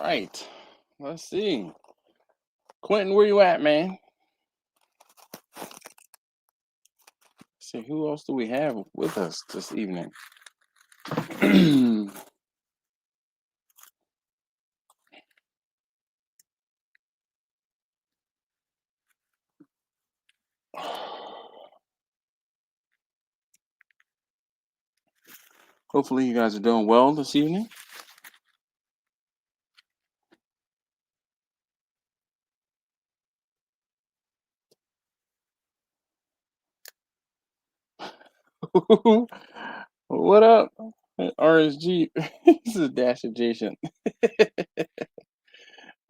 right. Let's see. Quentin, where you at, man? Let's see, who else do we have with us this evening? Hopefully you guys are doing well this evening. What up? RSG. This is Dash adjacent.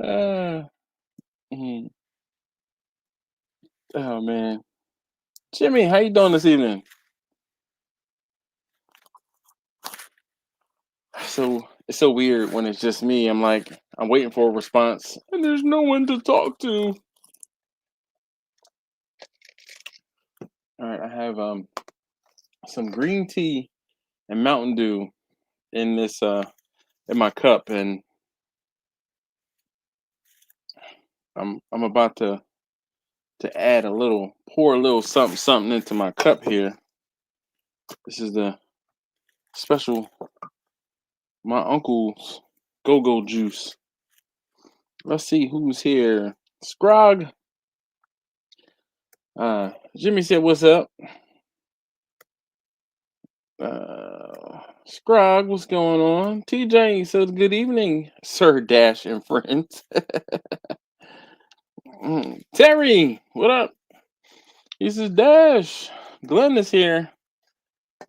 uh, mhm. Oh man. Jimmy, how you doing this evening? So it's so weird when it's just me. I'm waiting for a response and there's no one to talk to. All right, I have some green tea and Mountain Dew in this in my cup, and I'm about to add pour a little something into my cup here. This is the special my uncle's go-go juice. Let's see who's here. Scrog. Jimmy said, "What's up?" Scrog, what's going on? TJ says, "Good evening, Sir Dash and friends." Terry, what up? He says, "Dash." Glenn is here.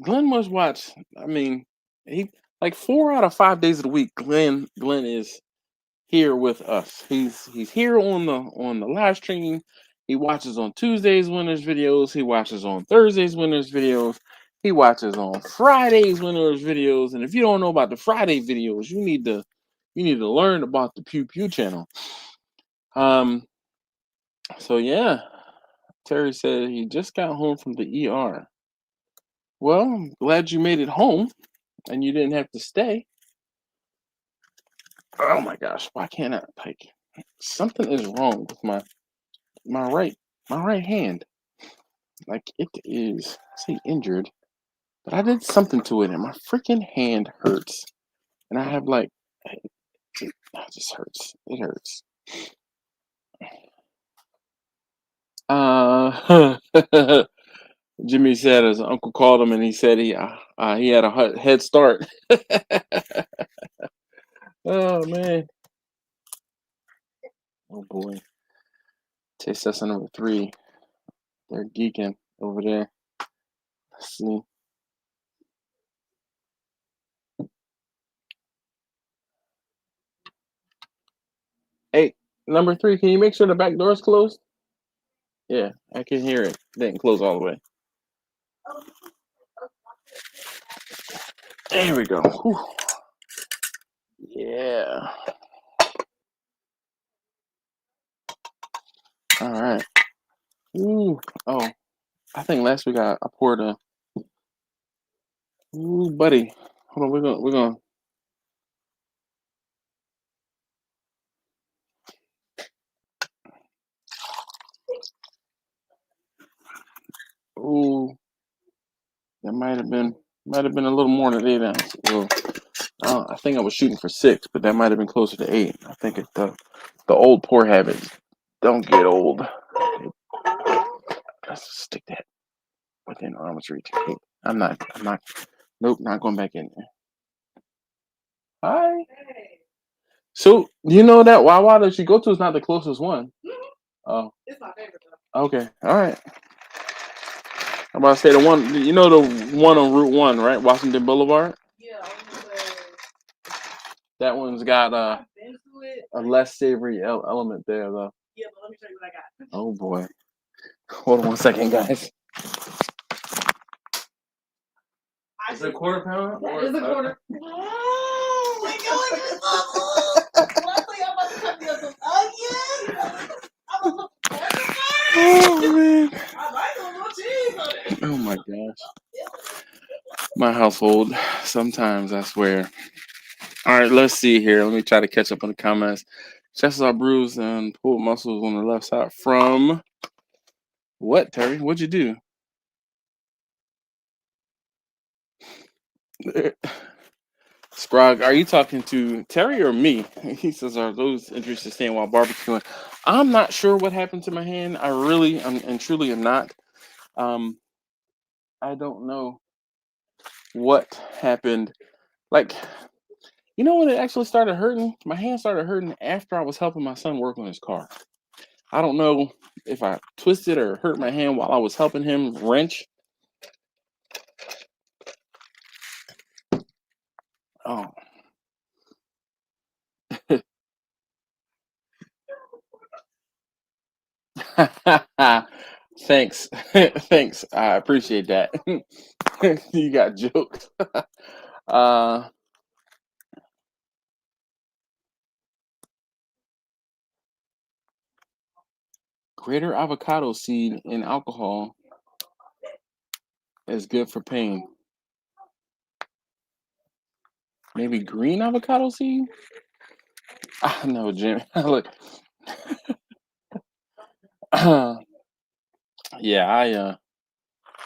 Glenn must watch. I mean, he like 4 out of 5 days of the week. Glenn is here with us. He's here on the live stream. He watches on Tuesdays when there's videos. He watches on Thursdays when there's videos. He watches on Fridays when there's videos. And if you don't know about the Friday videos, you need to learn about the Pew Pew channel. So yeah, Terry said he just got home from the ER. Well, I'm glad you made it home and you didn't have to stay. Oh my gosh, why can't I like something is wrong with my right hand. Like it is I say injured, but I did something to it and my freaking hand hurts. And I have it just hurts. It hurts. Jimmy said his uncle called him and he said he had a head start. Oh man. Oh boy. Taste test number 3. They're geeking over there. Let's see. Hey, number 3, can you make sure the back door is closed? Yeah, I can hear it. It didn't close all the way. There we go. Whew. Yeah. All right. Ooh. Oh, I think last week I poured a. Ooh, buddy. Hold on. We're gonna. Ooh, that might have been a little more than 8 ounces. Well, I think I was shooting for 6, but that might have been closer to 8. I think the old pour habits don't get old. Let's stick that within arm's reach. I'm not. Nope, not going back in there. Hi. So you know that Wawa that you go to is not the closest one. Oh. It's my favorite though. Okay. All right. I'm about to say the one. You know the one on Route 1, right? Washington Boulevard. Yeah. That one's got a less savory element there, though. Yeah, but let me show you what I got. Oh boy. Hold on 1 second, guys. Is it a quarter pound? That is a quarter. Oh my God! I'm about to cut the other. Oh man! Oh my gosh! My household. Sometimes I swear. All right, let's see here. Let me try to catch up on the comments. Chest are bruised and pulled muscles on the left side from what, Terry? What'd you do? Scrog, are you talking to Terry or me? He says, are those injuries sustained while barbecuing? I'm not sure what happened to my hand. I really and truly am not. Um, I don't know what happened. Like, when it actually started hurting? My hand started hurting after I was helping my son work on his car. I don't know if I twisted or hurt my hand while I was helping him wrench. Oh, thanks, thanks. I appreciate that. You got jokes. uh, Greater avocado seed in alcohol is good for pain. Maybe green avocado seed? No, Jim. Look, yeah, I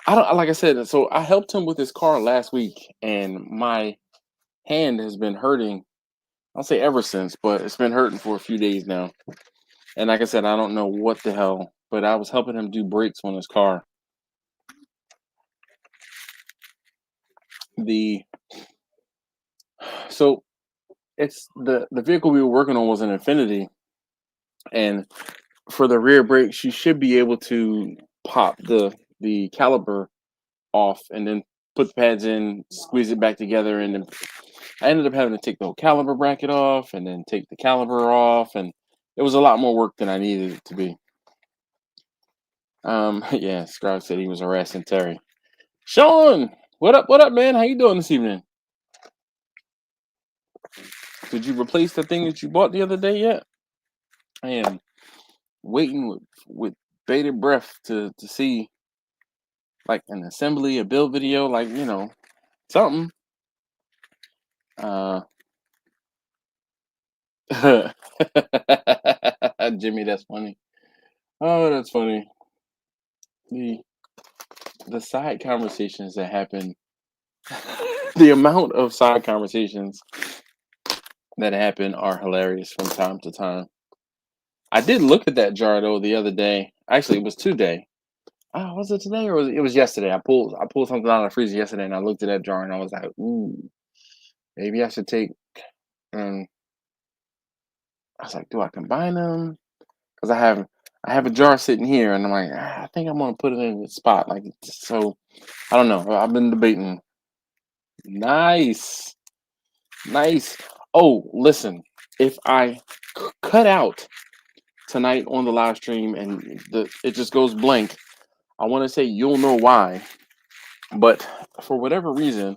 don't like I said. So I helped him with his car last week, and my hand has been hurting. I'll say ever since, but it's been hurting for a few days now. And like I said, I don't know what the hell, but I was helping him do brakes on his car. The so it's the vehicle we were working on was an Infinity, and for the rear brakes, you should be able to pop the caliper off and then put the pads in, squeeze it back together, and then I ended up having to take the whole caliper bracket off and then take the caliper off, and it was a lot more work than I needed it to be. Yeah, Scribe said he was harassing Terry. Sean, what up? What up, man? How you doing this evening? Did you replace the thing that you bought the other day yet? I am waiting with bated breath to see like an assembly, a build video, like something. Uh, Jimmy, that's funny. Oh, that's funny. The the side conversations that happen, the amount of side conversations that happen are hilarious from time to time. I did look at that jar though the other day. Actually, it was today. Oh, was it today or was it yesterday? I pulled something out of the freezer yesterday and I looked at that jar and I was like, ooh, maybe I should take. And I was like, do I combine them? Because I have a jar sitting here and I'm like, I think I'm gonna put it in the spot. Like so, I don't know. I've been debating. Nice, nice. Oh, listen, if I cut out tonight on the live stream and it just goes blank, I want to say you'll know why. But for whatever reason,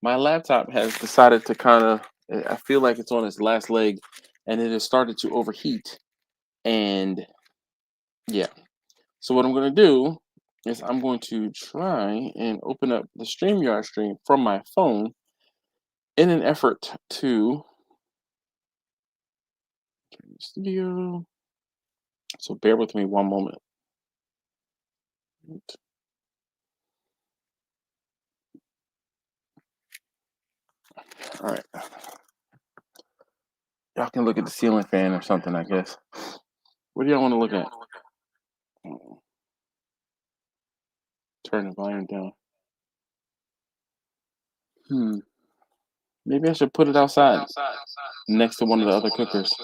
my laptop has decided to kind of, I feel like it's on its last leg and it has started to overheat. And yeah, so what I'm going to do is I'm going to try and open up the StreamYard stream from my phone in an effort to studio. So bear with me one moment. All right. Y'all can look at the ceiling fan or something, I guess. What do y'all want to look at? Turn the volume down. Hmm. Maybe I should put it outside next to one of the other cookers.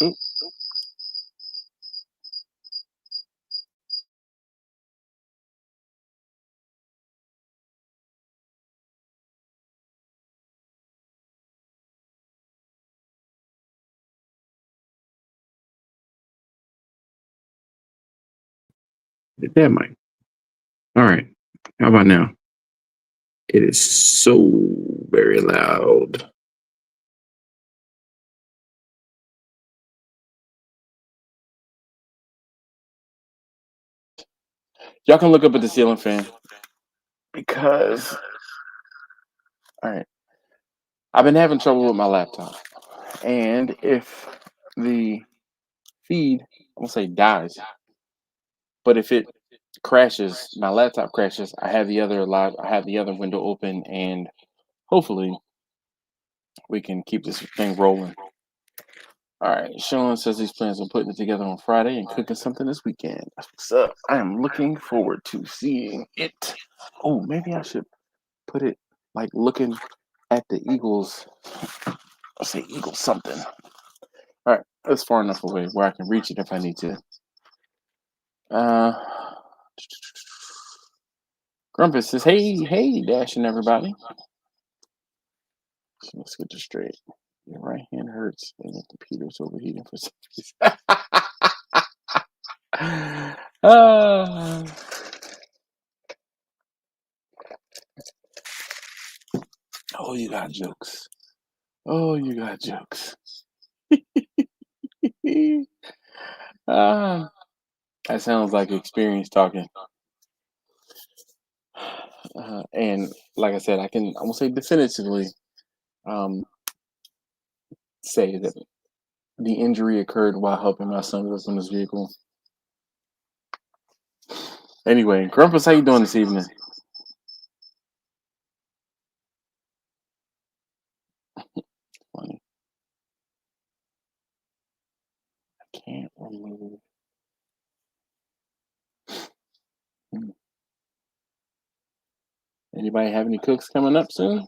Oop. That might. All right. How about now? It is so very loud. Y'all can look up at the ceiling fan because, all right, I've been having trouble with my laptop, and if the feed, I won't say dies, but if it crashes, my laptop crashes, I have the other window open, and hopefully we can keep this thing rolling. All right, Sean says he's plans on putting it together on Friday and cooking something this weekend. That's what's up. I am looking forward to seeing it. Oh, maybe I should put it like looking at the Eagles. Let's say Eagles something. All right, that's far enough away where I can reach it if I need to. Uh, Grumpus says, hey, dashing everybody. So let's get this straight. Your right hand hurts, and the computer's overheating for some reason. Oh, you got jokes. Oh, you got jokes. That sounds like experience talking. And like I said, I won't say definitively say that the injury occurred while helping my son work on his vehicle. Anyway, Grumpus, how you doing this evening? Funny. I can't remove. Anybody have any cooks coming up soon?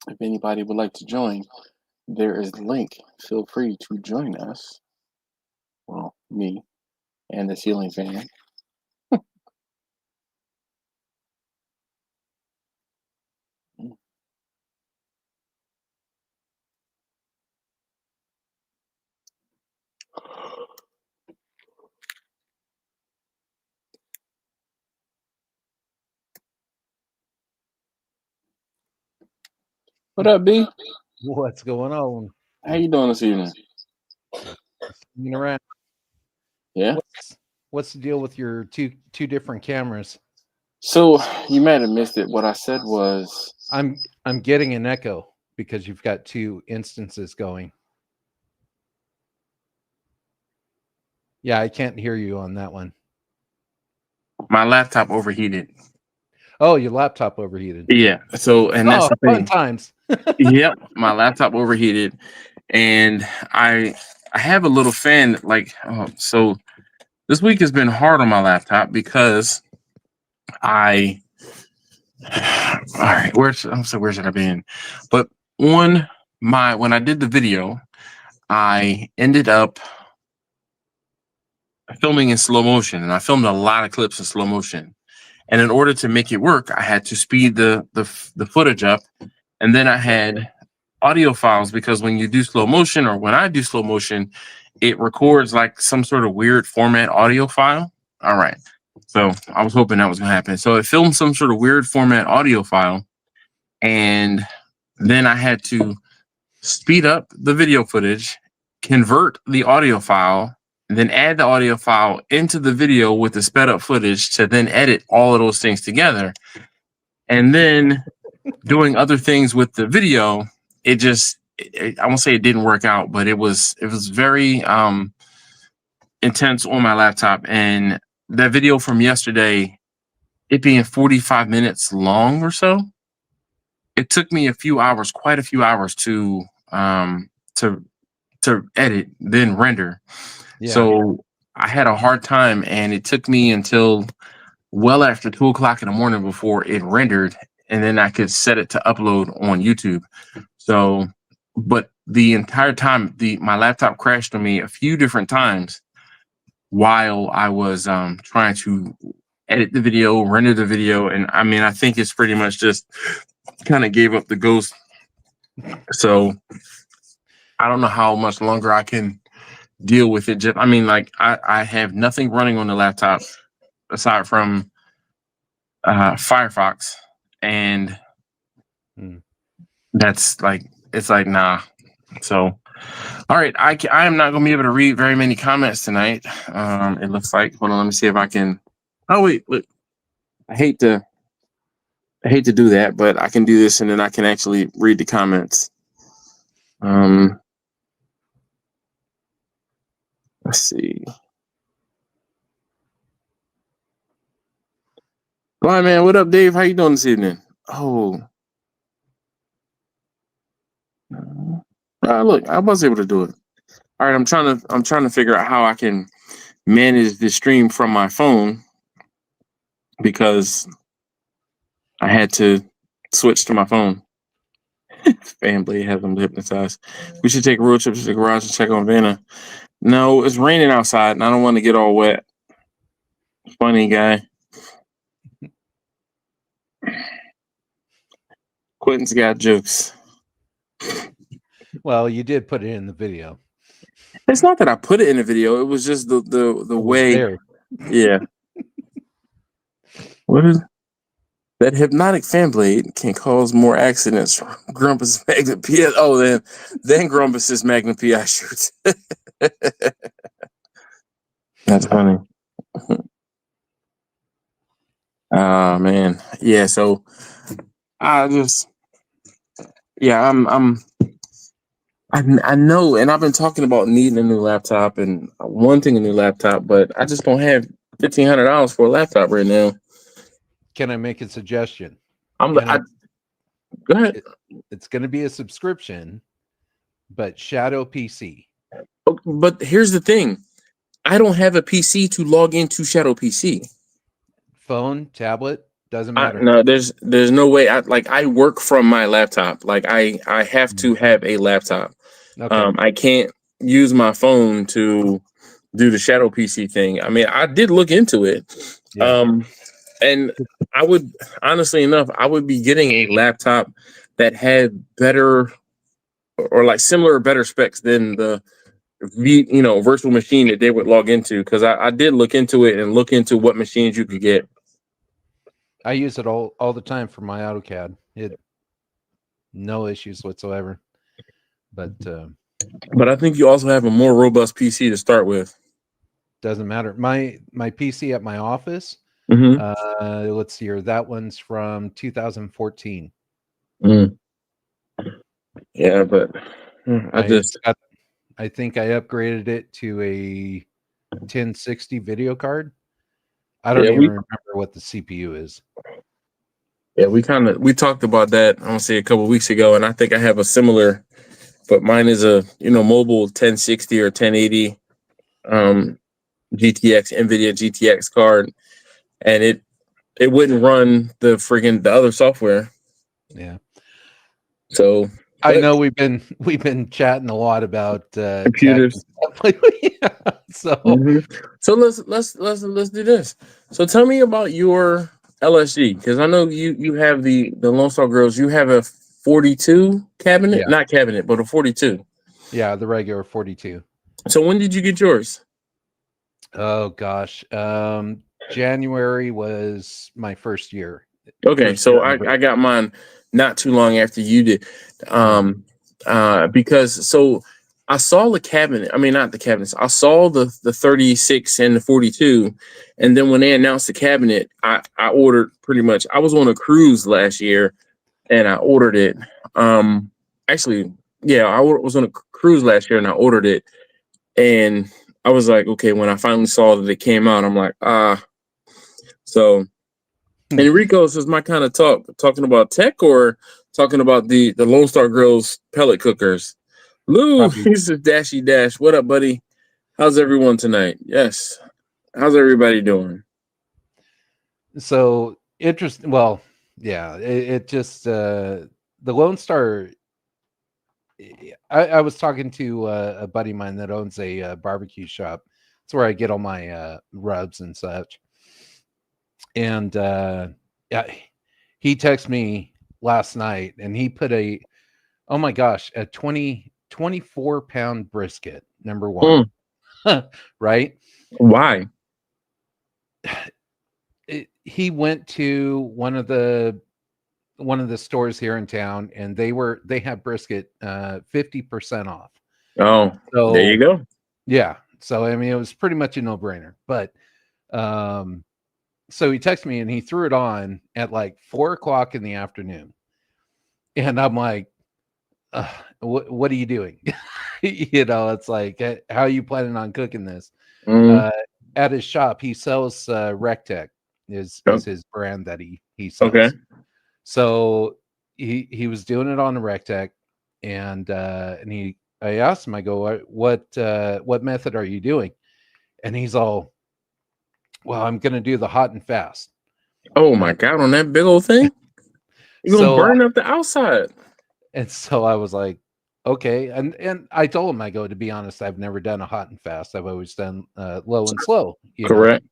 If anybody would like to join, there is the link. Feel free to join us. Well, me and the ceiling fan. What up, B? What's going on? How you doing this evening? Hanging around. Yeah. What's the deal with your two different cameras? So you might have missed it. What I said was I'm getting an echo because you've got two instances going. Yeah, I can't hear you on that one. my laptop overheated. Oh, your laptop overheated. Yeah. So and that's the fun thing. times. Yep, my laptop overheated, and I have a little fan. So this week has been hard on my laptop because I. All right, where should I been? But on when I did the video, I ended up filming in slow motion, and I filmed a lot of clips in slow motion. And in order to make it work, I had to speed the footage up, and then I had audio files because when you do slow motion, or when I do slow motion, it records like some sort of weird format audio file. All right. So I was hoping that was gonna happen. So it filmed some sort of weird format audio file, and then I had to speed up the video footage, convert the audio file, and then add the audio file into the video with the sped up footage to then edit all of those things together. And then doing other things with the video, I won't say it didn't work out, but it was very intense on my laptop. And that video from yesterday, it being 45 minutes long or so, it took me quite a few hours to edit, then render. Yeah. So I had a hard time, and it took me until well after 2 o'clock in the morning before it rendered, and then I could set it to upload on YouTube. So, but the entire time, my laptop crashed on me a few different times while I was trying to edit the video, render the video, and I mean, I think it's pretty much just kind of gave up the ghost. So I don't know how much longer I can deal with it. I mean, like I have nothing running on the laptop aside from Firefox, and that's like it's like nah. So, all right, I am not going to be able to read very many comments tonight. It looks like. Hold on, let me see if I can. Oh wait, look. I hate to do that, but I can do this, and then I can actually read the comments. Let's see. Blind man, what up, Dave? How you doing this evening? Oh, look, I was able to do it. All right, I'm trying to figure out how I can manage the stream from my phone because I had to switch to my phone. Family has them hypnotized. We should take a road trip to the garage and check on Vanna. No, it's raining outside, and I don't want to get all wet. Funny guy. Quentin's got jokes. Well, you did put it in the video. It's not that I put it in the video. It was just the way. There. Yeah. What is that? Hypnotic fan blade can cause more accidents from Grumpus Magnum P. Oh, then Grumpus's Magnum PI shoots. That's funny. Oh man, yeah. So I just, yeah, I know, and I've been talking about needing a new laptop and wanting a new laptop, but I just don't have $1,500 for a laptop right now. Can I make a suggestion? Go ahead. It's going to be a subscription, but Shadow PC. But here's the thing. I don't have a PC to log into Shadow PC. Phone, tablet, doesn't matter. No, there's no way. I work from my laptop. Like I have to have a laptop. Okay. I can't use my phone to do the Shadow PC thing. I mean, I did look into it. Yeah. And I would, honestly enough, I would be getting a laptop that had better or like similar or better specs than the virtual machine that they would log into. Because I did look into it and look into what machines you could get. I use it all the time for my AutoCAD. No issues whatsoever. But I think you also have a more robust PC to start with. Doesn't matter. My PC at my office. Let's see here. That one's from 2014. Yeah, but I think I upgraded it to a 1060 video card. I don't even remember what the CPU is. Yeah, we talked about that, I want to say a couple of weeks ago, and I think I have a similar, but mine is a mobile 1060 or 1080 GTX NVIDIA GTX card, and it wouldn't run the other software. Yeah. So I know we've been chatting a lot about computers lately. So let's do this. So tell me about your LSG, because I know you have the Lone Star Girls. You have a 42 cabinet, not cabinet, but a 42. Yeah, the regular 42. So when did you get yours? Oh gosh, January was my first year. Okay, so I got mine not too long after you did, because so I saw the cabinet. I mean, not the cabinets. I saw the 36 and the 42, and then when they announced the cabinet, I ordered pretty much. I was on a cruise last year, and I ordered it. Actually, yeah, I was on a cruise last year, and I ordered it, and I was like, okay. When I finally saw that it came out, I'm like, So. Enrico, this is my kind of talking about tech or talking about the Lone Star Girls pellet cookers. Lou, he's a Dashy Dash. What up, buddy? How's everyone tonight? Yes. How's everybody doing? So interesting. Well, yeah, it just the Lone Star. I was talking to a buddy of mine that owns a barbecue shop. That's where I get all my rubs and such. And yeah, he texted me last night and he put a 24-pound brisket, number one. Right? Why? he went to one of the stores here in town, and they have brisket 50% off. Oh, there you So go. yeah, so I mean, it was pretty much a no brainer. But um, so he texted me and he threw it on at like 4 o'clock in the afternoon, and I'm like, what are you doing? It's like, how are you planning on cooking this? Mm, Uh, at his shop, he sells Rectech is oh, his brand that he okay. sells. So he was doing it on the Rectech, and I asked him, I go, what method are you doing? And he's all, well, I'm gonna do the hot and fast. Oh And my God, on that big old thing, you're gonna so burn up the outside. I was like, okay. And I told him, I go, to be honest, I've never done a hot and fast. I've always done low and slow, Correct.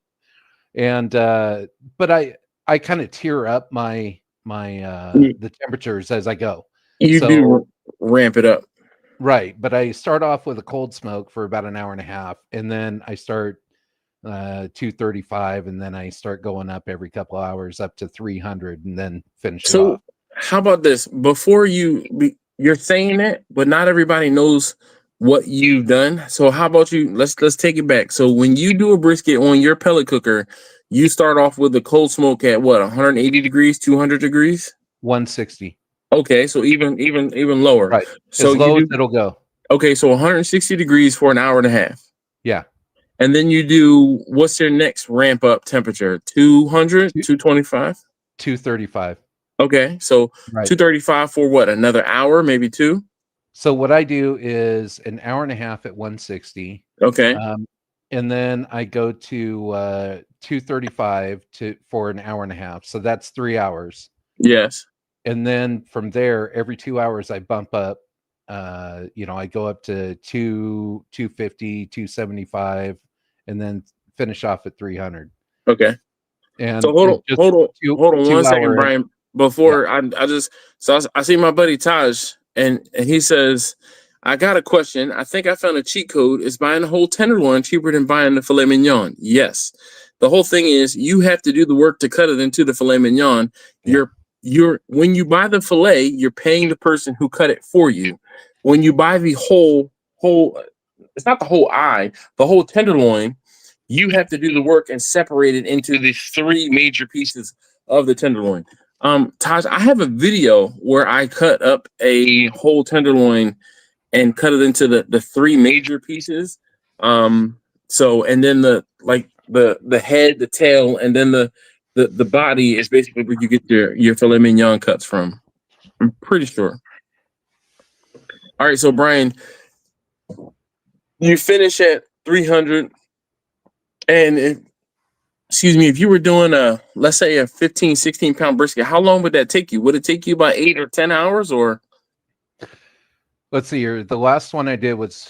And but I kind of tier up my You, the temperatures as I go. you So do ramp it up. right, but I start off with a cold smoke for about an hour and a half, and then I start 235, and then I start going up every couple hours up to 300, and then finish it So off. how about this? Before you're saying that, but not everybody knows what you've done. So how about you? Let's take it back. So when you do a brisket on your pellet cooker, you start off with the cold smoke at what, 180 degrees, 200 degrees? 160, Okay, so even lower. right, So as you low as do it'll go. okay, so 160 degrees for an hour and a half. Yeah, And then you do what's your next ramp up temperature? 200, two, 225? 235. Okay, so Right. 235 for what? Another hour, maybe two? So what I do is an hour and a half at 160, Okay. um, and then I go to 235 to for an hour and a half. So that's 3 hours. Yes. And then from there, every 2 hours I bump up. I go up to 250, 275, and then finish off at 300. Okay. So And hold on, it just hold on, two hold on two 1 second, hour in. Brian. Yeah. Before I just I see my buddy Taj, and he says, I got a question. I think I found a cheat code. Is buying the whole tenderloin cheaper than buying the filet mignon? Yes. The whole thing is you have to do the work to cut it into the filet mignon. Yeah. You're when you buy the filet, you're paying the person who cut it for you. When you buy the whole, it's not the whole eye, the whole tenderloin, you have to do the work and separate it into the three major pieces of the tenderloin. Taj, I have a video where I cut up a whole tenderloin and cut it into the three major pieces. So and then the head, the tail, and then the body is basically where you get your filet mignon cuts from. I'm pretty sure. All right, so Brian, you finish at 300, and excuse me, if you were doing let's say a 15, 16 pound brisket, how long would that take you? Would it take you about 8 or 10 hours or? Let's see here. The last one I did was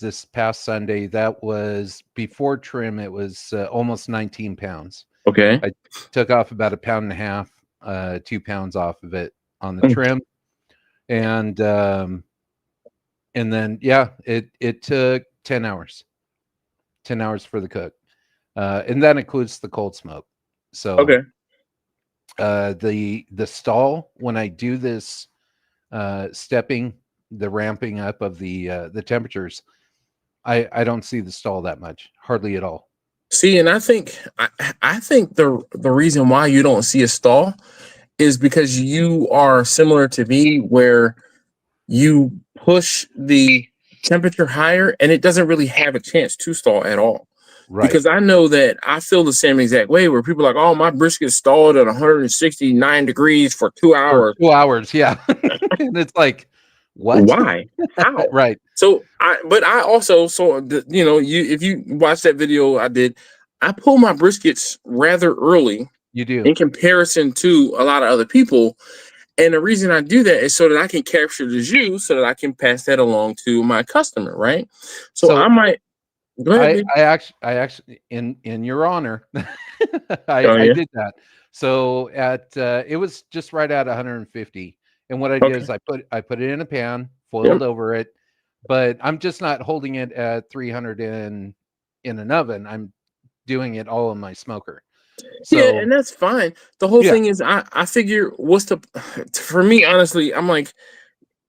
this past Sunday. That was before trim. It was almost 19 pounds. Okay. I took off about a pound and a half, 2 pounds off of it on the trim, and then yeah, it took 10 hours, 10 hours for the cook, and that includes the cold smoke. So Okay. the stall when I do this the ramping up of the temperatures, I don't see the stall that much, hardly at all. See, and I think the reason why you don't see a stall is because you are similar to me, where you push the temperature higher and it doesn't really have a chance to stall at all. Right. Because I know that I feel the same exact way, where people are like, oh, my brisket stalled at 169 degrees for two For hours. 2 hours, yeah. And it's like, what? Why? How? Right. So but I also, you if you watch that video I did, I pull my briskets rather early You do. in comparison to a lot of other people. And the reason I do that is so that I can capture the jus, so that I can pass that along to my customer, right? So I So might go ahead, babe. I actually in your honor, Oh I yeah. did that. So at it was just right at 150. And what I did Okay. is I put it in a pan, Yep. foiled over it, but I'm just not holding it at 300 in an oven. I'm doing it all in my smoker. Yeah, So and that's fine. The whole yeah, thing is, I figure what's the for me honestly, I'm like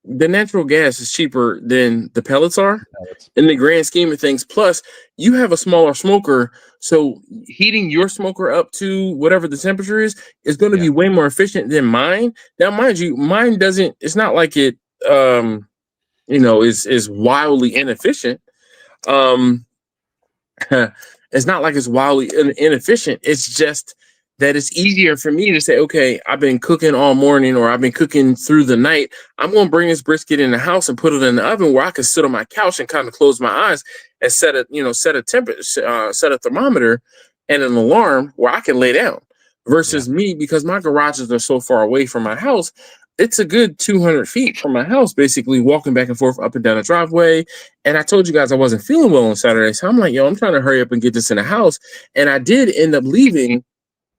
the natural gas is cheaper than the pellets are pellets. in the grand scheme of things. Plus, you have a smaller smoker, so heating your smoker up to whatever the temperature is going to Yeah, be way more efficient than mine. Now, mind you, mine doesn't. It's not like it, is wildly inefficient. Um, it's not like it's wildly inefficient. It's just that it's easier for me to say, okay, I've been cooking all morning or I've been cooking through the night. I'm going to bring this brisket in the house and put it in the oven where I can sit on my couch and kind of close my eyes and set a temperature, set a thermometer and an alarm where I can lay down. yeah, Versus me, because my garages are so far away from my house, it's a good 200 feet from my house, basically walking back and forth up and down the driveway. And I told you guys I wasn't feeling well on Saturday. So I'm like, yo, I'm trying to hurry up and get this in the house. And I did end up leaving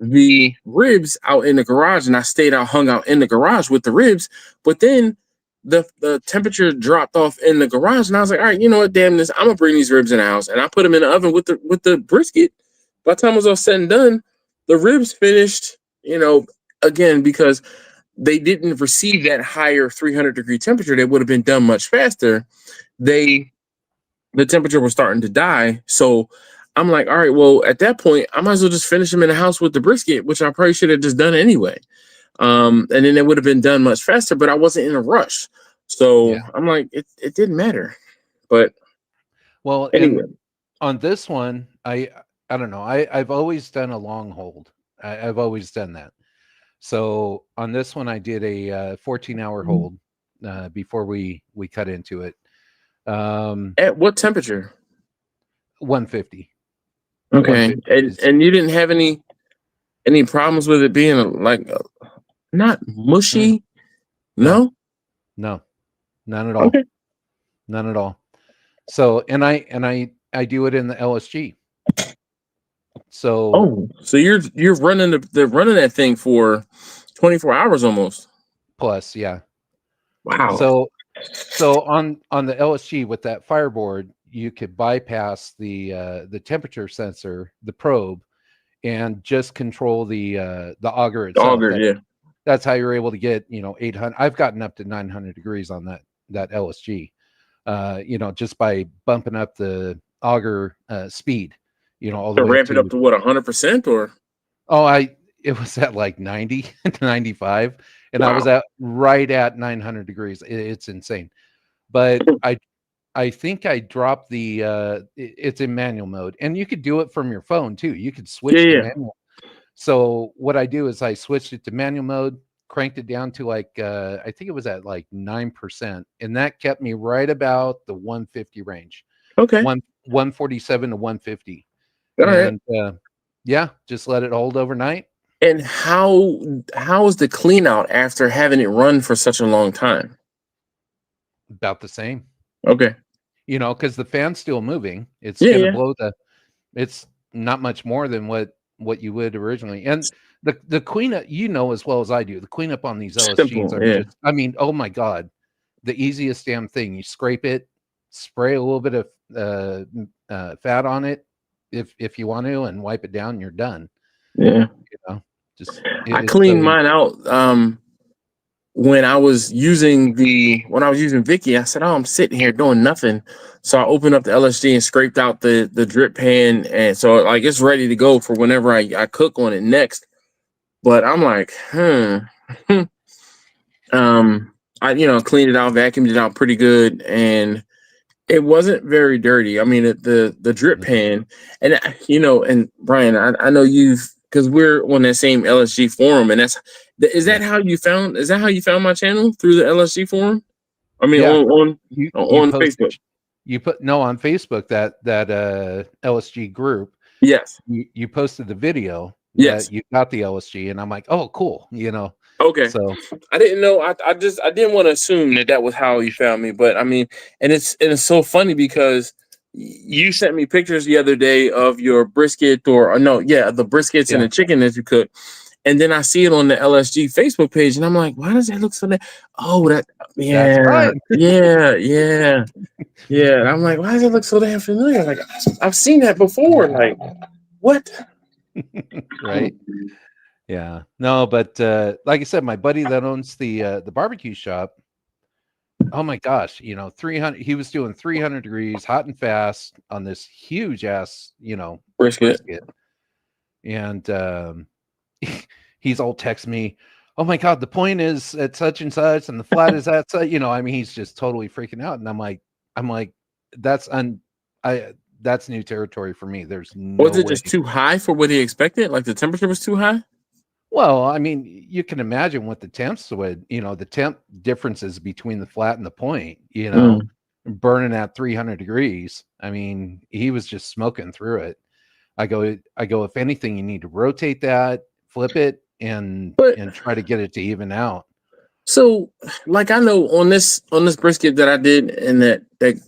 the ribs out in the garage and I stayed out, hung out in the garage with the ribs. But then the temperature dropped off in the garage. And I was like, all right, you know what, damn this. I'm gonna bring these ribs in the house. And I put them in the oven with the brisket. By the time it was all said and done, the ribs finished, again, because they didn't receive that higher 300-degree temperature. They would have been done much faster. They The temperature was starting to die. So I'm like, all right, well, at that point, I might as well just finish them in the house with the brisket, which I probably should have just done anyway. And then it would have been done much faster, but I wasn't in a rush. So yeah. I'm like, it didn't matter. But Well, anyway, and on this one, I don't know. I've always done a long hold. I've always done that. So on this one, I did a 14-hour hold before we cut into it. at what temperature? 150. Okay. 150 And is and you didn't have any problems with it being not mm, mushy? no, No? no, none at all, Okay. none at all. So and I do it in the LSG. So Oh, so you're running they're running that thing for 24 hours almost. plus, yeah. Wow. So on the LSG with that fireboard, you could bypass the temperature sensor, the probe, and just control the auger itself. Auger, That yeah. that's how you're able to get 800. I've gotten up to 900 degrees on that LSG. Just by bumping up the auger speed, all the To way ramp it up to to what, 100% or oh I it was at like 90 to 95, and I was wow. at right at 900 degrees. It's insane. But I think I dropped it's in manual mode, and you could do it from your phone too. You could Yeah, switch to yeah. manual. So what I do is I switched it to manual mode, cranked it down to like I think it was at like 9%, and that kept me right about the 150 range, Okay. 147 to 150, All right. and yeah, just let it hold overnight. And how is the clean out after having it run for such a long time? About the same, Okay. because the fan's still moving. It's Yeah, gonna yeah. blow the. It's not much more than what you would originally. And the cleanup, as well as I do, the cleanup on these LSGs Simple. are Yeah. just, I mean, oh my god, the easiest damn thing. You scrape it, spray a little bit of fat on it if you want to, and wipe it down. You're done. Yeah. You know, just I it's so cleaned easy. mine out when I was using Vicky. I said, "Oh, I'm sitting here doing nothing." So I opened up the LSD and scraped out the drip pan, and so like it's ready to go for whenever I cook on it next. But I'm like, I cleaned it out, vacuumed it out pretty good, and it wasn't very dirty. I mean, the drip No. pan, and and Brian, I know you've because we're on that same LSG forum, and Yeah, is that how you found my channel through the LSG forum? I mean, yeah. You on posted Facebook. you put no on Facebook that LSG group. Yes, You posted the video yes. that you got the LSG, and I'm like, oh, cool. Okay. So I didn't know. I didn't want to assume that was how you found me, but I mean, and it's so funny because you sent me pictures the other day of your brisket or no, yeah, the briskets and yeah, the chicken that you cooked, and then I see it on the LSG Facebook page, and I'm like, why does that look so? Oh, that's yeah, Brian. yeah, yeah, yeah. And I'm like, why does it look so damn familiar? Like I've seen that before. Like what? Right? Yeah. No, but like I said, my buddy that owns the barbecue shop, oh my gosh, 300, he was doing 300 degrees hot and fast on this huge ass, Brisket. brisket. And he's all text me, oh my god, the point is at such and such and the flat is at such, I mean, he's just totally freaking out. And I'm like, that's that's new territory for me. There's Was no it way. just too high for what he expected? Like the temperature was too high? Well, I mean, you can imagine what the temps would, the temp differences between the flat and the point, Mm. burning at 300 degrees. I mean, he was just smoking through it. I go, if anything, you need to rotate that, flip it, and But try to get it to even out. so, like I know on this brisket that I did and that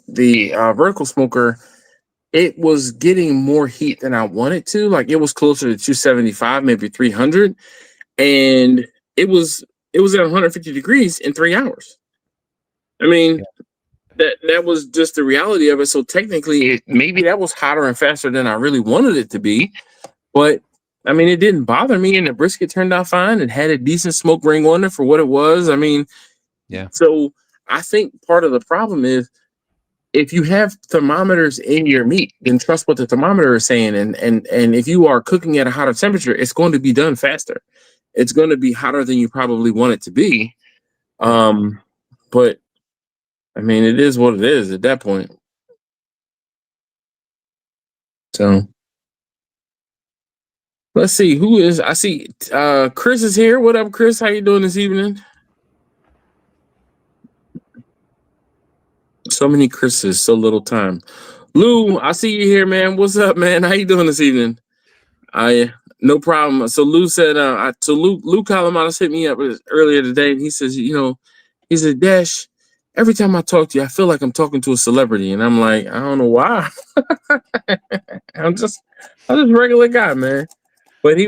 the vertical smoker, it was getting more heat than I wanted to. Like it was closer to 275, maybe 300, and it was it was at 150 degrees in 3 hours. I mean, Yeah. that was just the reality of it. So technically, maybe that was hotter and faster than I really wanted it to be. But I mean, it didn't bother me, and the brisket turned out fine. It had a decent smoke ring on it for what it was. I mean, Yeah. so I think part of the problem is if you have thermometers in your meat, then trust what the thermometer is saying. And if you are cooking at a hotter temperature, it's going to be done faster. It's going to be hotter than you probably want it to be. Right. But I mean, it is what it is at that point. So let's see who is. I see Chris is here. What up, Chris? How you doing this evening? So many Chris's, so little time. Lou, I see you here, man. What's up, man? How you doing this evening? I No problem. So Lou said, Lou Calamanos hit me up earlier today, and he says, he said, Dash, every time I talk to you, I feel like I'm talking to a celebrity, and I'm like, I don't know why. I'm just, I'm just a regular guy, man. But Hey,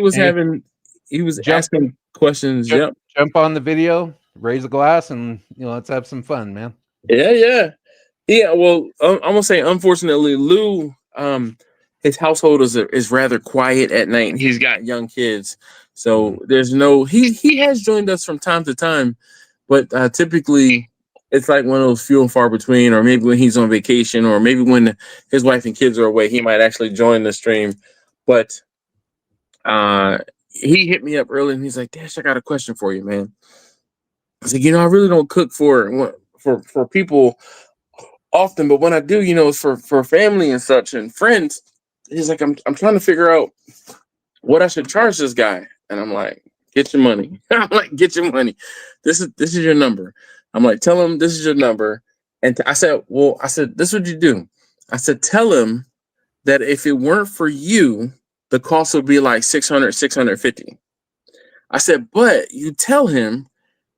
he was jump, asking questions. jump, Yep. jump on the video, raise a glass, and let's have some fun, man. Yeah, yeah. Yeah, well, I'm gonna say, unfortunately, Lou, his household is rather quiet at night. He's got young kids, so there's no. He has joined us from time to time, but typically it's like one of those few and far between. Or maybe when he's on vacation, or maybe when his wife and kids are away, he might actually join the stream. But he hit me up early, and he's like, "Dash, I got a question for you, man." I was like, I really don't cook for people often, but when I do, it's for family and such and friends. He's like, I'm trying to figure out what I should charge this guy, and I'm like, get your money. I'm like, get your money. This is your number. I'm like, tell him this is your number, and I said, this is what you do. I said, tell him that if it weren't for you, the cost would be like 600, 650. I said, but you tell him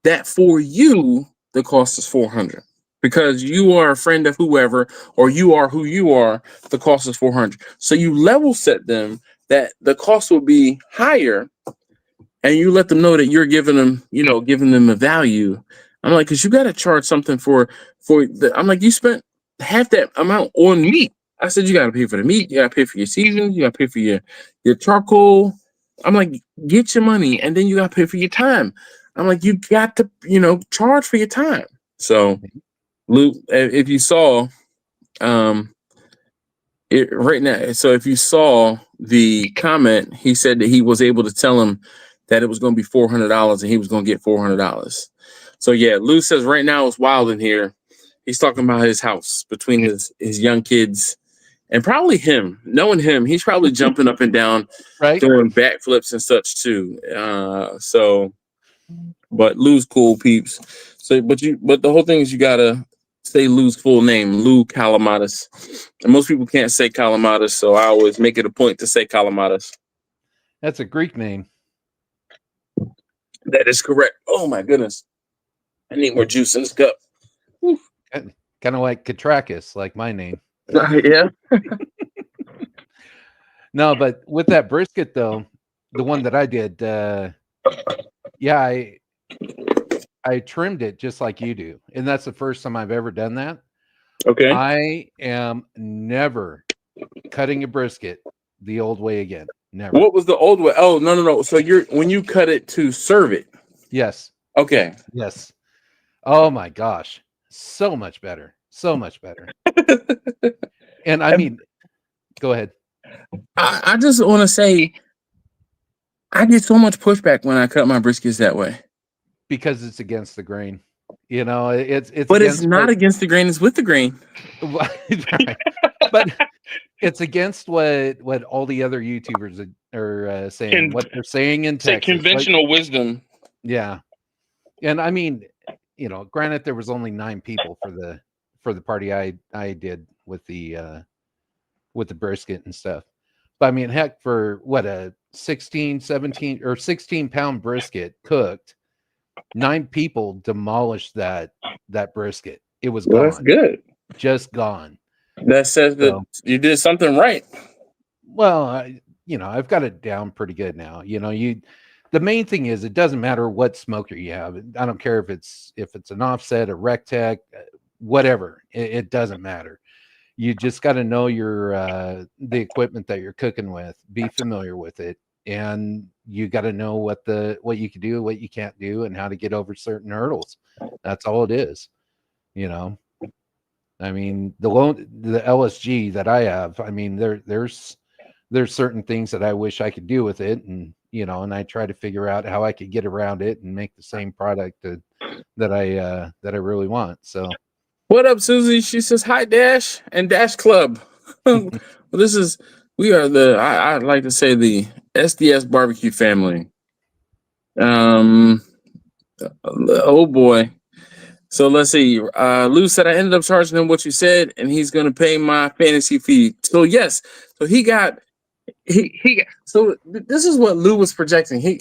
that for you, the cost is 400 because you are a friend of whoever, or you are who you are. The cost is 400. So you level set them that the cost will be higher, and you let them know that you're giving them a value. I'm like, because you got to charge something for the. I'm like, you spent half that amount on meat. I said, you got to pay for the meat, you got to pay for your season, you got to pay for your charcoal. I'm like, get your money, and then you got to pay for your time. I'm like, you got to charge for your time. So, Luke, if you saw, um, right now, so if you saw the comment, he said that he was able to tell him that it was going to be $400 and he was going to get $400. So yeah, Lou says right now it's wild in here. He's talking about his house between his young kids and probably him. Knowing him, he's probably jumping up and down, Right? doing backflips and such too. But Lou's cool, peeps. So, but the whole thing is you gotta say Lou's full name, Lou Calamatis. And most people can't say Calamatis, so I always make it a point to say Calamatis. That's a Greek name. That is correct. Oh my goodness, I need more juice in this cup. Kind of like Katrakis, like my name. Yeah. No, but with that brisket though, the one that I did, yeah, I trimmed it just like you do, and that's the first time I've ever done that. Okay. I am never cutting a brisket the old way again. Never. What was the old way? Oh, no, no, no. So you're when you cut it to serve it. Yes. Okay. Yes. Oh my gosh. So much better. So much better. And I mean, go ahead. I just want to say I get so much pushback when I cut my briskets that way. Because it's against the grain. You know, it's But it's against not what against the grain, it's with the grain. right. But it's against what all the other YouTubers are saying, Can what they're saying in say Texas. Like, conventional wisdom. yeah. And I mean, you know, granted there was only 9 people for the party I did with the brisket and stuff. But I mean, heck, for what, a 16, 17 or 16-pound brisket cooked, 9 people demolished that brisket. It was Well, that's gone. good. Just gone. That says that So, you did something right. well, you know, I've got it down pretty good now. You know, the main thing is it doesn't matter what smoker you have. I don't care if it's an offset, a Rectech, whatever. It doesn't matter. You just got to know your the equipment that you're cooking with, be familiar with it, and you got to know what you can do, what you can't do, and how to get over certain hurdles. That's all it is. You know, I mean, the LSG that I have, I mean, there's certain things that I wish I could do with it, and you know, and I try to figure out how I could get around it and make the same product that I really want. So, What up, Susie? She says hi, Dash and Dash Club. Well, this is we are I'd like to say the SDS barbecue family. Um, oh boy. So let's see. Lou said I ended up charging him what you said, and he's going to pay my fantasy fee. So yes, so this is what Lou was projecting. He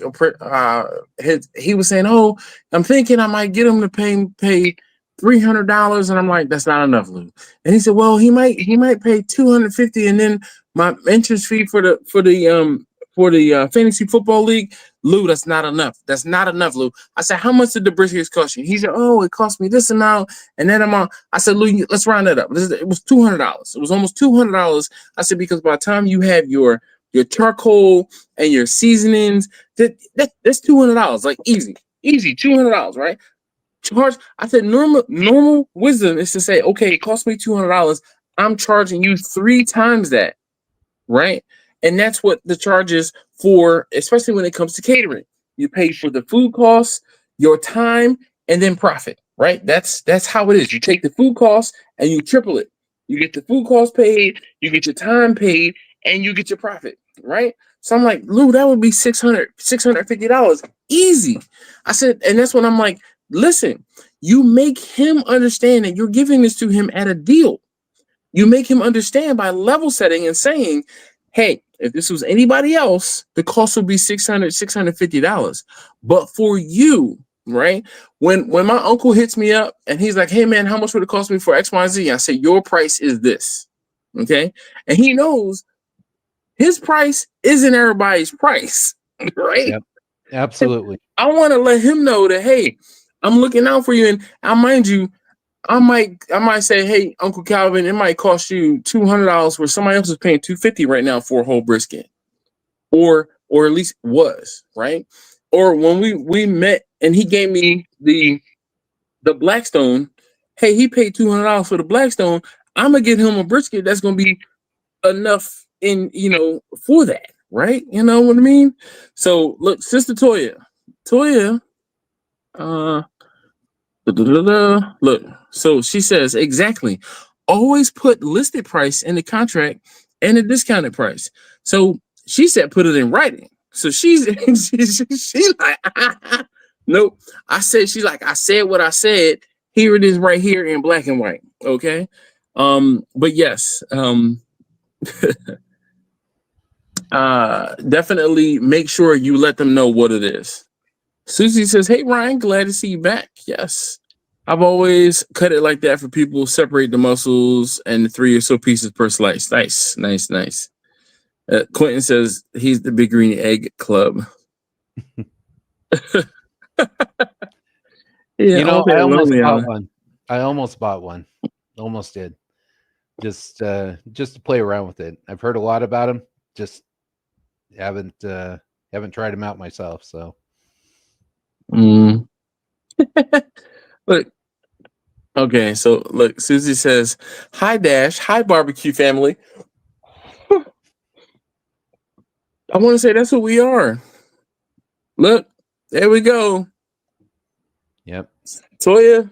was saying, "Oh, I'm thinking I might get him to pay $300," and I'm like, "That's not enough, Lou." And he said, "Well, he might pay 250, and then my entrance fee for the fantasy football league." Lou, that's not enough. That's not enough, Lou. I said, "How much did the briskets cost you?" He said, "Oh, it cost me this amount and that amount." I said, "Lou, let's round it up. It was $200. It was almost $200." I said, "Because by the time you have your charcoal and your seasonings, that's $200, like easy $200, right?" Charge. I said normal wisdom is to say, okay, it cost me $200. I'm charging you 3 times that, right? And that's what the charge is for, especially when it comes to catering. You pay for the food costs, your time, and then profit, right? That's how it is. You take the food costs and you triple it. You get the food costs paid, you get your time paid, and you get your profit, right? So I'm like, Lou, that would be $650 easy. I said, and that's when I'm like, listen, you make him understand that you're giving this to him at a deal. You make him understand by level setting and saying, hey, if this was anybody else, the cost would be $650. But for you, right? When my uncle hits me up and he's like, hey man, how much would it cost me for XYZ? I say, your price is this. Okay. And he knows his price isn't everybody's price, right? yep, absolutely. I want to let him know that, hey, I'm looking out for you. And I mind you, I might say, hey, Uncle Calvin, it might cost you $200 where somebody else is paying $250 right now for a whole brisket, or at least was, right? Or when we met and he gave me the Blackstone, hey, he paid $200 for the Blackstone. I'm gonna get him a brisket that's gonna be enough for that, right? You know what I mean? So look, Sister Toya, uh, look, so she says exactly. Always put listed price in the contract and the discounted price. So she said put it in writing. So she's she's like, nope. She's like, I said what I said. Here it is right here in black and white. Okay. But yes, definitely make sure you let them know what it is. Susie says, hey, Ryan, glad to see you back. Yes. I've always cut it like that for people, separate the muscles and the 3 or so pieces per slice. Nice, nice, nice. Quentin says he's the Big Green Egg Club. Yeah, You know, okay, Lonely Island. I almost bought one. Almost did. Just to play around with it. I've heard a lot about them. Just haven't tried them out myself. So Mm. Look, okay, so look, Susie says, "Hi Dash, hi barbecue family." I want to say that's what we are. Look, there we go. yep. Toya,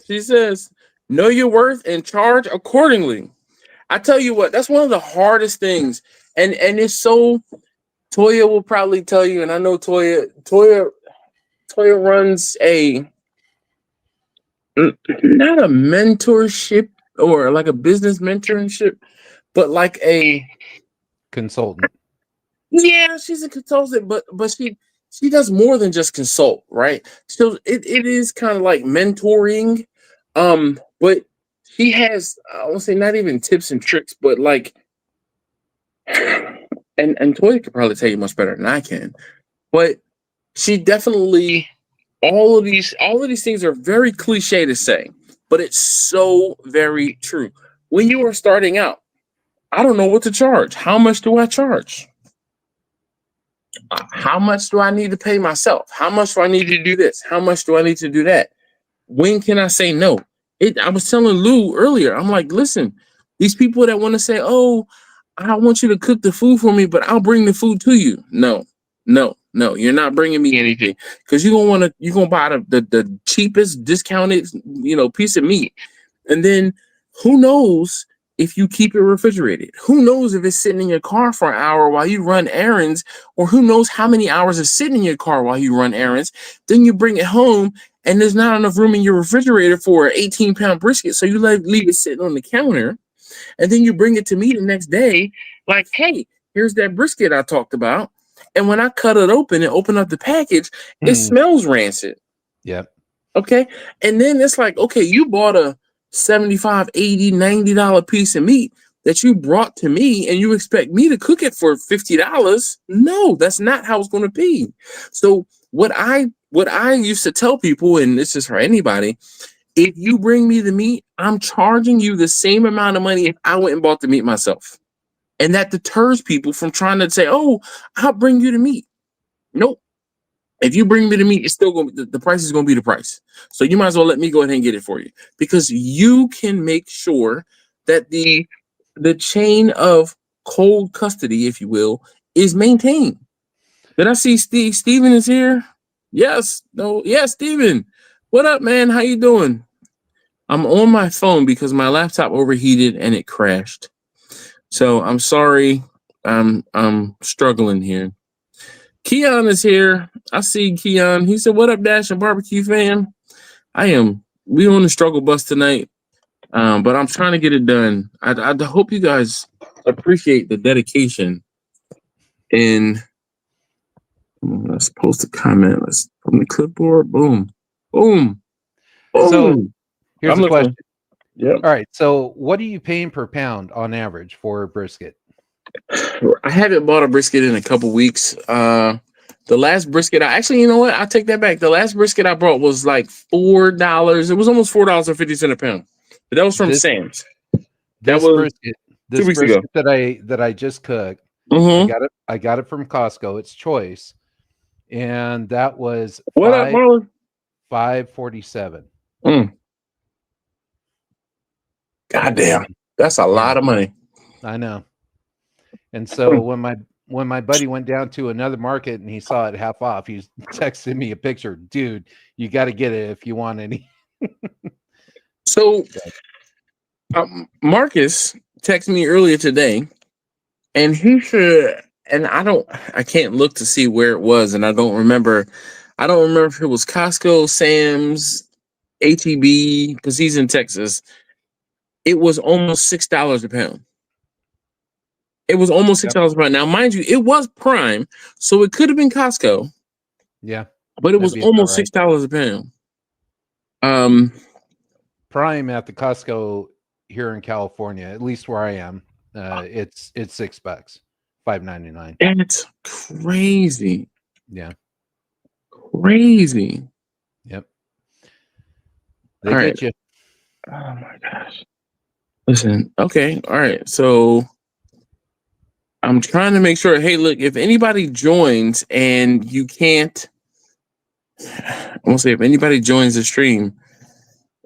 she says, "Know your worth and charge accordingly." I tell you what, that's one of the hardest things, and it's so. Toya will probably tell you, and I know Toya runs a not a mentorship or like a business mentorship, but like a Consultant. yeah, she's a consultant, but she does more than just consult, right? So it is kind of like mentoring, but she has I won't say not even tips and tricks, but like and Toya could probably tell you much better than I can, but she definitely all of these things are very cliche to say, but it's so very true. When you are starting out, I don't know what to charge. How much do I charge? How much do I need to pay myself? How much do I need to do this? How much do I need to do that? When can I say no? I was telling Lou earlier, I'm like, listen, these people that want to say, oh, I want you to cook the food for me, but I'll bring the food to you. No, no, no, you're not bringing me anything because you're gonna buy the cheapest discounted piece of meat, and then who knows if you keep it refrigerated? Who knows if it's sitting in your car for an hour while you run errands, or who knows how many hours it's sitting in your car while you run errands? Then you bring it home and there's not enough room in your refrigerator for an 18-pound brisket, so you leave it sitting on the counter, and then you bring it to me the next day, like, hey, here's that brisket I talked about. And when I cut it open and open up the package, it smells rancid. Yep. Okay. And then it's like, okay, you bought a 75, 80, $90 piece of meat that you brought to me and you expect me to cook it for $50. No, that's not how it's going to be. So what I used to tell people, and this is for anybody, if you bring me the meat, I'm charging you the same amount of money if I went and bought the meat myself. And that deters people from trying to say, oh, I'll bring you the meat. Nope. If you bring me the meat, it's still going to the price is going to be the price. So you might as well let me go ahead and get it for you, because you can make sure that the chain of cold custody, if you will, is maintained. Did I see Steven is here? Yes. No. Yes, Steven. What up, man? How you doing? I'm on my phone because my laptop overheated and it crashed. So I'm sorry. I'm struggling here. Keon is here. I see Keon. He said, "What up, Dash and Barbecue fam? I am. We on the struggle bus tonight, but I'm trying to get it done. I hope you guys appreciate the dedication. And let's post a comment. Let's from the clipboard. Boom, boom, So boom. here's I'm a question. listening. Yep. All right. So what are you paying per pound on average for a brisket? I haven't bought a brisket in a couple weeks. The last brisket I actually, you know what? I take that back. The last brisket I brought was like $4. It was almost $4.50 a pound. But that was from This Sam's. That this was brisket two this weeks ago. brisket that I just cooked. I Mm-hmm. got it from Costco. It's choice, and that was What up, Marlon? 547. Mm. Goddamn. And That's a yeah, lot of money. I know. And so when my buddy went down to another market and he saw it half off, he texted me a picture. Dude, you got to get it if you want any. So Marcus texted me earlier today, and he should, and I can't look to see where it was, and I don't remember. I don't remember if it was Costco, Sam's, ATB, because he's in Texas. It was almost $6 a pound. It was almost Yep. $6 a pound. Now, mind you, it was Prime, so it could have been Costco, Yeah, but it that'd was be about almost right. $6 a pound. Um, Prime at the Costco here in California, at least where I am, it's $6, $5.99. that's crazy, Yeah. crazy. Yep. All They right. get you. Oh my gosh. Listen. Okay. All right. So I'm trying to make sure. Hey, look, if anybody joins and you can't, I won't say if anybody joins the stream,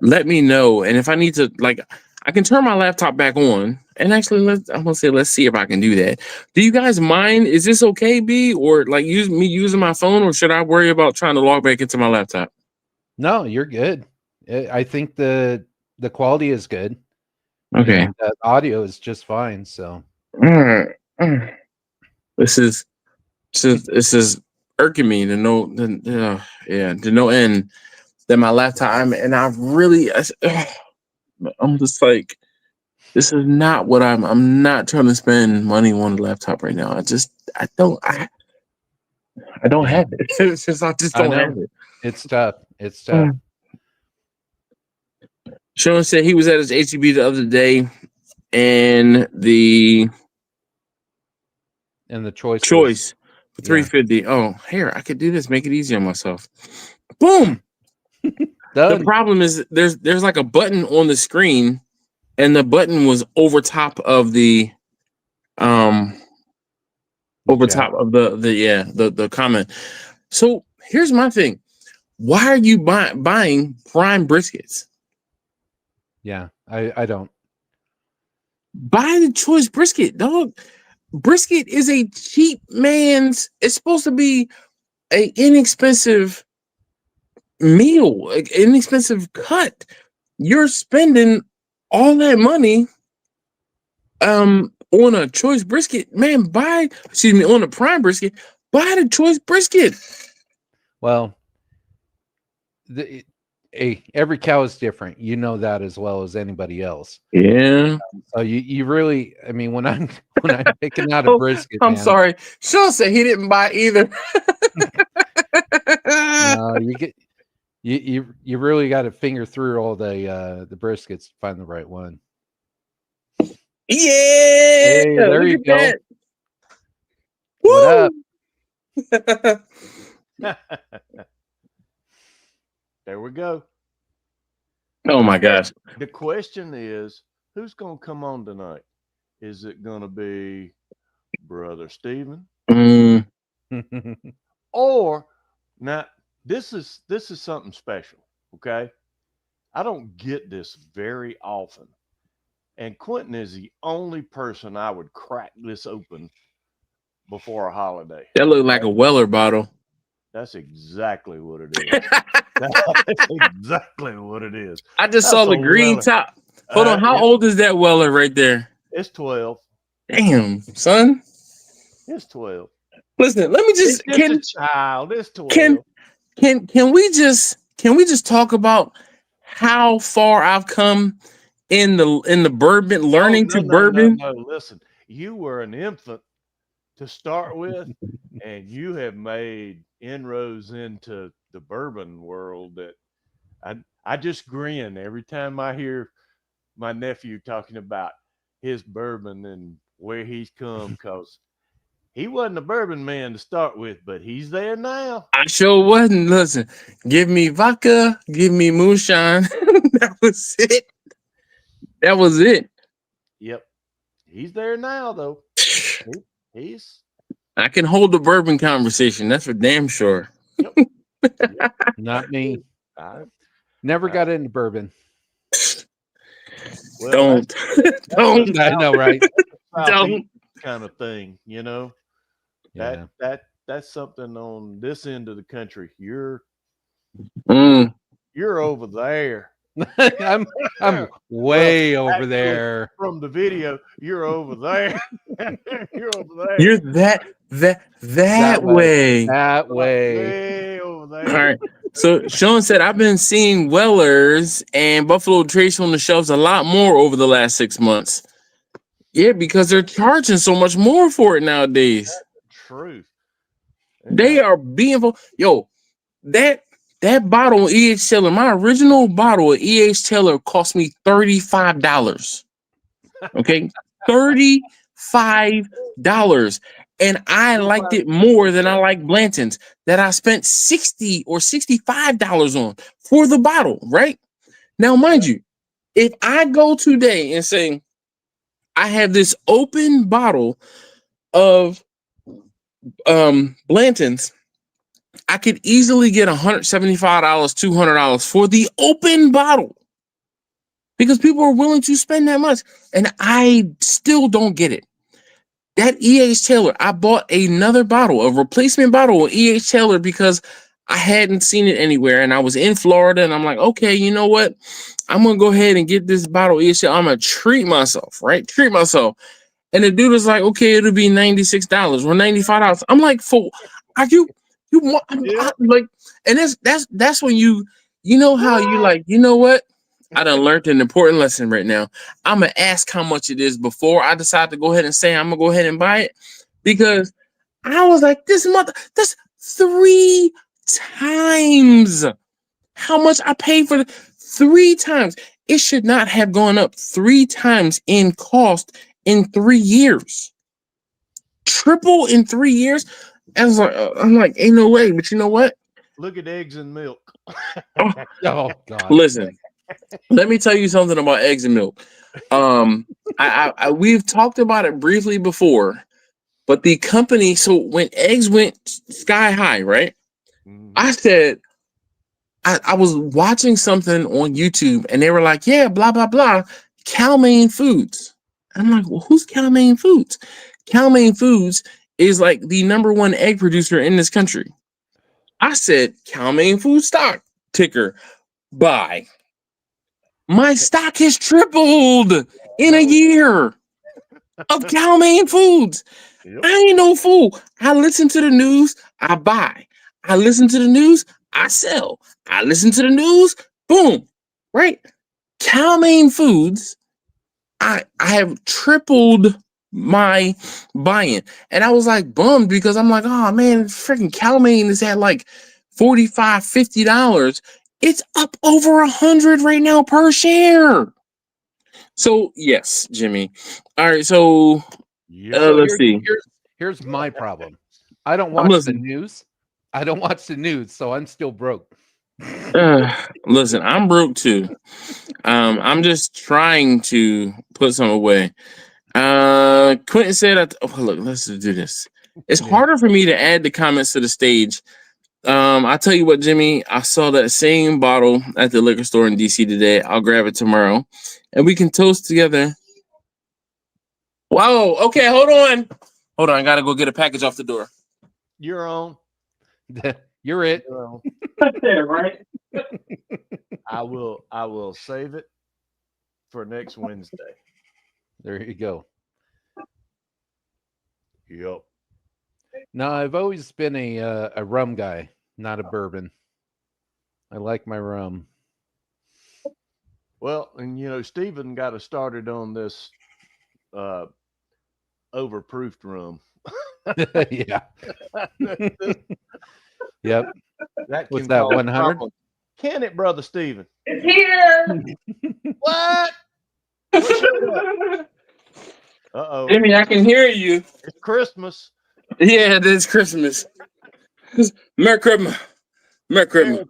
let me know. And if I need to, like, I can turn my laptop back on. And actually, I'm gonna say, let's see if I can do that. Do you guys mind? Is this okay, B? Or like use me using my phone, or should I worry about trying to log back into my laptop? No, you're good. I think the quality is good. Okay. And audio is just fine. So All right. This is irking me to know, to no end that my laptop. And I really, I'm just like, this is not what I'm not trying to spend money on a laptop right now. I don't have it. It's just I just don't have it. It's tough. It's tough. Sean said he was at his HEB the other day, and the choice for $350. Oh, here, I could do this, make it easy on myself. Boom. Done. The problem is there's like a button on the screen, and the button was over top of the top of the comment. So here's my thing. Why are you buying prime briskets? Yeah, I don't. Buy the choice brisket, dog. Brisket is a cheap man's. It's supposed to be an inexpensive meal, an inexpensive cut. You're spending all that money on a choice brisket, man. On a prime brisket. Buy the choice brisket. Well, every cow is different. You know that as well as anybody else. Yeah. So you really, I mean, when I'm picking out a brisket, I'm sorry. Sean said he didn't buy either. No, you really got to finger through all the briskets to find the right one. Yeah. Hey, there you go. That. What up? There we go. Oh my gosh. The question is, who's going to come on tonight? Is it going to be Brother Stephen? Or now this is something special, okay? I don't get this very often. And Quentin is the only person I would crack this open before a holiday. That looked like a Weller bottle. That's exactly what it is. That's exactly what it is. I just saw the green top. Hold on, how old is that Weller right there? It's 12. Damn, son. It's 12. Listen, let me just it's a child. It's 12. Can we just talk about how far I've come in the bourbon, learning bourbon? No, listen. You were an infant to start with, and you have made inroads into the bourbon world that I just grin every time I hear my nephew talking about his bourbon and where he's come, because he wasn't a bourbon man to start with, but he's there now. I sure wasn't. Listen, give me vodka, give me moonshine. That was it. That was it. Yep. He's there now, though. I can hold the bourbon conversation. That's for damn sure. Yep. Not me. Never got into bourbon. Well, don't. I know, right? Don't. Kind of thing, you know. Yeah. That's something on this end of the country. You're over there. I'm way over there. From the video, you're over there. You're over there. You're that way. That way. Way over there. All right. So Sean said, I've been seeing Wellers and Buffalo Trace on the shelves a lot more over the last 6 months. Yeah, because they're charging so much more for it nowadays. That's the truth. They are being that bottle of E.H. Taylor, my original bottle of E.H. Taylor cost me $35. Okay? $35. And I liked it more than I like Blanton's that I spent $60 or $65 on for the bottle, right? Now, mind you, if I go today and say, I have this open bottle of Blanton's, I could easily get $175, $200 for the open bottle because people are willing to spend that much. And I still don't get it. That E.H. Taylor, I bought another bottle, a replacement bottle of E.H. Taylor because I hadn't seen it anywhere. And I was in Florida and I'm like, okay, you know what? I'm going to go ahead and get this bottle of E.H. Taylor. I'm going to treat myself, right? Treat myself. And the dude was like, okay, it'll be $96 or $95. I'm like, are you Yeah. like, and that's when you know how you like, you know what? I done learned an important lesson right now. I'm gonna ask how much it is before I decide to go ahead and say I'm gonna go ahead and buy it because I was like, that's 3 times how much I paid for 3 times. It should not have gone up 3 times in cost in 3 years. Triple in 3 years. And I'm like, ain't no way. But you know what? Look at eggs and milk. Oh God! Listen, let me tell you something about eggs and milk. We've talked about it briefly before, but the company. So when eggs went sky high, right? I said, I was watching something on YouTube, and they were like, "Yeah, blah blah blah, Cal-Maine Foods." I'm like, "Well, who's Cal-Maine Foods?" Cal-Maine Foods is like the #1 egg producer in this country. I said, Cal-Maine Foods stock ticker buy. My stock has tripled in a year of Cal-Maine Foods. Yep. I ain't no fool. I listen to the news, I buy. I listen to the news, I sell. I listen to the news, boom, right? Cal-Maine Foods, I have tripled my buy-in. And I was like bummed because I'm like, oh man, freaking Cal-Maine is at like $45, $50. It's up over 100 right now per share. So yes, Jimmy. All right, so Yes, So let's see. here's my problem. I don't I'm watch the listening. news. I don't watch the news, so I'm still broke. Listen, I'm broke too. I'm just trying to put some away. Quentin said, oh, look, let's do this. It's Yeah. harder for me to add the comments to the stage. I tell you what, Jimmy, I saw that same bottle at the liquor store in DC today. I'll grab it tomorrow, and we can toast together. Whoa, okay, hold on. I gotta go get a package off the door. You're on. You're it. You're on. Right there, right? I will save it for next Wednesday. There you go. Yep. No, I've always been a rum guy, not a bourbon. I like my rum. Well, and Stephen got us started on this overproofed rum. Yeah. Yep. That What's can that, cause 100? problems. Can it, brother Stephen? It's here. What? Uh-oh. Jimmy, I can hear you. It's Christmas. Yeah, it is Christmas. Merry Christmas. Merry Christmas.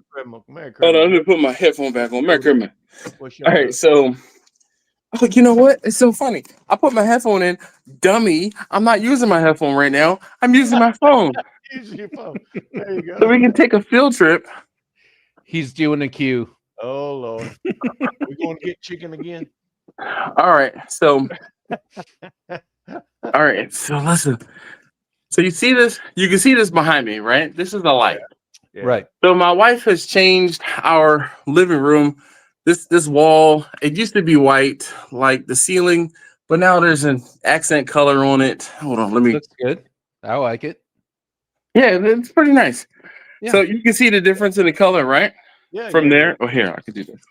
Merry Christmas. Hold on, let me put my headphone back on. Merry Christmas. What's your All right, so you know what? It's so funny. I put my headphone in, dummy. I'm not using my headphone right now. I'm using my phone. Use your phone. There you go. So we can take a field trip. He's doing a cue. Oh Lord. We're going to get chicken again. All right. So listen. So you see this? You can see this behind me, right? This is the light. Yeah. Right. So my wife has changed our living room. This wall, it used to be white, like the ceiling, but now there's an accent color on it. Hold on, let me. Looks good. I like it. Yeah, it's pretty nice. Yeah. So you can see the difference in the color, right? Yeah. From yeah. there. Oh, here, I could do this.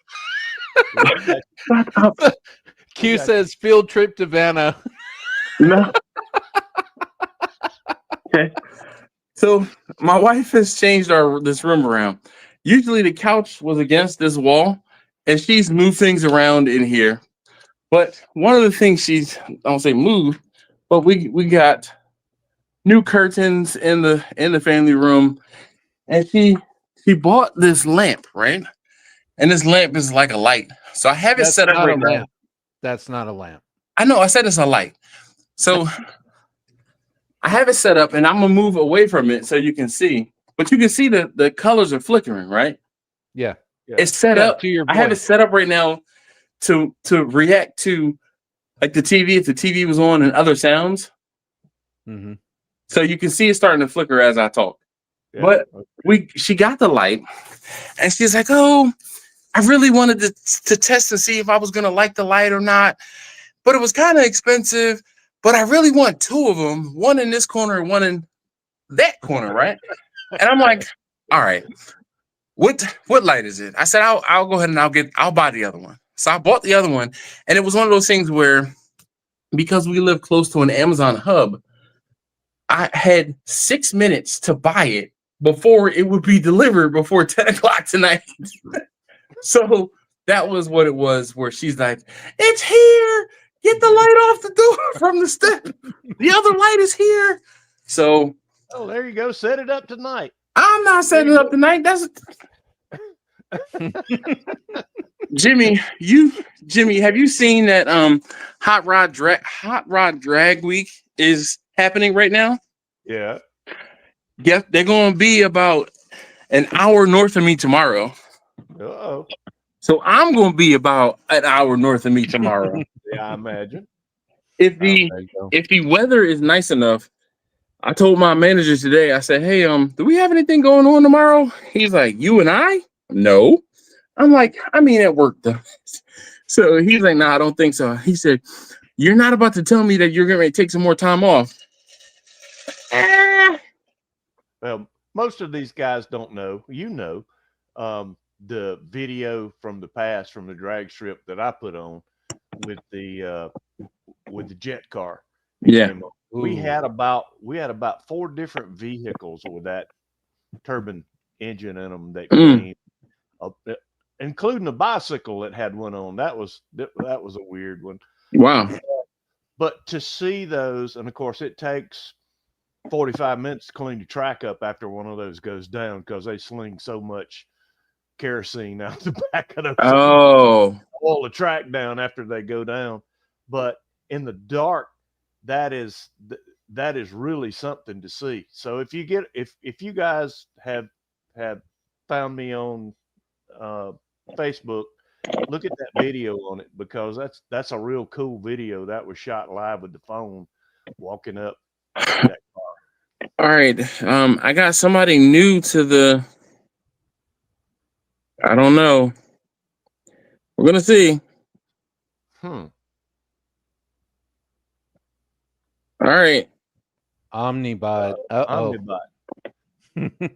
Shut up. Q says field trip to Vanna. No. Okay. So my wife has changed this room around. Usually the couch was against this wall, and she's moved things around in here. But one of the things I don't say moved, but we got new curtains in the family room, and she bought this lamp, right? And this lamp is like a light. So I have it That's set up not right a now. lamp. That's not a lamp. I know, I said it's a light. So I have it set up, and I'm gonna move away from it so you can see. But you can see the colors are flickering, right? Yeah. It's set Yeah, up. to your I have it point. set up right now to react to like the TV if the TV was on and other sounds. Mhm. So you can see it starting to flicker as I talk. Yeah. But she got the light, and she's like, "Oh, I really wanted to test and see if I was gonna like the light or not, but it was kind of expensive. But I really want two of them, one in this corner and one in that corner, right?" And I'm like, "All right, what light is it?" I said, "I'll go ahead and I'll buy the other one." So I bought the other one, and it was one of those things where because we live close to an Amazon hub, I had 6 minutes to buy it before it would be delivered before 10 o'clock tonight. So that was what it was, where she's like, "It's here. Get the light off the door from the step. The other light is here." So Oh, there you go. Set it up tonight. I'm not setting it up tonight. That's Jimmy. Jimmy, have you seen that Hot Rod Drag Week is happening right now? Yeah. Yeah, they're gonna be about an hour north of me tomorrow. Uh-oh. So I'm gonna be about an hour north of me tomorrow. Yeah, I imagine. If There the you go. if the weather is nice enough, I told my manager today, I said, "Hey, do we have anything going on tomorrow?" He's like, "You and I?" No. I'm like, "I mean at work though." So he's like, "No, I don't think so." He said, "You're not about to tell me that you're gonna take some more time off." Well, most of these guys don't know. The video from the past from the drag strip that I put on with the jet car. Yeah. We Ooh. had about 4 different vehicles with that turbine engine in them that came up, including a bicycle that had one on. That was a weird one. Wow. But to see those, and of course it takes 45 minutes to clean the track up after one of those goes down because they sling so much kerosene out the back of those. Oh. All the track down after they go down. But in the dark, that is really something to see. So if you guys have found me on Facebook, look at that video on it, because that's a real cool video that was shot live with the phone walking up that car. All right. I got somebody new to the. I don't know. We're gonna see. Hmm. All right. Omnibot. Uh-oh. Omnibot.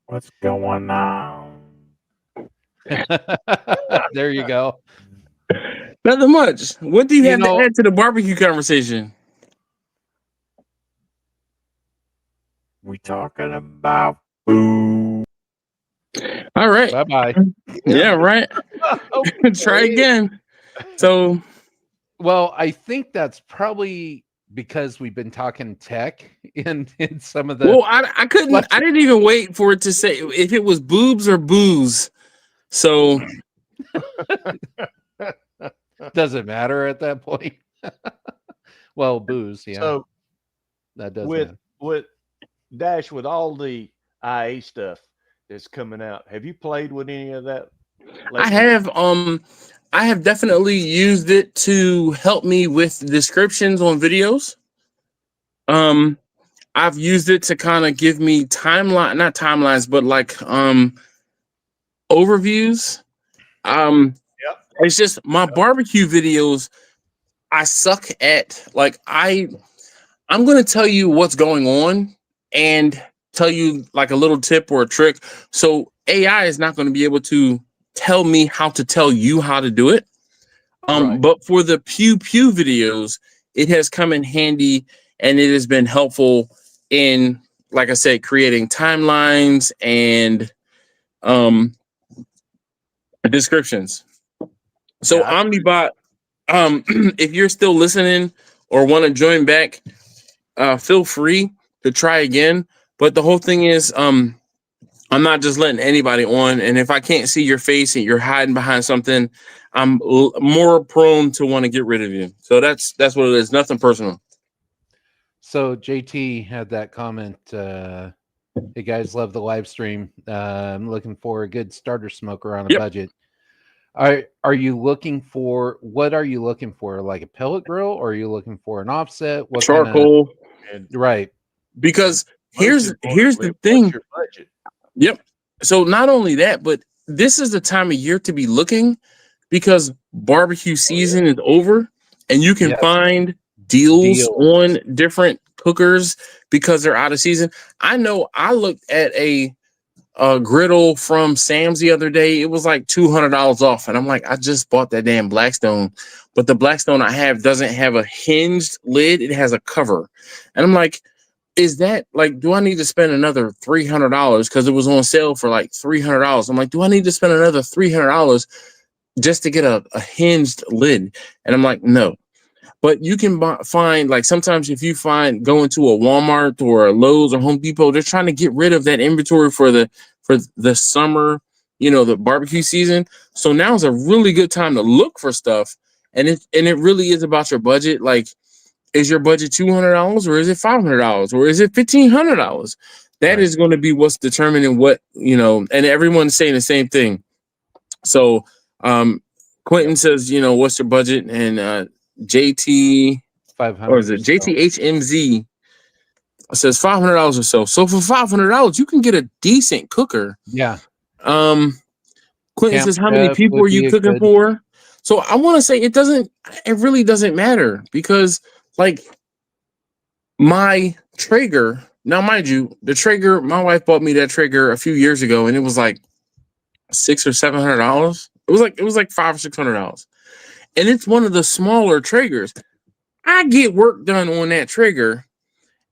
What's going on? There you go. Nothing much. What do you have know- to add to the barbecue conversation? We talking about food. All right. Bye-bye. Yeah, right. Try again. So, Well, I think that's probably because we've been talking tech in some of the. well, I couldn't. I didn't even wait for it to say if it was boobs or booze. So, Doesn't matter at that point. Well, booze, yeah. So that does with matter. with Dash, with all the IA stuff that's coming out, have you played with any of that lately? I have definitely used it to help me with descriptions on videos. I've used it to kind of give me not timelines, but like overviews. Yep. It's just my barbecue videos. I suck at I'm going to tell you what's going on and tell you like a little tip or a trick. So AI is not going to be able to tell me how to tell you how to do it. Right. But for the pew videos, it has come in handy, and it has been helpful in, like I said, creating timelines and descriptions. So Yeah, Omnibot, if you're still listening or want to join back, feel free to try again. But the whole thing is, I'm not just letting anybody on. And if I can't see your face and you're hiding behind something, I'm more prone to want to get rid of you. So that's what it is. Nothing personal. So JT had that comment. Hey guys, love the live stream. I'm looking for a good starter smoker on a Yep. budget. Are you looking for what are you looking for? Like a pellet grill, or are you looking for an offset? What kind of Charcoal. And right? Because most here's the importantly, thing. what's your budget? Yep. So not only that, but this is the time of year to be looking because barbecue season is over and you can Yes. find deals Deals. on different cookers because they're out of season. I know I looked at a griddle from Sam's the other day. It was like $200 off. And I'm like, I just bought that damn Blackstone, but the Blackstone I have doesn't have a hinged lid. It has a cover. And I'm like, is that like, do I need to spend another $300 because it was on sale for like $300? I'm like, do I need to spend another $300 just to get a hinged lid? And I'm like, no. But you can find, like, sometimes if you find go into a Walmart or a Lowe's or Home Depot, they're trying to get rid of that inventory for the summer, the barbecue season. So now's a really good time to look for stuff, and it really is about your budget. Like, is your budget $200 or is it $500 or is it $1,500? That is going to be what's determining what and everyone's saying the same thing. So, Quentin says, what's your budget? And JT 500 or is it JTHMZ says $500 or so. So for $500, you can get a decent cooker. Yeah. Quentin Camp says, how many chef people would are you be a cooking good- for? So I want to say it really doesn't matter because, like, my Traeger, now mind you, the Traeger, my wife bought me that Traeger a few years ago and it was like $600 or $700. It was like $500 or $600. And it's one of the smaller Traegers. I get work done on that Traeger,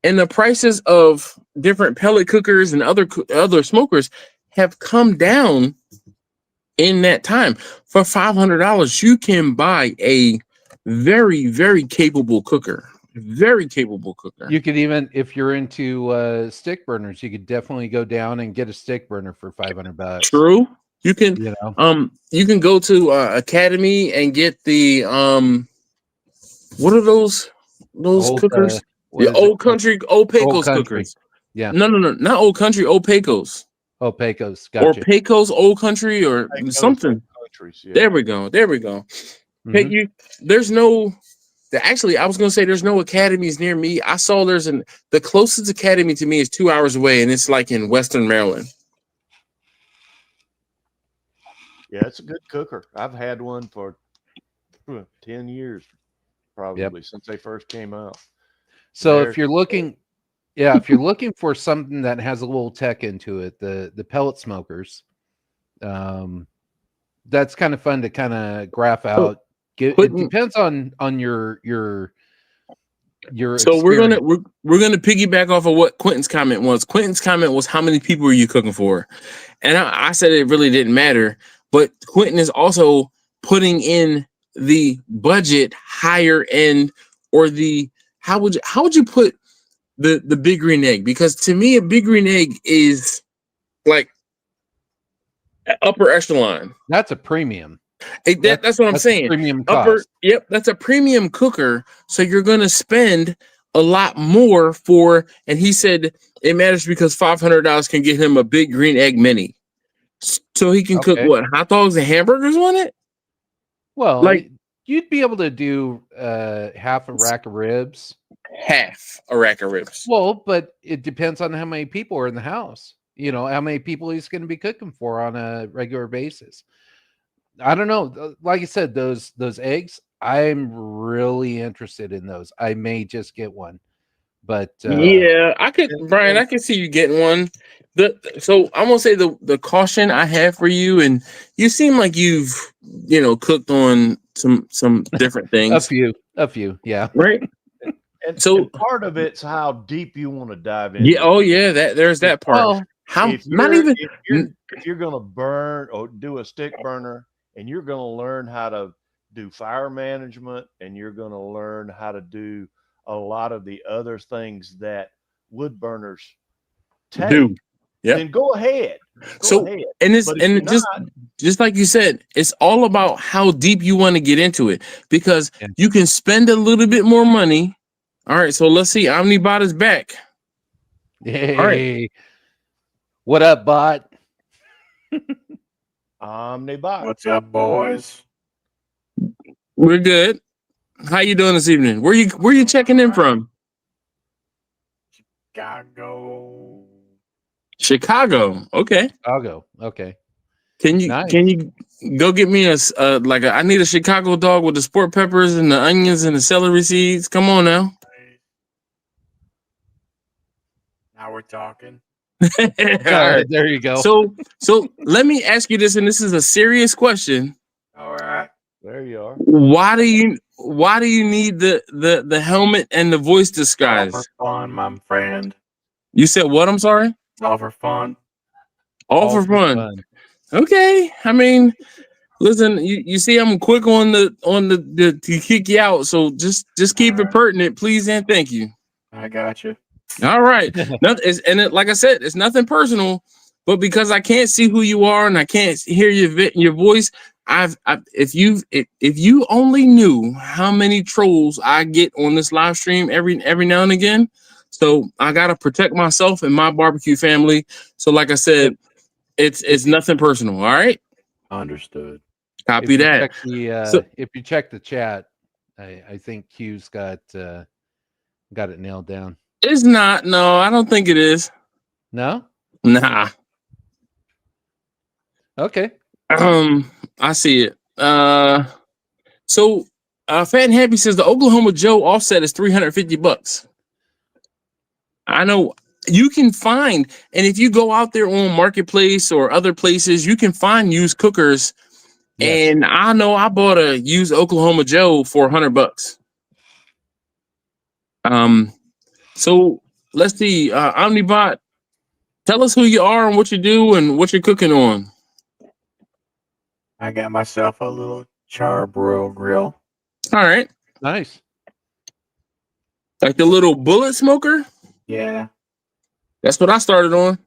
and the prices of different pellet cookers and other smokers have come down in that time. For $500, you can buy a very, very capable cooker. Very capable cooker. You could even, if you're into stick burners, you could definitely go down and get a stick burner for $500. True. You can you can go to Academy and get the what are those Old, cookers? what The is Old it? Country, Old Pecos Old Country. cookers. Yeah. No, not Old Country, Old Pecos. Oh, Pecos. Or Gotcha. Pecos Old Country or Like those something. countries, yeah. There we go. Mhm. There's no. Actually, I was gonna say there's no academies near me. I saw the closest academy to me is 2 hours away, and it's like in Western Maryland. Yeah, it's a good cooker. I've had one for 10 years, probably since they first came out. So if you're looking, if you're looking for something that has a little tech into it, the pellet smokers, that's kind of fun to kind of graph out. It depends on your So experience. we're gonna piggyback off of what Quentin's comment was. Quentin's comment was, how many people are you cooking for? And I said it really didn't matter. But Quentin is also putting in the budget higher end, or the how would you put the big green egg? Because to me, a big green egg is like upper echelon. That's a premium. That's what I'm saying. Premium cost. That's a premium cooker. So you're gonna spend a lot more for. And he said it matters because $500 can get him a big green egg mini. So he can cook what, hot dogs and hamburgers on it? Well, like you'd be able to do half a rack of ribs. Half a rack of ribs. Well, but it depends on how many people are in the house. How many people he's going to be cooking for on a regular basis. I don't know. Like I said, those eggs, I'm really interested in those. I may just get one. But yeah, Brian, I can see you getting one. So I'm gonna say the caution I have for you, and you seem like you've cooked on some different things. a few, yeah. Right. And part of it's how deep you want to dive in. Yeah. Oh yeah. There's that part. Well, if you're gonna burn or do a stick burner, and you're gonna learn how to do fire management, and you're gonna learn how to do a lot of the other things that wood burners take, then go ahead. Just like you said, it's all about how deep you want to get into it, because you can spend a little bit more money, All right, so let's see. Omnibot is back. Hey, what up, bot? Omnibot. What's up, boys? We're good. How you doing this evening? Where you checking in from? Chicago. Chicago. Okay. I'll go. Okay. Can you Nice. go get me I need a Chicago dog with the sport peppers and the onions and the celery seeds. Come on now. Now we're talking. All right. There you go. So let me ask you this, and this is a serious question. All right. There you are. Why do you need the helmet and the voice disguise? All for fun, my friend. You said what? I'm sorry. All for fun. All for fun. Okay. I mean, listen, you see I'm quick on the to kick you out, so just keep it pertinent, please and thank you. I got you. All right. Like I said, it's nothing personal, but because I can't see who you are and I can't hear your voice, if you only knew how many trolls I get on this live stream every now and again. So I gotta protect myself and my barbecue family. So like I said, it's nothing personal. All right. Understood. Copy that. If you check the chat, I think Q's got it nailed down. It's not. No, I don't think it is. No? Nah. Okay. I see it. So Fat and Happy says the Oklahoma Joe offset is $350. I know you can find, and if you go out there on Marketplace or other places, you can find used cookers. Yes. And I know I bought a used Oklahoma Joe for $100. So let's see, Omnibot, tell us who you are and what you do and what you're cooking on. I got myself a little charbroil grill. All right. Nice. Like the little bullet smoker? Yeah. That's what I started on.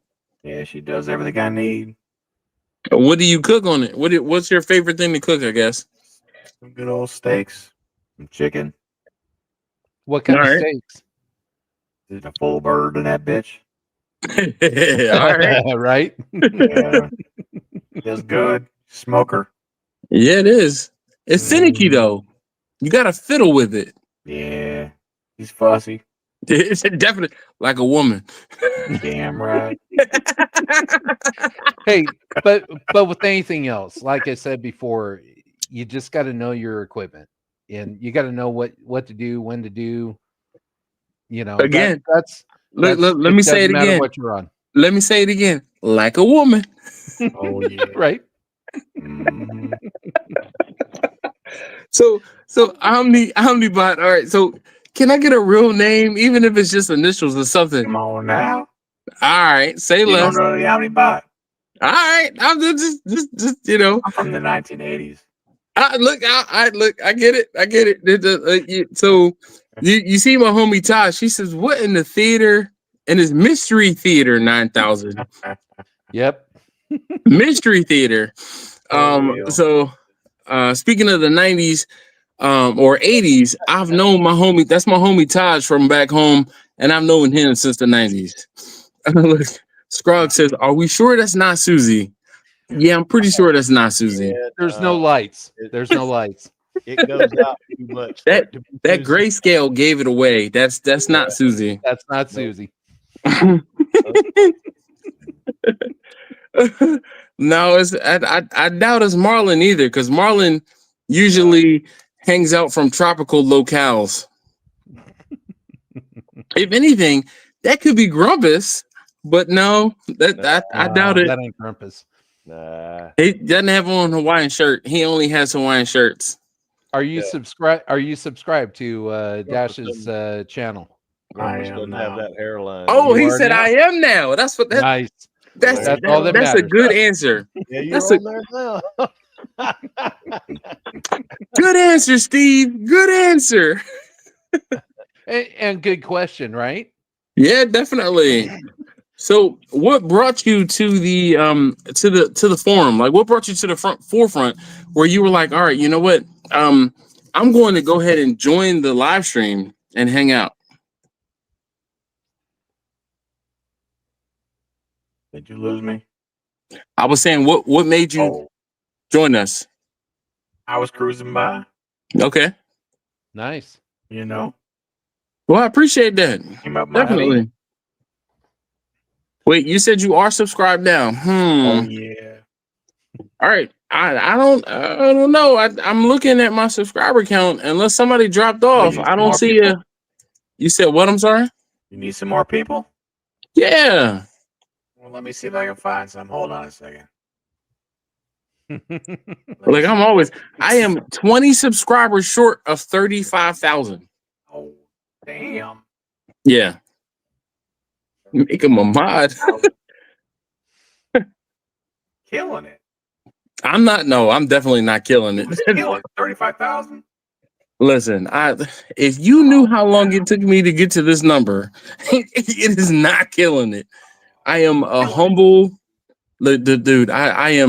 Yeah, she does everything I need. What do you cook on it? What's your favorite thing to cook, I guess? Some good old steaks. Some chicken. What kind of steaks? There's a full bird in that bitch. All right. Right? Yeah. It's good. Smoker. Yeah, it is. It's finicky, though. You got to fiddle with it. Yeah. He's fussy. It's definitely like a woman. Damn right. Hey, but with anything else, like I said before, you just got to know your equipment, and you got to know what to do, when to do. You know, again, let me say it again. What you're on. Let me say it again. Like a woman. Oh yeah. Right. Mm-hmm. So Omnibot. All right. So can I get a real name, even if it's just initials or something? Come on now. All right. Say You less. don't know the Omnibot. All right. I'm just you know. I'm from the 1980s. Look. I get it. So you see my homie Tosh. She says, "What in the theater?" And it's Mystery Theater 9000. Yep. Mystery Theater. So speaking of the 90s or 80s, I've known my homie, that's my homie Taj from back home, and I've known him since the 90s. Look, Scrog says, "Are we sure that's not Susie?" Yeah, I'm pretty sure that's not Susie. Yeah, There's no lights. There's no lights. It goes out too much. That grayscale gave it away. That's not Susie. That's not Susie. No, I doubt it's Marlin either, because Marlin usually hangs out from tropical locales. If anything, that could be Grumpus, but no, I doubt it. That ain't Grumpus. Nah. He doesn't have on a Hawaiian shirt. He only has Hawaiian shirts. Are you subscribed to Dash's channel? Grumpus doesn't have that hairline. Oh, he said now? I am now. That's what that. Nice. That's all that that's matters. a good answer. Yeah, you're on there now. Good answer, Steve. Good answer. And good question, right? Yeah, definitely. So, what brought you to the forum? Like, what brought you to the forefront where you were like, "All right, you know what? I'm going to go ahead and join the live stream and hang out." Did you lose me? I was saying, what made you Oh, join us? I was cruising by. Okay. Nice. You know, Well, I appreciate that. came up my feed. Definitely. Wait, you said you are subscribed now. Oh yeah. All right. I don't know. I'm looking at my subscriber count. Unless somebody dropped off, need I some don't more see people? a. You said what? I'm sorry. You need some more people? Yeah. Well, let me see if I can find some. Hold on a second. Let me Like I'm see. always. I am 20 subscribers short of 35,000. Oh, damn. Yeah. Make him a mod. Killing it. I'm not. No, I'm definitely not killing it. Killing 35,000. Listen, if you knew how long it took me to get to this number, it is not killing it. I am a humble dude. I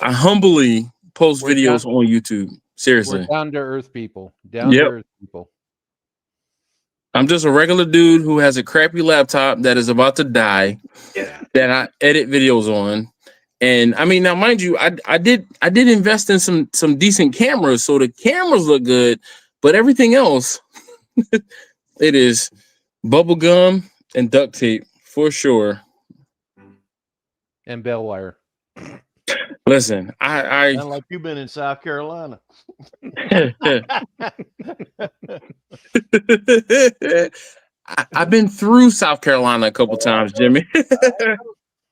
humbly post We're videos down- on YouTube. We're Seriously. down to earth people. Down Yep. to earth people. I'm just a regular dude who has a crappy laptop that is about to die Yeah. that I edit videos on. And I mean, now mind you, I did invest in some decent cameras, so the cameras look good, but everything else, it is bubble gum and duct tape for sure. And Bellwire. Listen, I Sound like you've been in South Carolina. I've been through South Carolina a couple times, Jimmy.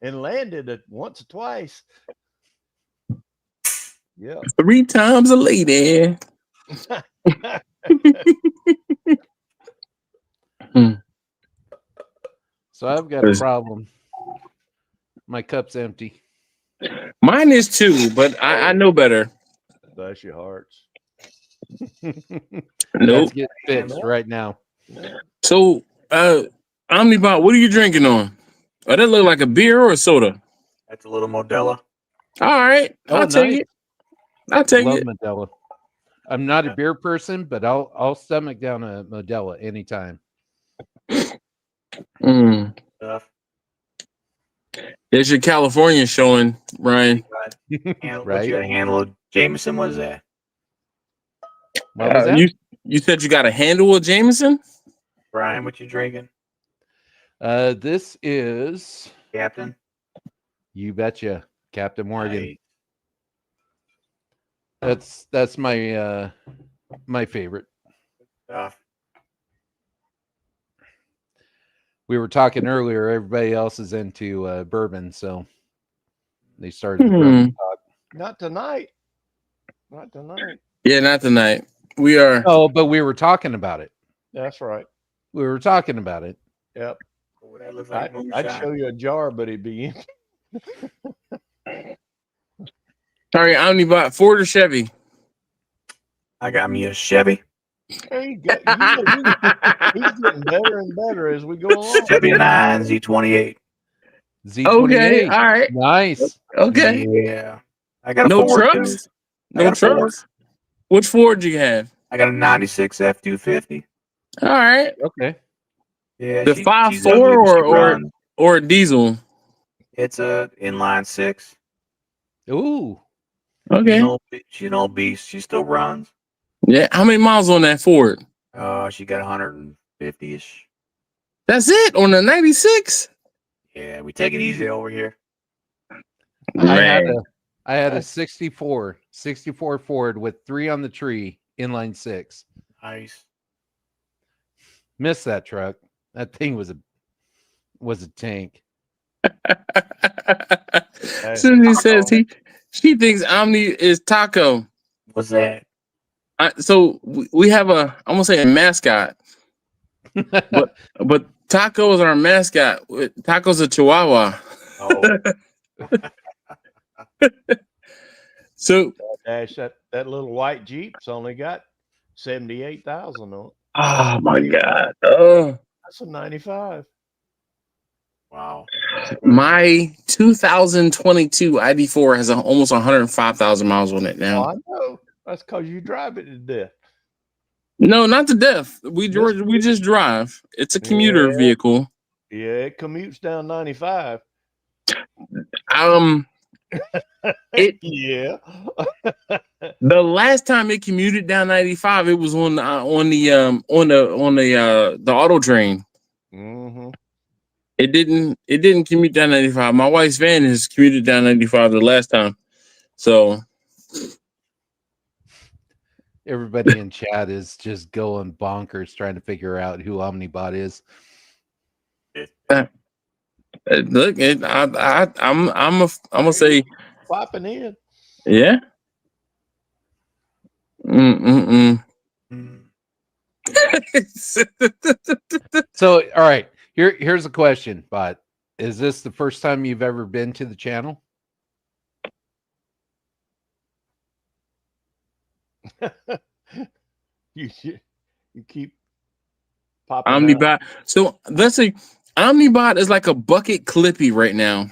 And landed it once or twice. Yeah. 3 times a lady. So I've got a problem. My cup's empty. Mine is too, but I know better. Bless your hearts. Nope. Let's get fixed right now. So, Omnibot, what are you drinking on? Oh, that look like a beer or a soda. That's a little Modella. All right, I'll take nice. it. I'll take Love it. Modella. I'm not a beer person, but I'll stomach down a Modella anytime. Stuff. There's your California showing, Ryan. What Right? you got a handle of Jameson? What is that? What was that? You said you got a handle of Jameson? Brian, what you drinking? This is Captain? You betcha, Captain Morgan. Nice. That's my my favorite. Stuff. We were talking earlier. Everybody else is into bourbon, so they started the bourbon talk. Not tonight. Not tonight. Yeah, not tonight. We are. Oh, but we were talking about it. That's right. We were talking about it. Yep. Oh, that looks like I'd moonshine. show you a jar, but it'd be empty. Sorry, Omnibot, Ford or Chevy? I got me a Chevy. There you go. He's getting better and better as we go along. Chevy 9 Z28. Z28. Okay, all right. Nice. Okay. Yeah. I got a No Ford, trucks? too. I No got a Ford. trucks? Which Ford do you have? I got a 96 F250. All right. Okay. Yeah, The she's 5.4 ugly, but she runs. or a diesel? It's a inline 6. Ooh. Okay. She's an old beast. She still runs. Yeah. How many miles on that Ford? She got 150-ish. That's it on the 96? Yeah, we take it easy over here. I had a 64 Ford with 3 on the tree, inline 6. Nice. Missed that truck. That thing was a tank. Susie says she thinks Omni is Taco. What's that? So we have I'm gonna say a mascot, but Taco is our mascot. Taco's a Chihuahua. Oh, So Dash, that little white Jeep's only got 78,000 on it. oh my God. Oh, That's a 95. wow. my 2022 ID4 has almost 105,000 miles on it Oh, now. I know. That's because you drive it to death. No, not to death. We just drive. It's a commuter vehicle. Yeah, it commutes down 95. It Yeah. the last time it commuted down 95, it was on the auto train. Mm-hmm. It didn't commute down 95. My wife's van has commuted down 95 the last time. So Everybody in chat is just going bonkers trying to figure out who Omnibot is. look, I'm gonna say Popping in. yeah. Mm-mm-mm. So, all right, here's a question, Bot. Is this the first time you've ever been to the channel? you keep popping out. Omnibot. So let's see. Omnibot is like a bucket Clippy right now.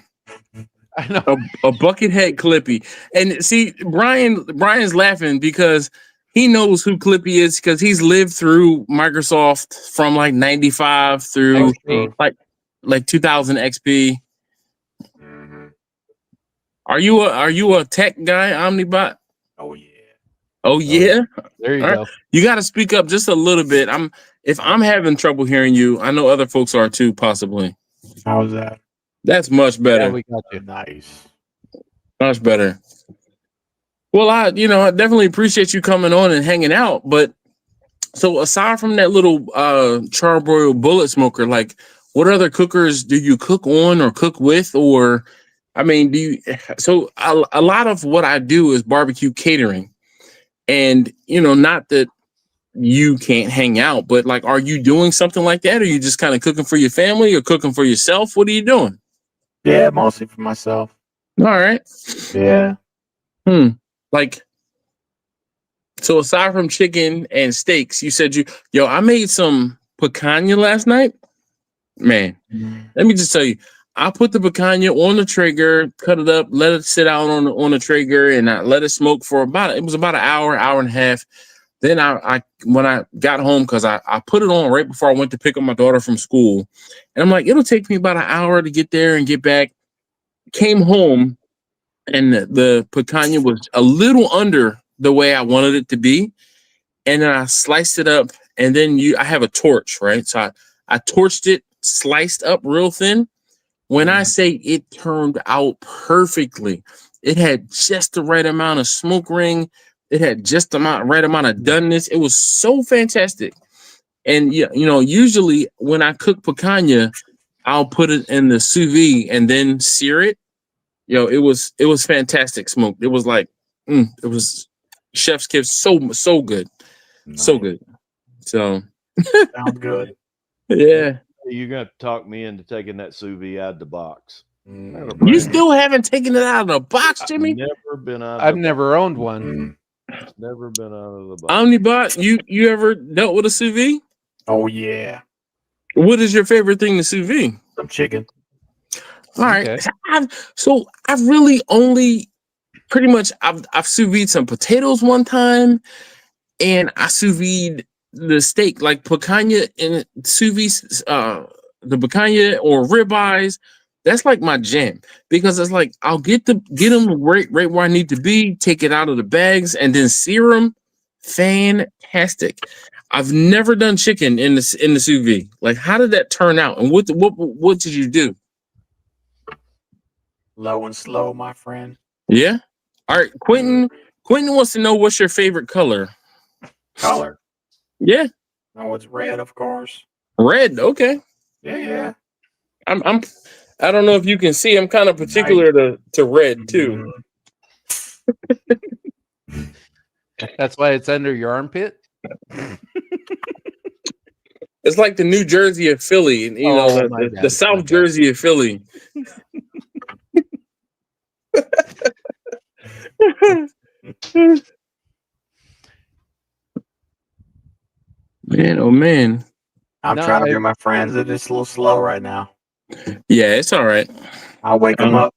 I know. A bucket head Clippy. And see, Brian's laughing because he knows who Clippy is because he's lived through Microsoft from like 95 through like 2000 XP. Are you a tech guy, Omnibot? Oh yeah. Oh yeah. There you All go. right. You got to speak up just a little bit. If I'm having trouble hearing you, I know other folks are too, possibly. How was that? That's much better. Yeah, we got you. Nice. Much better. Well, I definitely appreciate you coming on and hanging out. But so aside from that little charbroil bullet smoker, like what other cookers do you cook on or cook with? Or I mean, so a lot of what I do is barbecue catering. And not that you can't hang out, but like, are you doing something like that? Or are you just kind of cooking for your family or cooking for yourself? What are you doing? Yeah, mostly for myself. All right. Yeah. Like, so aside from chicken and steaks, you said I made some picanha last night. Man, let me just tell you, I put the picanha on the Traeger, cut it up, let it sit out on the Traeger, and I let it smoke for about an hour and a half. Then I when I got home, because I put it on right before I went to pick up my daughter from school, and I'm like, it'll take me about an hour to get there and get back. Came home, and the picanha was a little under the way I wanted it to be, and then I sliced it up, and then I have a torch, right? So I torched it, sliced up real thin. When I say it turned out perfectly, it had just the right amount of smoke ring. It had just the right amount of doneness. It was so fantastic. And usually when I cook picanha, I'll put it in the sous vide and then sear it. It was fantastic smoked. It was like, it was chef's kiss. So good, so good. So sounds good. Yeah. You're gonna talk me into taking that sous vide out of the box. You still haven't taken it out of the box, Jimmy? I've never owned one. It's never been out of the box. Omnibot, you ever dealt with a sous vide? Oh yeah. What is your favorite thing to sous vide? Some chicken. All right. Okay. So I've really only pretty much I've sous vide some potatoes one time, and I sous vide the steak, like picanha and sous vide, the picanha or ribeyes. That's like my jam, because it's like I'll get them right where I need to be, take it out of the bags, and then sear them. Fantastic. I've never done chicken in the sous vide. Like, how did that turn out, and what did you do? Low and slow, my friend. Yeah. All right, Quentin. Quentin wants to know, what's your favorite color? Color. Yeah. Oh, it's red, of course. Red. Okay. Yeah. I don't know if you can see. I'm kind of particular to red too. That's why it's under your armpit. It's like the New Jersey of Philly, the South Jersey of Philly. Man, oh man. I'm trying to get my friends. They're just a little slow right now. Yeah, it's all right. I'll wake them up.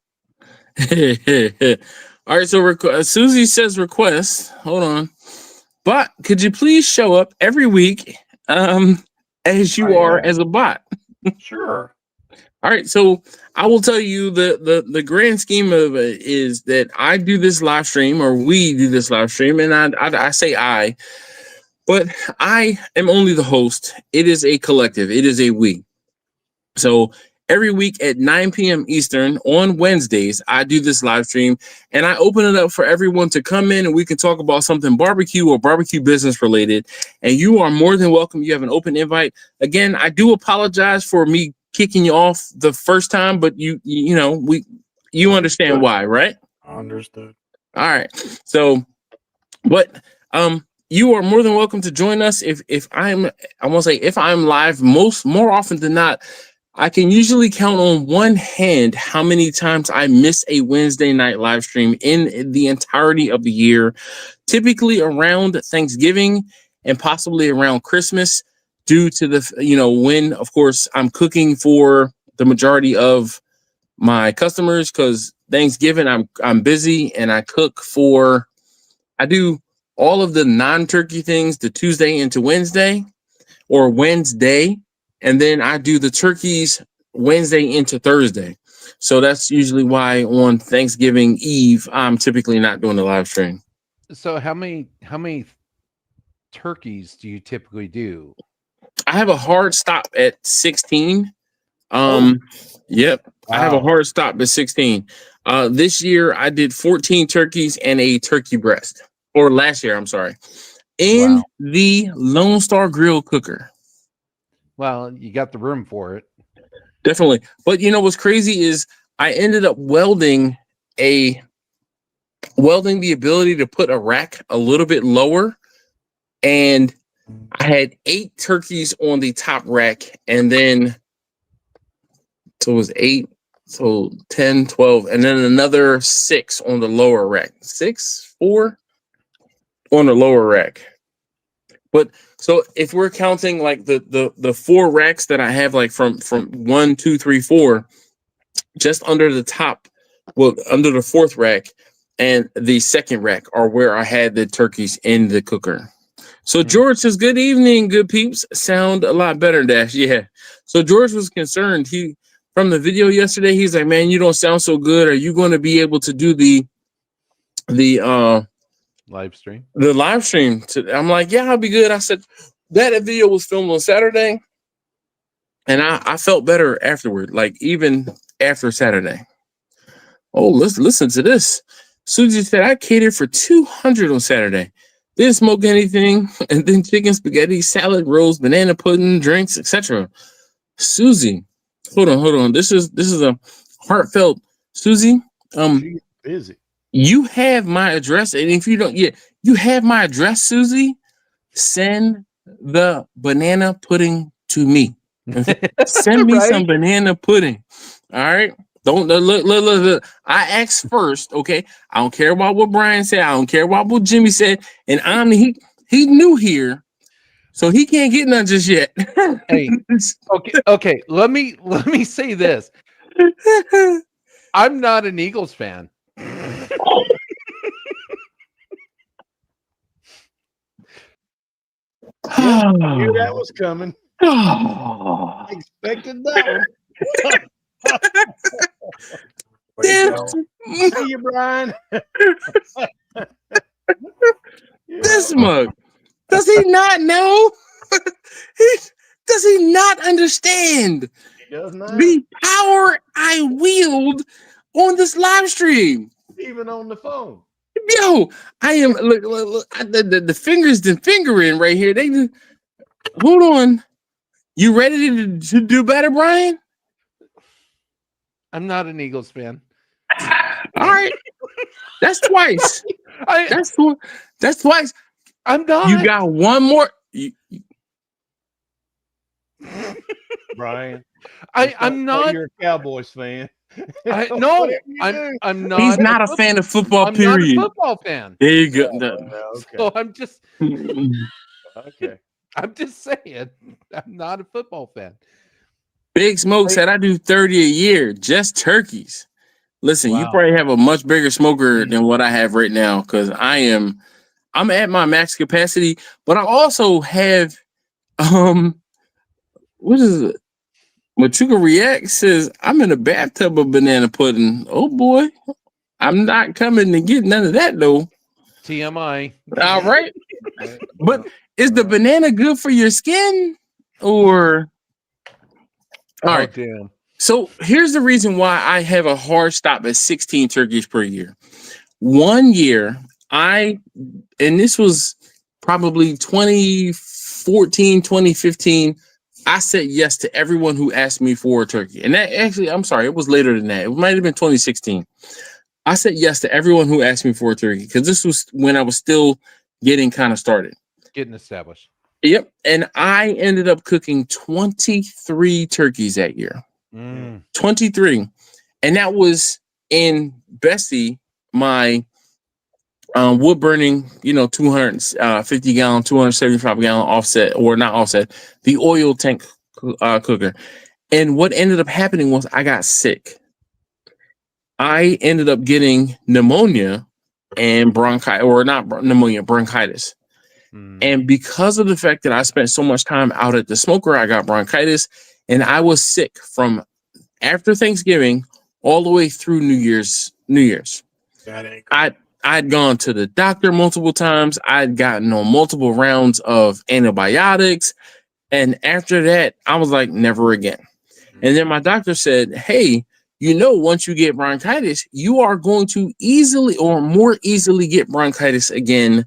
All right, so Susie says request. Hold on. But could you please show up every week as you are as a bot? Sure. All right, so I will tell you the grand scheme of it is that I do this live stream, or we do this live stream, and I say I, but I am only the host. It is a collective. It is a we. So every week at 9 p.m. Eastern on Wednesdays, I do this live stream and I open it up for everyone to come in and we can talk about something barbecue or barbecue business related. And you are more than welcome. You have an open invite. Again, I do apologize for me kicking you off the first time, but you understand why, right? Understood. All right. So, but you are more than welcome to join us. If I'm live more often than not. I can usually count on one hand how many times I miss a Wednesday night live stream in the entirety of the year, typically around Thanksgiving and possibly around Christmas, due to when, of course, I'm cooking for the majority of my customers, because Thanksgiving I'm busy and I do all of the non-turkey things the Tuesday into Wednesday or Wednesday. And then I do the turkeys Wednesday into Thursday. So that's usually why on Thanksgiving Eve, I'm typically not doing the live stream. So how many turkeys do you typically do? I have a hard stop at 16. Yep. Wow. I have a hard stop at 16. This year I did 14 turkeys and a turkey breast. Or last year, I'm sorry. In the Lone Star Grill cooker. Well, you got the room for it. Definitely. But you know what's crazy is I ended up welding the ability to put a rack a little bit lower. And I had 8 turkeys on the top rack. And then, so it was 8, so 10, 12, and then another 6 on the lower rack. 4 on the lower rack. But so if we're counting like the 4 racks that I have, like from 1, 2, 3, 4, just under the top, under the 4th rack and the 2nd rack are where I had the turkeys in the cooker. So George says, "Good evening, good peeps. Sound a lot better, Dash." Yeah. So George was concerned. From the video yesterday, he's like, "Man, you don't sound so good. Are you going to be able to do the live stream?" The live stream. I'm like, "Yeah, I'll be good." I said that video was filmed on Saturday, and I felt better afterward, like even after Saturday. Oh, let's listen to this. Susie said, "I catered for 200 on Saturday. Didn't smoke anything, and then chicken, spaghetti, salad, rolls, banana pudding, drinks, etc." Susie, hold on. This is a heartfelt Susie. She's busy. You have my address, and if you don't, you have my address, Susie. Send the banana pudding to me. Send me some banana pudding. All right. Don't look. I asked first, okay? I don't care about what Brian said. I don't care about what Jimmy said. And he new here, so he can't get none just yet. Hey, okay. Let me say this. I'm not an Eagles fan. I knew that was coming. Expected that one. See you, Brian. This mug. Does he not know? Does he not understand the power I wield on this live stream? Even on the phone. Yo, I am look the fingers the fingering right here. Hold on. You ready to do better, Brian? I'm not an Eagles fan. All right. That's twice. That's twice. I'm not. You got one more. Brian. I'm not. You're a Cowboys fan. No, I'm not. He's not a fan of football. I'm period. not a football fan. There you go. Okay. So I'm just. Okay. I'm just saying. I'm not a football fan. Big Smoke said, "I do 30 a year, just turkeys." Listen, you probably have a much bigger smoker than what I have right now, because I'm at my max capacity, but I also have what is it? Machuca React says, I'm in a bathtub of banana pudding. Oh boy. I'm not coming to get none of that though. TMI. All right. Yeah, But yeah. is the banana good for your skin? Or all Oh, right. damn. So here's the reason why I have a hard stop at 16 turkeys per year. 1 year, and this was probably 2014, 2015. I said yes to everyone who asked me for a turkey. And that actually, I'm sorry, it was later than that. It might have been 2016. I said yes to everyone who asked me for a turkey because this was when I was still getting kind of started. Getting established. Yep. And I ended up cooking 23 turkeys that year. 23. And that was in Bessie, my wood burning, 250 gallon, 275 gallon offset, or not offset, the oil tank cooker. And what ended up happening was I got sick. I ended up getting pneumonia and bronchitis, or not pneumonia, bronchitis. And because of the fact that I spent so much time out at the smoker, I got bronchitis, and I was sick from after Thanksgiving all the way through New Year's. I'd gone to the doctor multiple times. I'd gotten on multiple rounds of antibiotics. And after that, I was like, never again. And then my doctor said, hey, once you get bronchitis, you are going to easily or more easily get bronchitis again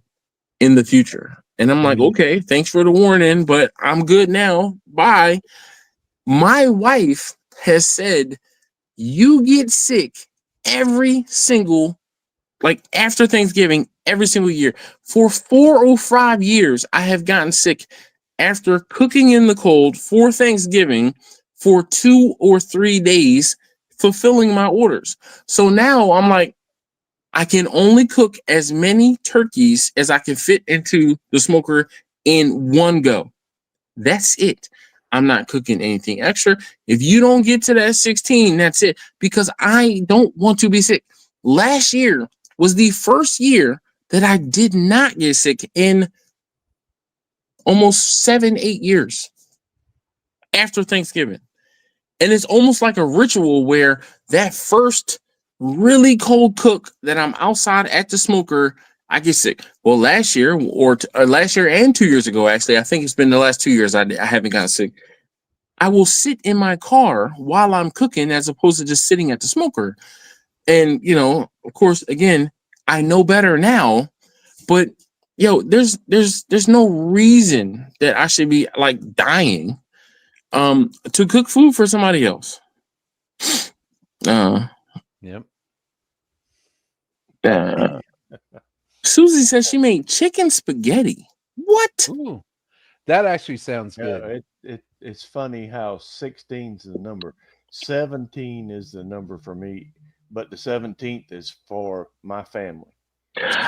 in the future. And I'm like, okay, thanks for the warning, but I'm good now. Bye. My wife has said, you get sick every single, after Thanksgiving, every single year. For 4 or 5 years, I have gotten sick after cooking in the cold for Thanksgiving for 2 or 3 days, fulfilling my orders. So now I'm like, I can only cook as many turkeys as I can fit into the smoker in one go. That's it. I'm not cooking anything extra. If you don't get to that 16, that's it. Because I don't want to be sick. Last year was the first year that I did not get sick in almost 7-8 years after Thanksgiving. And it's almost like a ritual where that first really cold cook that I'm outside at the smoker, I get sick. Well, last year and 2 years ago, actually, I think it's been the last 2 years I haven't gotten sick. I will sit in my car while I'm cooking as opposed to just sitting at the smoker. And, of course, again, I know better now, but there's no reason that I should be dying to cook food for somebody else. Yep. Susie says she made chicken spaghetti. What? Ooh, that actually sounds good. It's funny how 16 is the number. 17 is the number for me, but the 17th is for my family.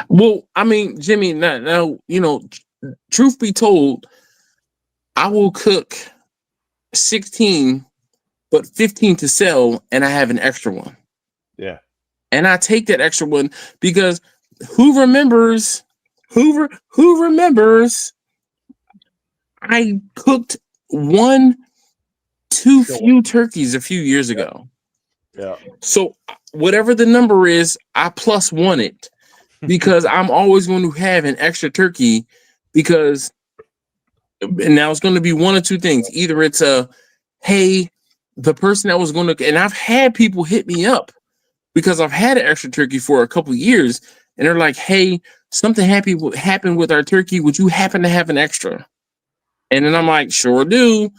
Well, I mean, Jimmy, now truth be told, I will cook 16, but 15 to sell, and I have an extra one. Yeah. And I take that extra one because who remembers I cooked too few turkeys a few years ago. Yeah. So whatever the number is, I plus one it because I'm always going to have an extra turkey and now it's going to be one of two things. Either it's hey, the person that was going to, and I've had people hit me up because I've had an extra turkey for a couple of years and they're like, hey, something happened with our turkey. Would you happen to have an extra? And then I'm like, sure do.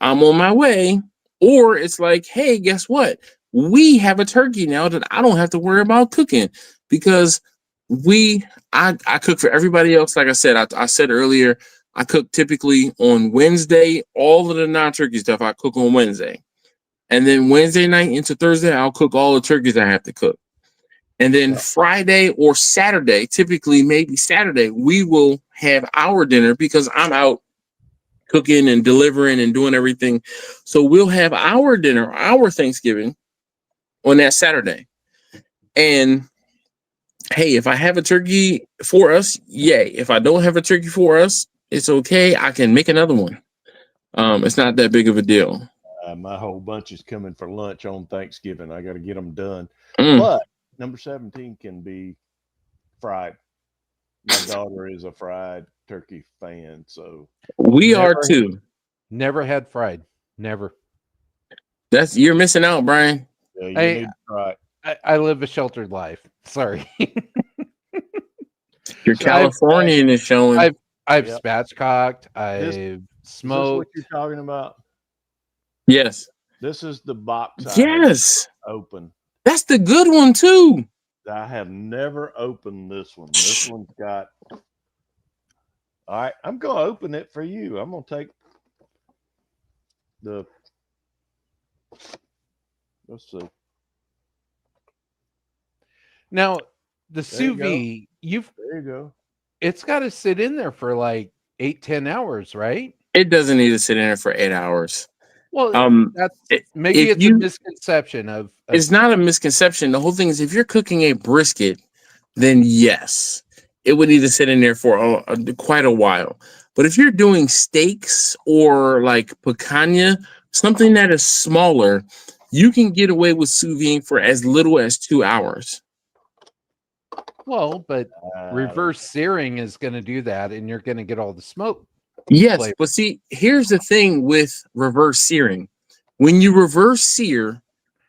I'm on my way. Or it's like, hey, guess what? We have a turkey now that I don't have to worry about cooking because I cook for everybody else. Like I said, I said earlier, I cook typically on Wednesday. All of the non-turkey stuff I cook on Wednesday. And then Wednesday night into Thursday, I'll cook all the turkeys I have to cook. And then Friday or Saturday, typically maybe Saturday, we will have our dinner because I'm out cooking and delivering and doing everything. So we'll have our dinner, our Thanksgiving on that Saturday. And hey, if I have a turkey for us, yay. If I don't have a turkey for us, it's okay. I can make another one. It's not that big of a deal. My whole bunch is coming for lunch on Thanksgiving. I got to get them done. Mm. But number 17 can be fried. My daughter is a fried turkey fan, so We are Never- too. Never had fried. Never. You're missing out, Brian. yeah, you Hey, need to try it. I live a sheltered life. Sorry. Your So I've- Californian is showing. I've Yep. spatchcocked. This- I've Is this what smoked. you're talking about? Yes. This is the box I Yes. have opened. That's the good one too. I have never opened this one. This one's got. All right, I'm gonna open it for you. I'm gonna take the. Let's see. Now, the There sous you go. vide, There you go. it's got to sit in there for like 8-10 hours, right? It doesn't need to sit in there for 8 hours. Well, that's if maybe it's a you- misconception of It's not a misconception. The whole thing is if you're cooking a brisket, then yes, it would need to sit in there for quite a while. But if you're doing steaks or like picanha, something that is smaller, you can get away with sous vide for as little as 2 hours. well, but I reverse searing is going to do that, and you're going to get all the smoke. Yes, flavor. but see, here's the thing with reverse searing. When you reverse sear,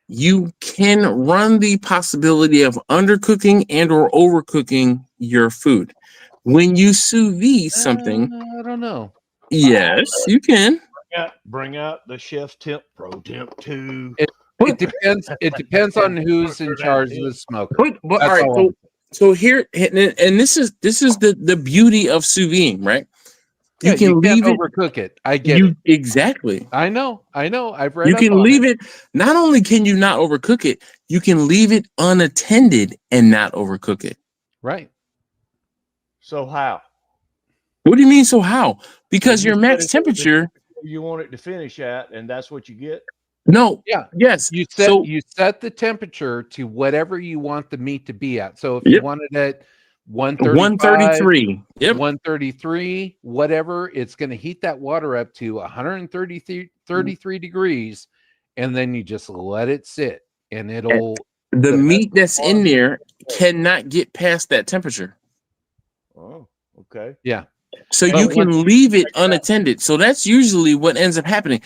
you can run the possibility of undercooking and or overcooking your food. When you sous vide something, I don't know. yes, you can. bring out the chef tip pro tip 2. It depends. It depends on who's in charge of the smoker. But That's all right, all so here and this is the beauty of sous vide, right? Yeah, You can you can't leave it. overcook it. I get it. Exactly. I know. I've read. You up can on leave it. Not only can you not overcook it, you can leave it unattended and not overcook it. Right. So how? What do you mean? So how? Because You your said max it's over the temperature. You want it to finish at, and that's what you get. No. Yeah. Yes. You So set the temperature to whatever you want the meat to be at. So if Yep. you wanted it 135, 133. Yep. 133, whatever, it's going to heat that water up to 133 degrees, and then you just let it sit, and it'll The the- meat that's in there cannot get past that temperature. Oh, okay. yeah. So But you can leave it unattended. So that's usually what ends up happening.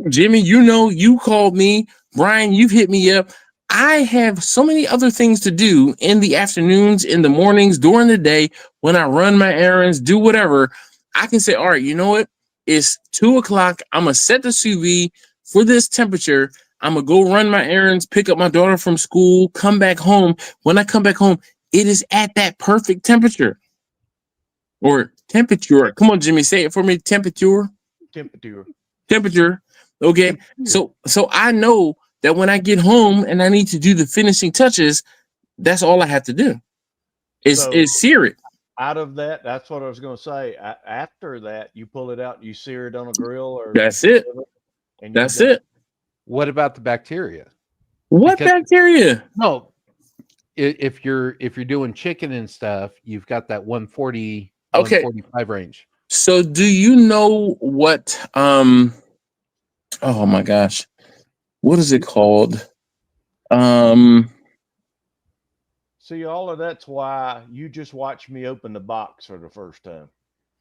Jimmy, you called me. Brian, you've hit me up. I have so many other things to do in the afternoons, in the mornings, during the day, when I run my errands, do whatever. I can say, all right, you know what? It's 2:00. I'm going to set the sous vide for this temperature. I'm going to go run my errands, pick up my daughter from school, come back home. When I come back home, it is at that perfect temperature. Or temperature. Come on, Jimmy, say it for me. Temperature. Temperature. Okay. So I know that when I get home and I need to do the finishing touches, that's all I have to do. Is sear it. Out of that, that's what I was going to say. After that, you pull it out, you sear it on a grill, or That's it. And That's it. What about the bacteria? What Because- bacteria? No. If you're doing chicken and stuff, you've got that 140, Okay. 145 range. So do you know what oh my gosh. What is it called? See, all of that's why you just watched me open the box for the first time.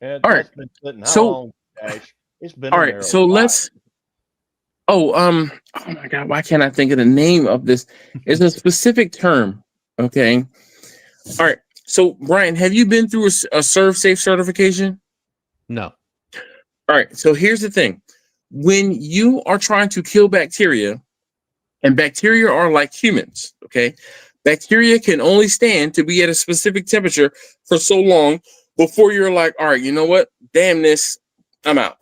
And All that's right. been sitting how So- long, Ash? It's been all in right, there a so while. let's oh my god, why can't I think of the name of this? It's a specific term. Okay. All right. So Brian, have you been through a Serve Safe certification? No. All right. So here's the thing. When you are trying to kill bacteria, and bacteria are like humans, okay? Bacteria can only stand to be at a specific temperature for so long before you're like, all right, you know what? Damn this, I'm out.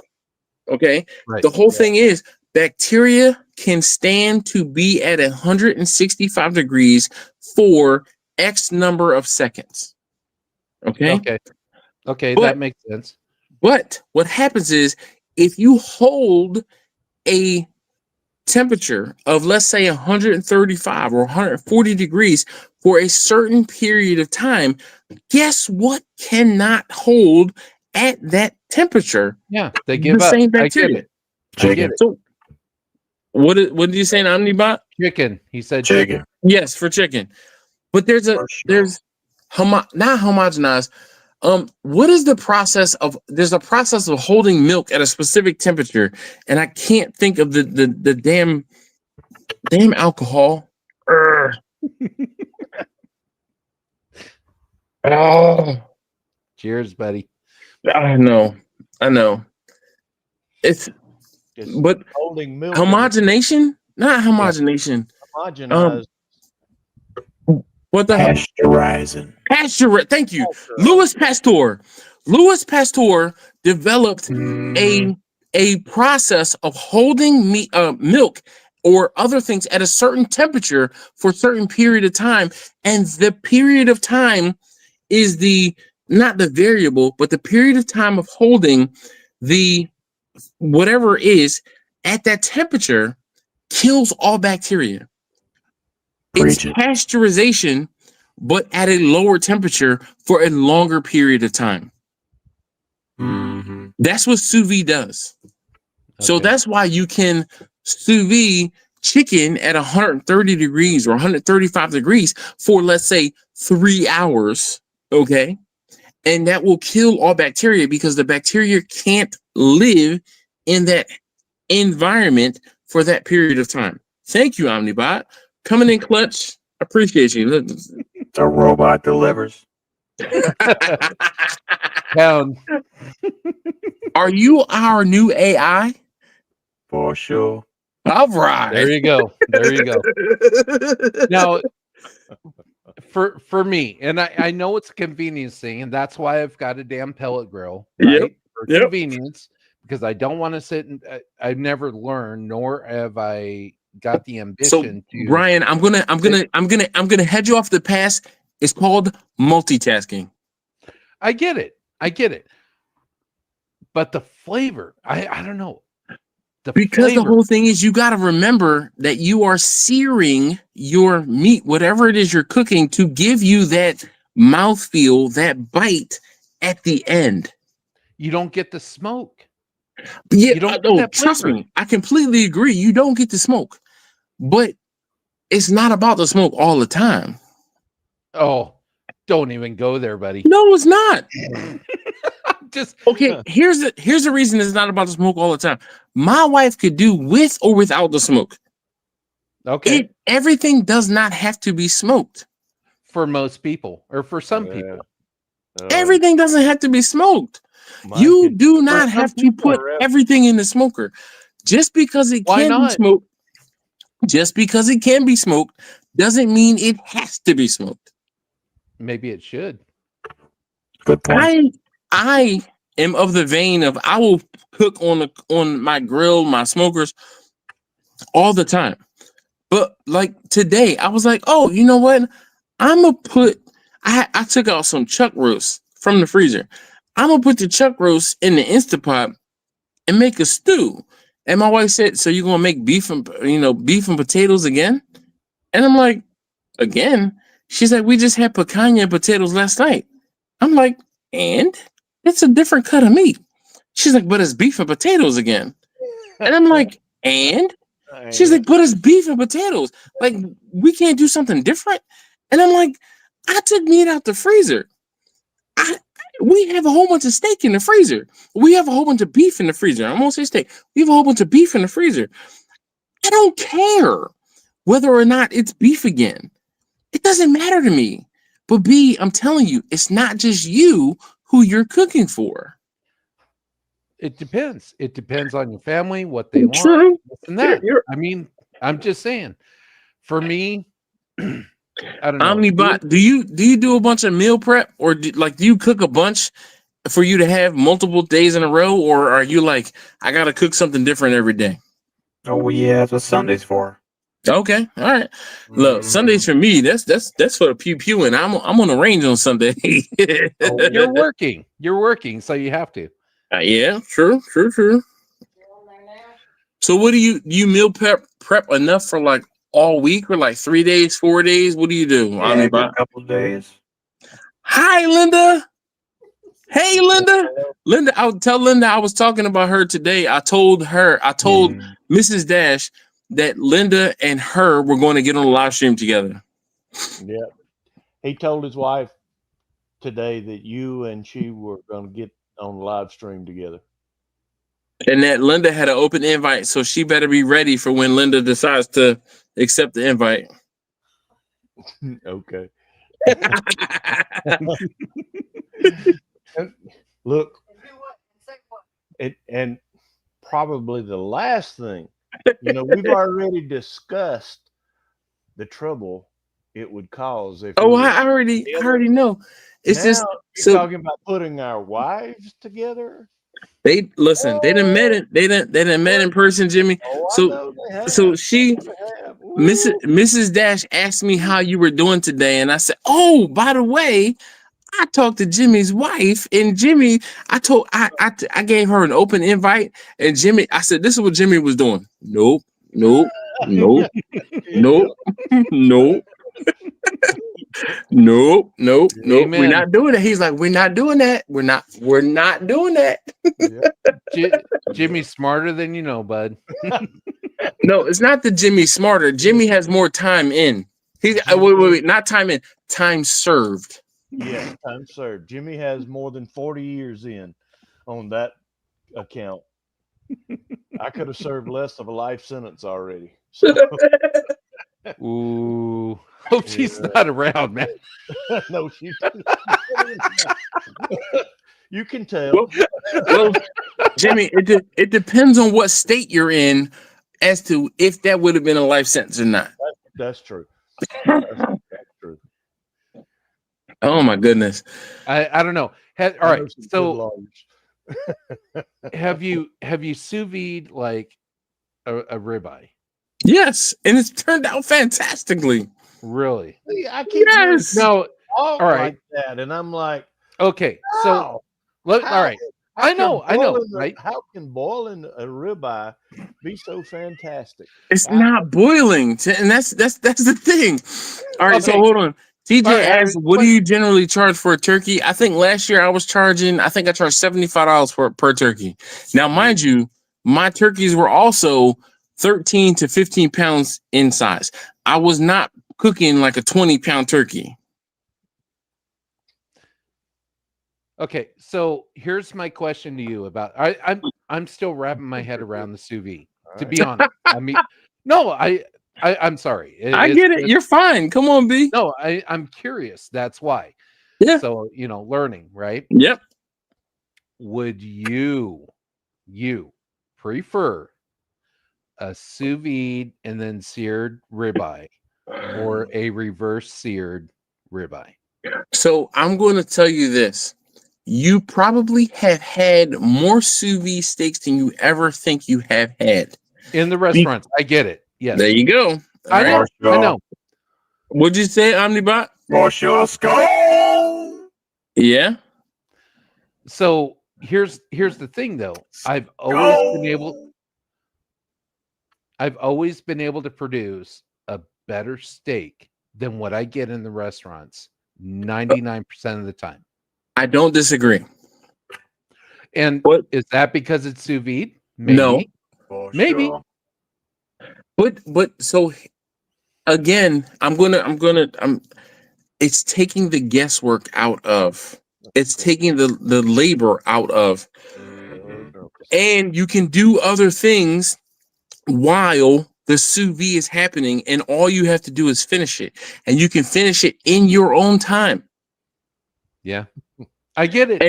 Okay. Right. The whole thing is bacteria can stand to be at 165 degrees for X number of seconds. Okay. Okay, But- that makes sense. But what happens is if you hold a temperature of, let's say, 135 or 140 degrees for a certain period of time, guess what cannot hold at that temperature? Yeah, they The give up. same I get bacteria. it. I get it. What did you say, Omnibot? Chicken. He said Chicken. Yes, for chicken. But there's For sure. not homogenized. What is the process of? There's a process of holding milk at a specific temperature, and I can't think of the damn alcohol. Urgh. Oh, cheers, buddy. I know. It's It's but holding milk. in homogenation, not homogenation. homogenized. What the hell? Pasteurizing. Pasteur. Thank you, culture. Louis Pasteur. Louis Pasteur developed Mhm. a process of holding milk or other things at a certain temperature for a certain period of time, and the period of time is not the variable, but the period of time of holding the whatever is at that temperature kills all bacteria. Preach It's it. pasteurization, but at a lower temperature for a longer period of time. Mm-hmm. That's what sous vide does. So Okay. that's why you can sous vide chicken at 130 degrees or 135 degrees for, let's say, 3 hours. Okay. And that will kill all bacteria because the bacteria can't live in that environment for that period of time. Thank you, Omnibot. Coming in clutch. Appreciate you. The robot delivers. Pound. Are you our new AI? For sure. All right. There you go. There you go. Now, for me, and I know it's a convenience thing, and that's why I've got a damn pellet grill, right? Yep, For yep. convenience, because I don't want to sit and I've never learned, nor have I got the So, ambition to. Brian, I'm gonna head you off the pass. It's called multitasking. I get it. But the flavor, I don't know. Because the whole thing is you got to remember that you are searing your meat, whatever it is you're cooking, to give you that mouthfeel, that bite at the end. You don't get the smoke. Yeah, You don't get no, that trust flavor. me. I completely agree. You don't get the smoke, but it's not about the smoke all the time. Oh, don't even go there, buddy. No, it's not. Just Okay, here's the reason it's not about the smoke all the time. My wife could do with or without the smoke. okay. Everything does not have to be smoked. For most people, or for some people. Everything doesn't have to be smoked. Mine You could- do For not some have to people put are everything in the smoker. Just because it Why can be not? smoked, just because it can be smoked, doesn't mean it has to be smoked. Maybe it should. Good point. I am of the vein of I will cook on my grill, my smokers all the time. But like today, I was like, oh, you know what? I'm gonna put. I took out some chuck roast from the freezer. I'm gonna put the chuck roast in the Instapot and make a stew. And my wife said, "So you're gonna make beef and potatoes again?" And I'm like, "Again?" She's like, "We just had picanha and potatoes last night." I'm like, "And it's a different cut of meat." She's like, "But it's beef and potatoes again." And I'm like, "And?" She's like, "But it's beef and potatoes. Like, we can't do something different." And I'm like, "I took meat out the freezer. We have a whole bunch of steak in the freezer. We have a whole bunch of beef in the freezer. I'm gonna say steak. We have a whole bunch of beef in the freezer. I don't care whether or not it's beef again. It doesn't matter to me. But B, I'm telling you, it's not just you who you're cooking for. It depends. It depends on your family, what they want, True. this and that. You're- I mean, I'm just saying. For me, I don't know. Omnibot, do you do a bunch of meal prep, or do you cook a bunch for you to have multiple days in a row, or are you like, I gotta cook something different every day? Oh yeah, that's what Sunday's for. Okay, all right. Look, Sundays for me, that's for the pew pew, and I'm on the range on Sunday. You're working. You're working, so you have to. Yeah, true. So what do you meal prep enough for like all week, or like 3 days, 4 days? What do you do? Yeah, a couple of days. Hi, Linda. Hey, Linda. I'll tell Linda I was talking about her today. I told Mrs. Dash that Linda and her were going to get on a live stream together. Yeah. He told his wife today that you and she were going to get on live stream together. And that Linda had an open invite, so she better be ready for when Linda decides to accept the invite. Okay. Look, and probably the last thing, we've already discussed the trouble it would cause if. Oh, I already know. It's now just you're talking about putting our wives together. They listen. They didn't met it. They didn't met in person, Jimmy. Oh, so I know they have. Mrs. Dash asked me how you were doing today, and I said, "Oh, by the way, I talked to Jimmy's wife, and Jimmy, I gave her an open invite, and Jimmy, I said, this is what Jimmy was doing. Nope, nope, nope, nope, nope." Nope. Amen. We're not doing it. He's like, we're not doing that. We're not doing that. Jimmy's smarter than you know, bud. No, it's not that Jimmy's smarter. Jimmy has more time in. He's wait, not time in, time served. Yeah, time served. Jimmy has more than 40 years in on that account. I could have served less of a life sentence already. So. Ooh. Hope she's not around, man. No, she's you can tell. Well, Jimmy, it depends on what state you're in as to if that would have been a life sentence or not. That's true. That's true. Oh my goodness. I don't know. All right. So have you sous vide like a ribeye? Yes, and it's turned out fantastically. Really? I keep no. All right. Like that, and I'm like, okay. So all right. I know. Right? How can boiling a ribeye be so fantastic? It's not boiling, and that's the thing. All right, so hold on. TJ asked, "What do you generally charge for a turkey?" I think last year I charged $75 per turkey. Now, mind you, my turkeys were also 13 to 15 pounds in size. I was not cooking like a 20-pound turkey. Okay, so here's my question to you about I'm still wrapping my head around the sous vide. To be honest, I mean, no, I'm sorry. I get it. You're fine. Come on, B. No, I'm curious. That's why. Yeah. So learning, right? Yep. Would you prefer a sous vide and then seared ribeye, or a reverse seared ribeye? So I'm going to tell you this. You probably have had more sous vide steaks than you ever think you have had. In the restaurants. I get it. Yes. There you go. I know. What'd you say, Omnibot? For sure, skull. Yeah. So here's the thing, though. I've always been able to produce a better steak than what I get in the restaurants 99% of the time. I don't disagree. And is that because it's sous vide? Maybe. No. Maybe. Sure. But so again, it's taking the guesswork out of. It's taking the labor out of. And you can do other things while the sous vide is happening, and all you have to do is finish it. And you can finish it in your own time. Yeah. I get it.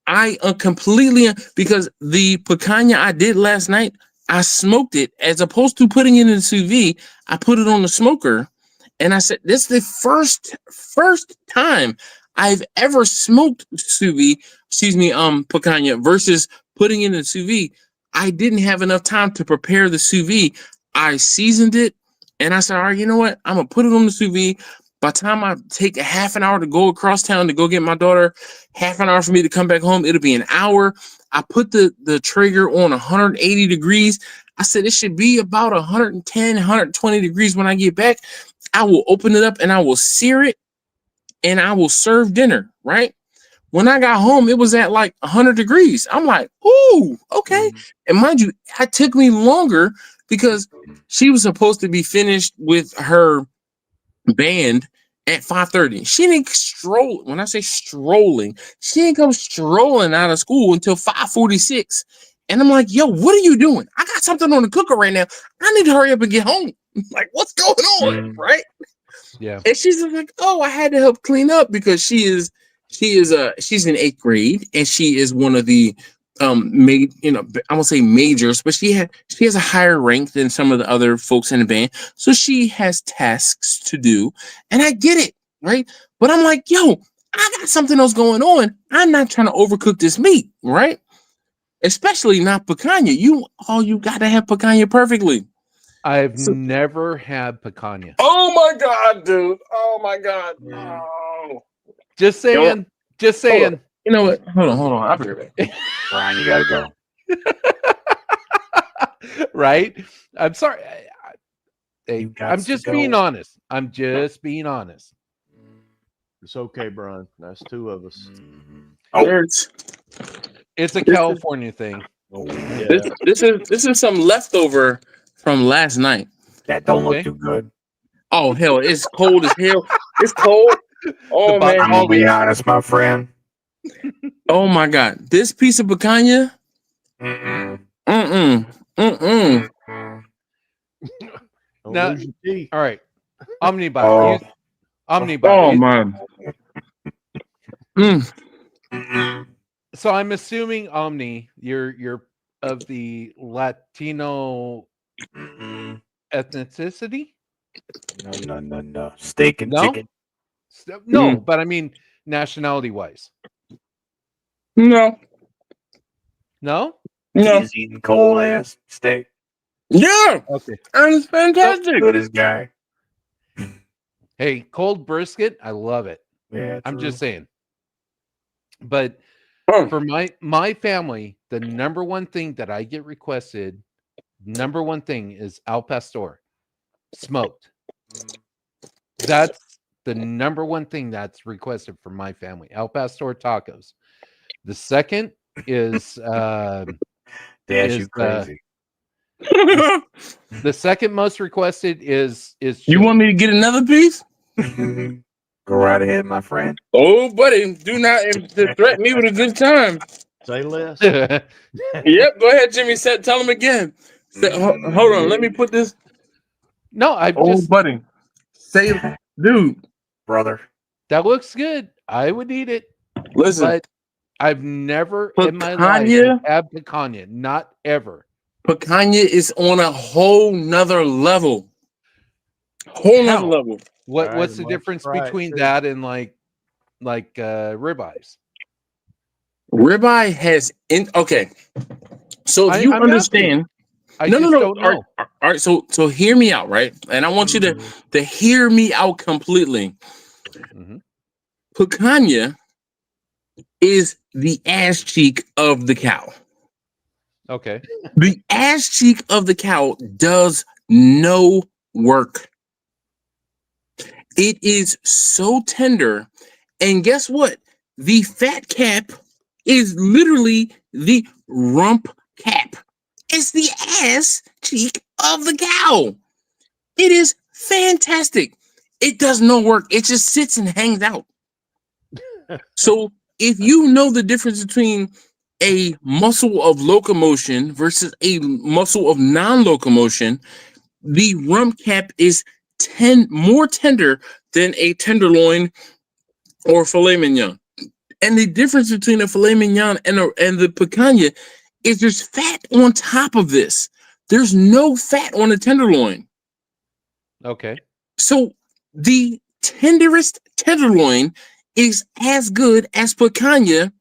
I completely, because the picanha I did last night, I smoked it as opposed to putting it in the sous vide. I put it on the smoker, and I said, "This is the first time I've ever smoked picanha versus putting it in the sous vide." I didn't have enough time to prepare the sous vide. I seasoned it, and I said, "All right, you know what? I'm gonna put it on the sous vide." By the time I take a half an hour to go across town to go get my daughter, half an hour for me to come back home, it'll be an hour. I put the Traeger on 180 degrees. I said it should be about 110, 120 degrees when I get back. I will open it up and I will sear it, and I will serve dinner, right? When I got home, it was at like 100 degrees. I'm like, ooh, okay. And mind you, it took me longer because she was supposed to be finished with her band at 5:30. She didn't stroll. When I say strolling, she didn't come strolling out of school until 5:46. And I'm like, yo, what are you doing? I got something on the cooker right now. I need to hurry up and get home. Like, what's going on? Right? Yeah. And she's just like, oh, I had to help clean up because she's in 8th grade and she is one of the I won't say majors, but she has a higher rank than some of the other folks in the band. So she has tasks to do. And I get it, right? But I'm like, yo, I got something else going on. I'm not trying to overcook this meat, right? Especially not picanha. You gotta have picanha perfectly. I've never had picanha. Oh my god, dude. Oh my god. Oh. Just saying. Just saying. You know what? Hold on. I'll be right back. Brian, you gotta go. Right? I'm sorry. You got I'm to just go. being honest. I'm just being honest. It's okay, Brian. That's two of us. It's a California thing. Oh, Yeah. This is some leftover from last night. that don't Okay. look too good. Oh hell, it's cold as hell. It's cold. Oh box man. I'm gonna be honest, my friend. Oh my god. This piece of picanha. Mm-mm. Mm-mm. Mm-mm. Mm-mm. Don't Now- lose your teeth. All right. Omnibot. Oh. Omnibot. Oh man. Mm. Mm-mm. So I'm assuming Omni, you're of the Latino Mm-mm. ethnicity? No. Steak and No? chicken. No, but I mean nationality wise. No. No? No. He's eating cold ass steak. Yeah. Okay. And it's fantastic. Good as guy. Hey, cold brisket, I love it. Yeah, I'm true. just saying. But Oh. for my family, the number one thing that I get requested, number one thing is al pastor, smoked. That's the number one thing that's requested from my family. Al pastor tacos. The second is Dash, is, you crazy. the second most requested is You chili. want me to get another piece? Go right ahead, my friend. Oh, buddy, do not threaten me with a good time. Say less. Yep, go ahead, Jimmy. Tell him again. Hold on, let me put this. No, I Oh, just buddy, say, dude. Brother. that looks good. I would eat it, Listen, but I've never in my life Picanha? had picanha. Not ever. picanha is on a whole nother level. Whole nother How? level. What's Alright, the well, difference try it between too. that and like ribeyes? Ribeye has okay. So if you I'm understand, I no. just don't All know. right, so hear me out, right? And I want you to hear me out completely. Mhm. Picanha is the ass cheek of the cow. Okay. The ass cheek of the cow does no work. It is so tender. And guess what? The fat cap is literally the rump cap. It's the ass cheek of the cow. It is fantastic. It does no work. It just sits and hangs out. So if you know the difference between a muscle of locomotion versus a muscle of non-locomotion, the rump cap is more tender than a tenderloin or filet mignon. And the difference between a filet mignon and the picanha is there's fat on top of this. There's no fat on the tenderloin. Okay. So the tenderest tenderloin is as good as picanha,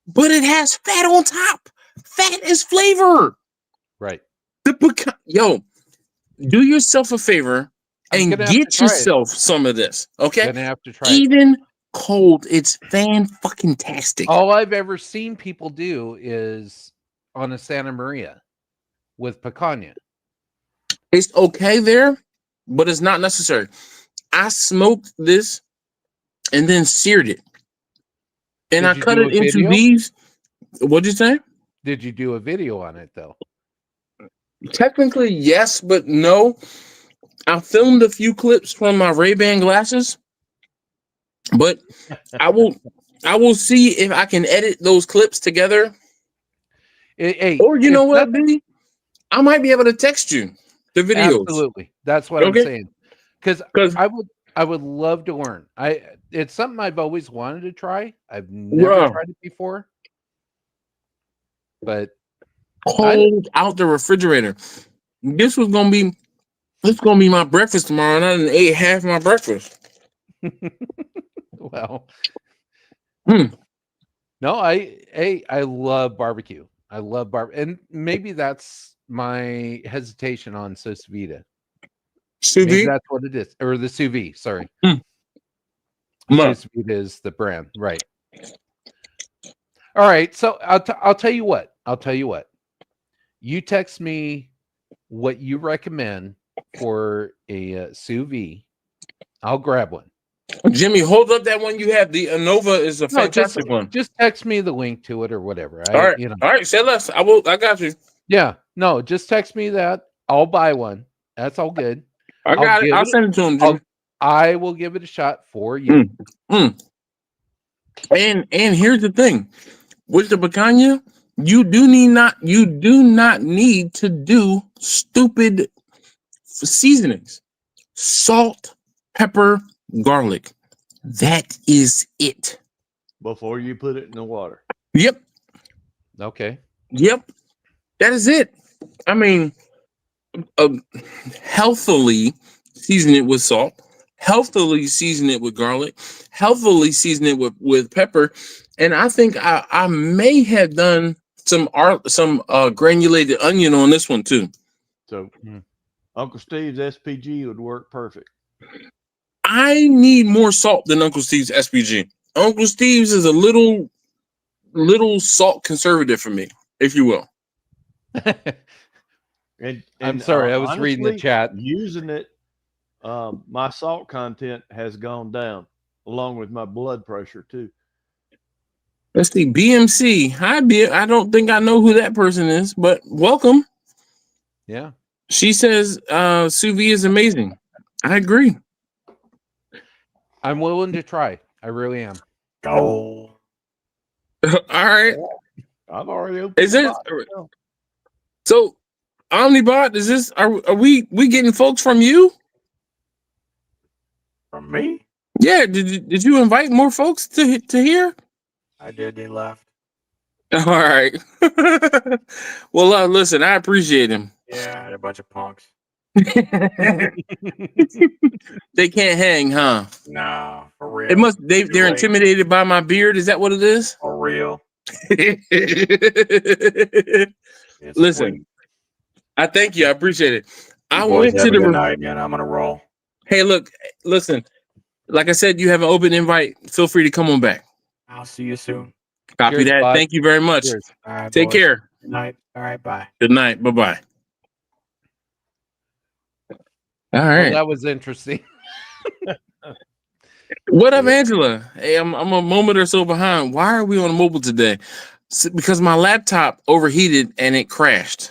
but it has fat on top. Fat is flavor. Right. Yo, do yourself a favor I'm and gonna have to get try it. yourself some of this. Okay, Gonna have to try it. even cold, it's fan-fucking-tastic. All I've ever seen people do is on a Santa Maria with picanha. It's okay there, but it's not necessary. I smoked this and then seared it, and Did I you cut do it a into video? these. What'd you say? Did you do a video on it though? Technically, yes, but no. I filmed a few clips from my Ray-Ban glasses, but I will see if I can edit those clips together. Hey, Or you know it's what, nothing. B? I might be able to text you the videos. Absolutely, that's what I'm Okay. saying. Because Because I would love to learn. It's something I've always wanted to try. I've never tried it before, but cold out the refrigerator. This was gonna be my breakfast tomorrow, and I done ate half my breakfast. well, Hmm. no, I love barbecue. I love and maybe that's my hesitation on sous vide. Sous Maybe vide? that's what it is, or the sous vide. Sorry, Ma. sous vide is the brand, right? All right, so I'll tell you what. I'll tell you what. You text me what you recommend for a sous vide. I'll grab one. Jimmy, hold up that one you have. The Anova is a No, fantastic one. just text me the link to it or whatever. All right, all right. Say less. I will. I got you. Yeah, no, just text me that. I'll buy one. That's all good. I got it. I'll send it to him, Jimmy. I will give it a shot for you. And here's the thing, with the picanha, you do not need to do stupid seasonings. Salt, pepper, garlic. That is it. Before you put it in the water. Yep. Okay. Yep. That is it. I mean, healthily season it with salt, healthily season it with garlic, healthily season it with pepper, and I think I may have done some granulated onion on this one too. So Uncle Steve's SPG would work perfect. I need more salt than Uncle Steve's SPG. Uncle Steve's is a little salt conservative for me, if you will. And I'm sorry, I was honestly, reading the chat. Using it, my salt content has gone down, along with my blood pressure too. Let's see, BMC. Hi, I don't think I know who that person is, but welcome. Yeah. She says sous vide is amazing. I agree. I'm willing to try. I really am. Go. All right. I've already opened. Is it so? Omnibot, is this? Are we getting folks from you? From me? Yeah. Did you invite more folks to hear? I did. They left. All right. Well, listen, I appreciate him. Yeah, they're a bunch of punks. They can't hang, huh? No, for real. It must. They're intimidated by my beard. Is that what it is? For real. Listen, sweet. I thank you. I appreciate it. I Boys, went to have a the good night, man. I'm gonna roll. Hey, look, listen. Like I said, you have an open invite. Feel free to come on back. I'll see you soon. Copy Cheers, that. bud. Thank you very much. Cheers. All right, Take boys. care. Good night. All right, bye. Good night. Bye bye. All Well, right. that was interesting. What up, Angela? Hey, I'm a moment or so behind. Why are we on mobile today? Because my laptop overheated and it crashed.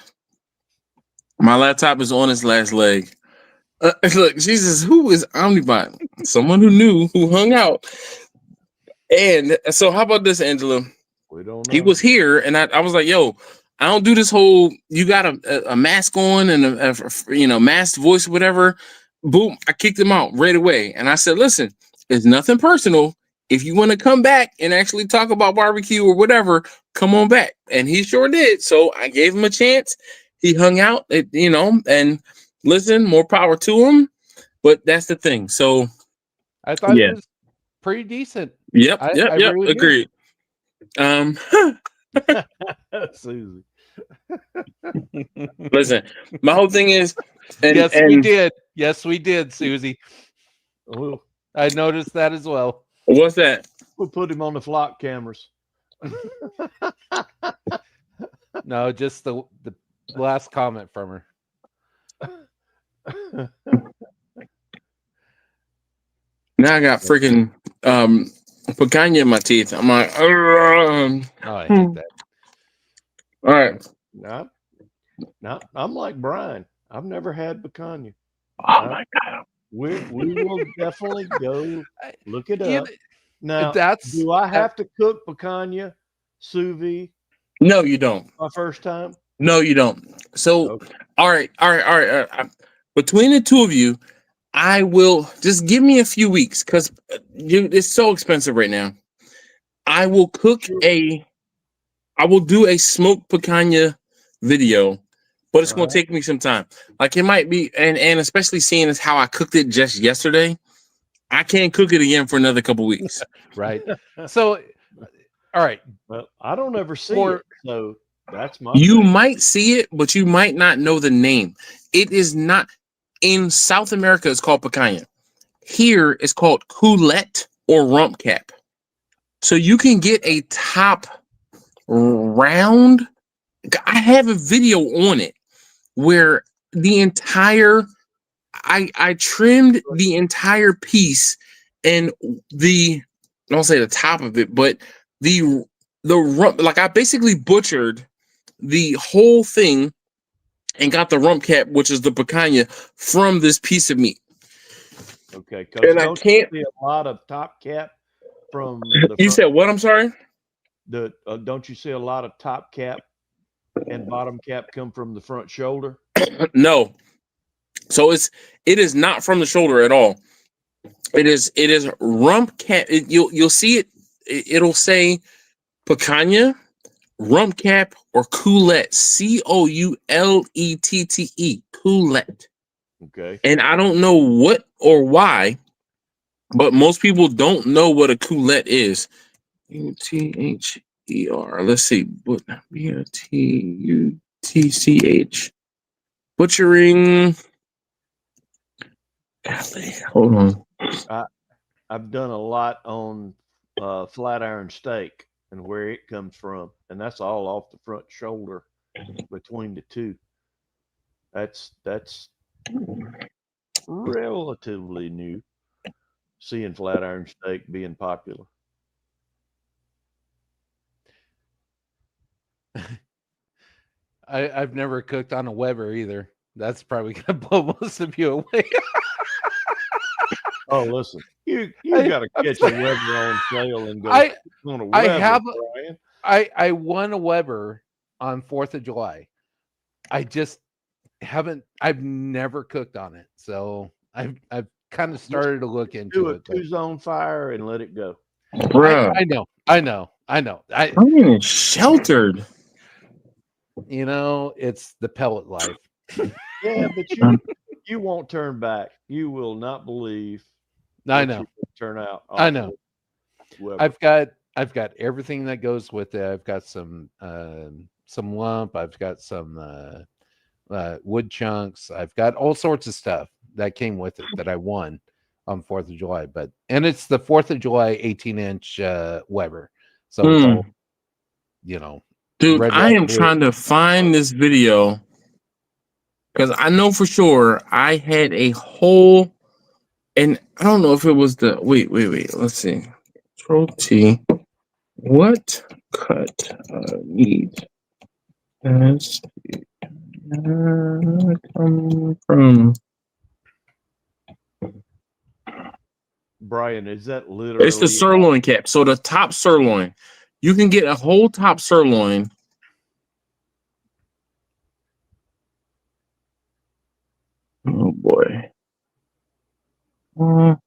My laptop is on its last leg. Look, she says, who is Omnibot? Someone who knew, who hung out. And so how about this, Angela? We don't know. He was here, and I was like, yo, I don't do this whole, you got a mask on and a masked voice, whatever. Boom, I kicked him out right away. And I said, listen, it's nothing personal. If you want to come back and actually talk about barbecue or whatever, come on back. And he sure did. So I gave him a chance. He hung out, and listen, more power to him. But that's the thing. So I thought it was pretty decent. Yep. I really Agreed. Susie. Listen, my whole thing is, we did. Yes, we did, Susie. Well, I noticed that as well. What's that? We'll put him on the flock cameras. No, just the last comment from her. Now I got freaking picanha in my teeth. I'm like, oh, I hate that. All right. No. Now I'm like Brian. I've never had picanha. Oh my god! We will definitely go look it You up. Now, that's do I have to cook picanha sous vide No, you don't. my first time? No, you don't. So, Okay. all right, all right, all right. Between the two of you, I will just give me a few weeks because it's so expensive right now. I will cook Sure. I will do a smoked picanha video, but it's going to Uh-huh. take me some time. Like it might be, and especially seeing as how I cooked it just yesterday, I can't cook it again for another couple weeks. right. So, all right. Well, I don't ever see For it, so that's my You thing. might see it, but you might not know the name. It is not in South America. It's called picanha. Here, it's called coulette or rump cap. So you can get a top round. I have a video on it where the entire I trimmed the entire piece and I don't say the top of it, but the rump, like I basically butchered the whole thing and got the rump cap, which is the picanha, from this piece of meat. Okay, because And I don't you can't. see a lot of top cap from the You front? said what? I'm sorry. Don't you see a lot of top cap and bottom cap come from the front shoulder? No. So it is not from the shoulder at all. It is rump cap. You'll see it. It'll say picanha, rump cap, or coulette. Coulette. Coulette. Okay. And I don't know what or why, but most people don't know what a coulette is. Uther. Let's see. Butch. Butchering. Hold on. I've done a lot on flat iron steak and where it comes from, and that's all off the front shoulder between the two. That's relatively new. Seeing flat iron steak being popular. I've never cooked on a Weber either. That's probably gonna blow most of you away. Oh, listen, you I- got to I'm catch a sorry. Weber on sale and go I on a I Weber, have Brian. I won a Weber on 4th of July. I just haven't. I've never cooked on it, so I've kind of started to look into Do a it. But 2-zone fire and let it go. Bruh. I know. I'm sheltered. You know, it's the pellet life. Yeah, but you won't turn back. You will not believe. I what know. you're gonna turn out. I know. Weber. I've got everything that goes with it. I've got some lump. I've got some wood chunks. I've got all sorts of stuff that came with it that I won on 4th of July. And it's the 4th of July 18-inch Weber, so it's all, you know, Dude, red, I white, am blue. trying to find this video because I know for sure I had a whole, and I don't know if it was the wait. Let's see. Control T. What cut meat does come from? Brian, is that literally? It's the sirloin cap. So the top sirloin, you can get a whole top sirloin. Oh boy. Now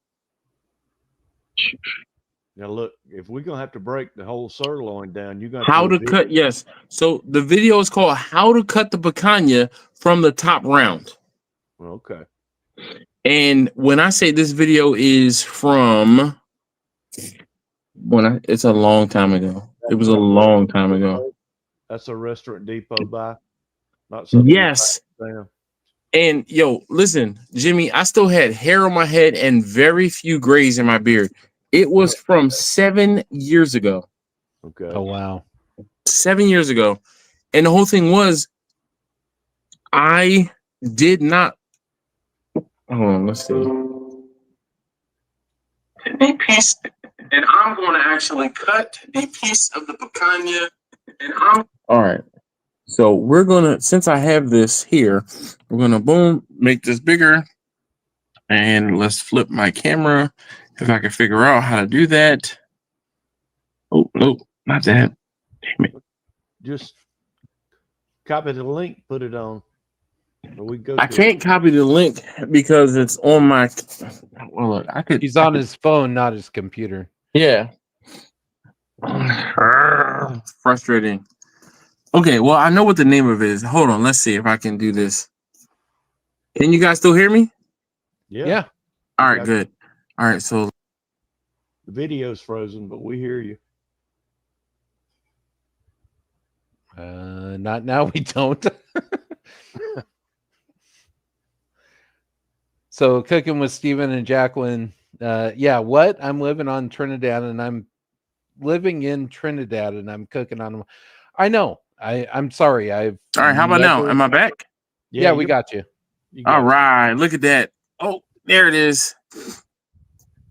look, if we're gonna have to break the whole sirloin down, you're gonna How have to to do cut? Yes. So the video is called "How to Cut the Picanha from the Top Round." Okay. And when I say this video is from it's a long time ago. It was a long time ago. That's a Restaurant Depot buy, not something. Yes. And yo, listen, Jimmy, I still had hair on my head and very few grays in my beard. It was from 7 years ago. Okay. Oh wow. 7 years ago. And the whole thing was I did not. Hold on, let's see. A piece, and I'm going to actually cut a piece of the picanha, and I'm all right. So we're gonna, since I have this here, we're gonna boom, make this bigger, and let's flip my camera if I can figure out how to do that. Oh no, not that. Damn it. Just copy the link, put it on. Or we go I to can't copy the link because it's on my. Well, look, I could. He's on his phone, not his computer. Yeah. Frustrating. Okay, well, I know what the name of it is. Hold on, let's see if I can do this. Can you guys still hear me? Yeah. All right, got good. All right, so The video's frozen, but we hear you. Not now. We don't. So cooking with Steven and Jacqueline. Yeah, what? I'm living on Trinidad and I'm living in Trinidad and I'm cooking on. I know. I'm sorry. I've all right, how about now? never- Am I back? Yeah, we you- got you. you got All it. right, look at that. Oh, there it is.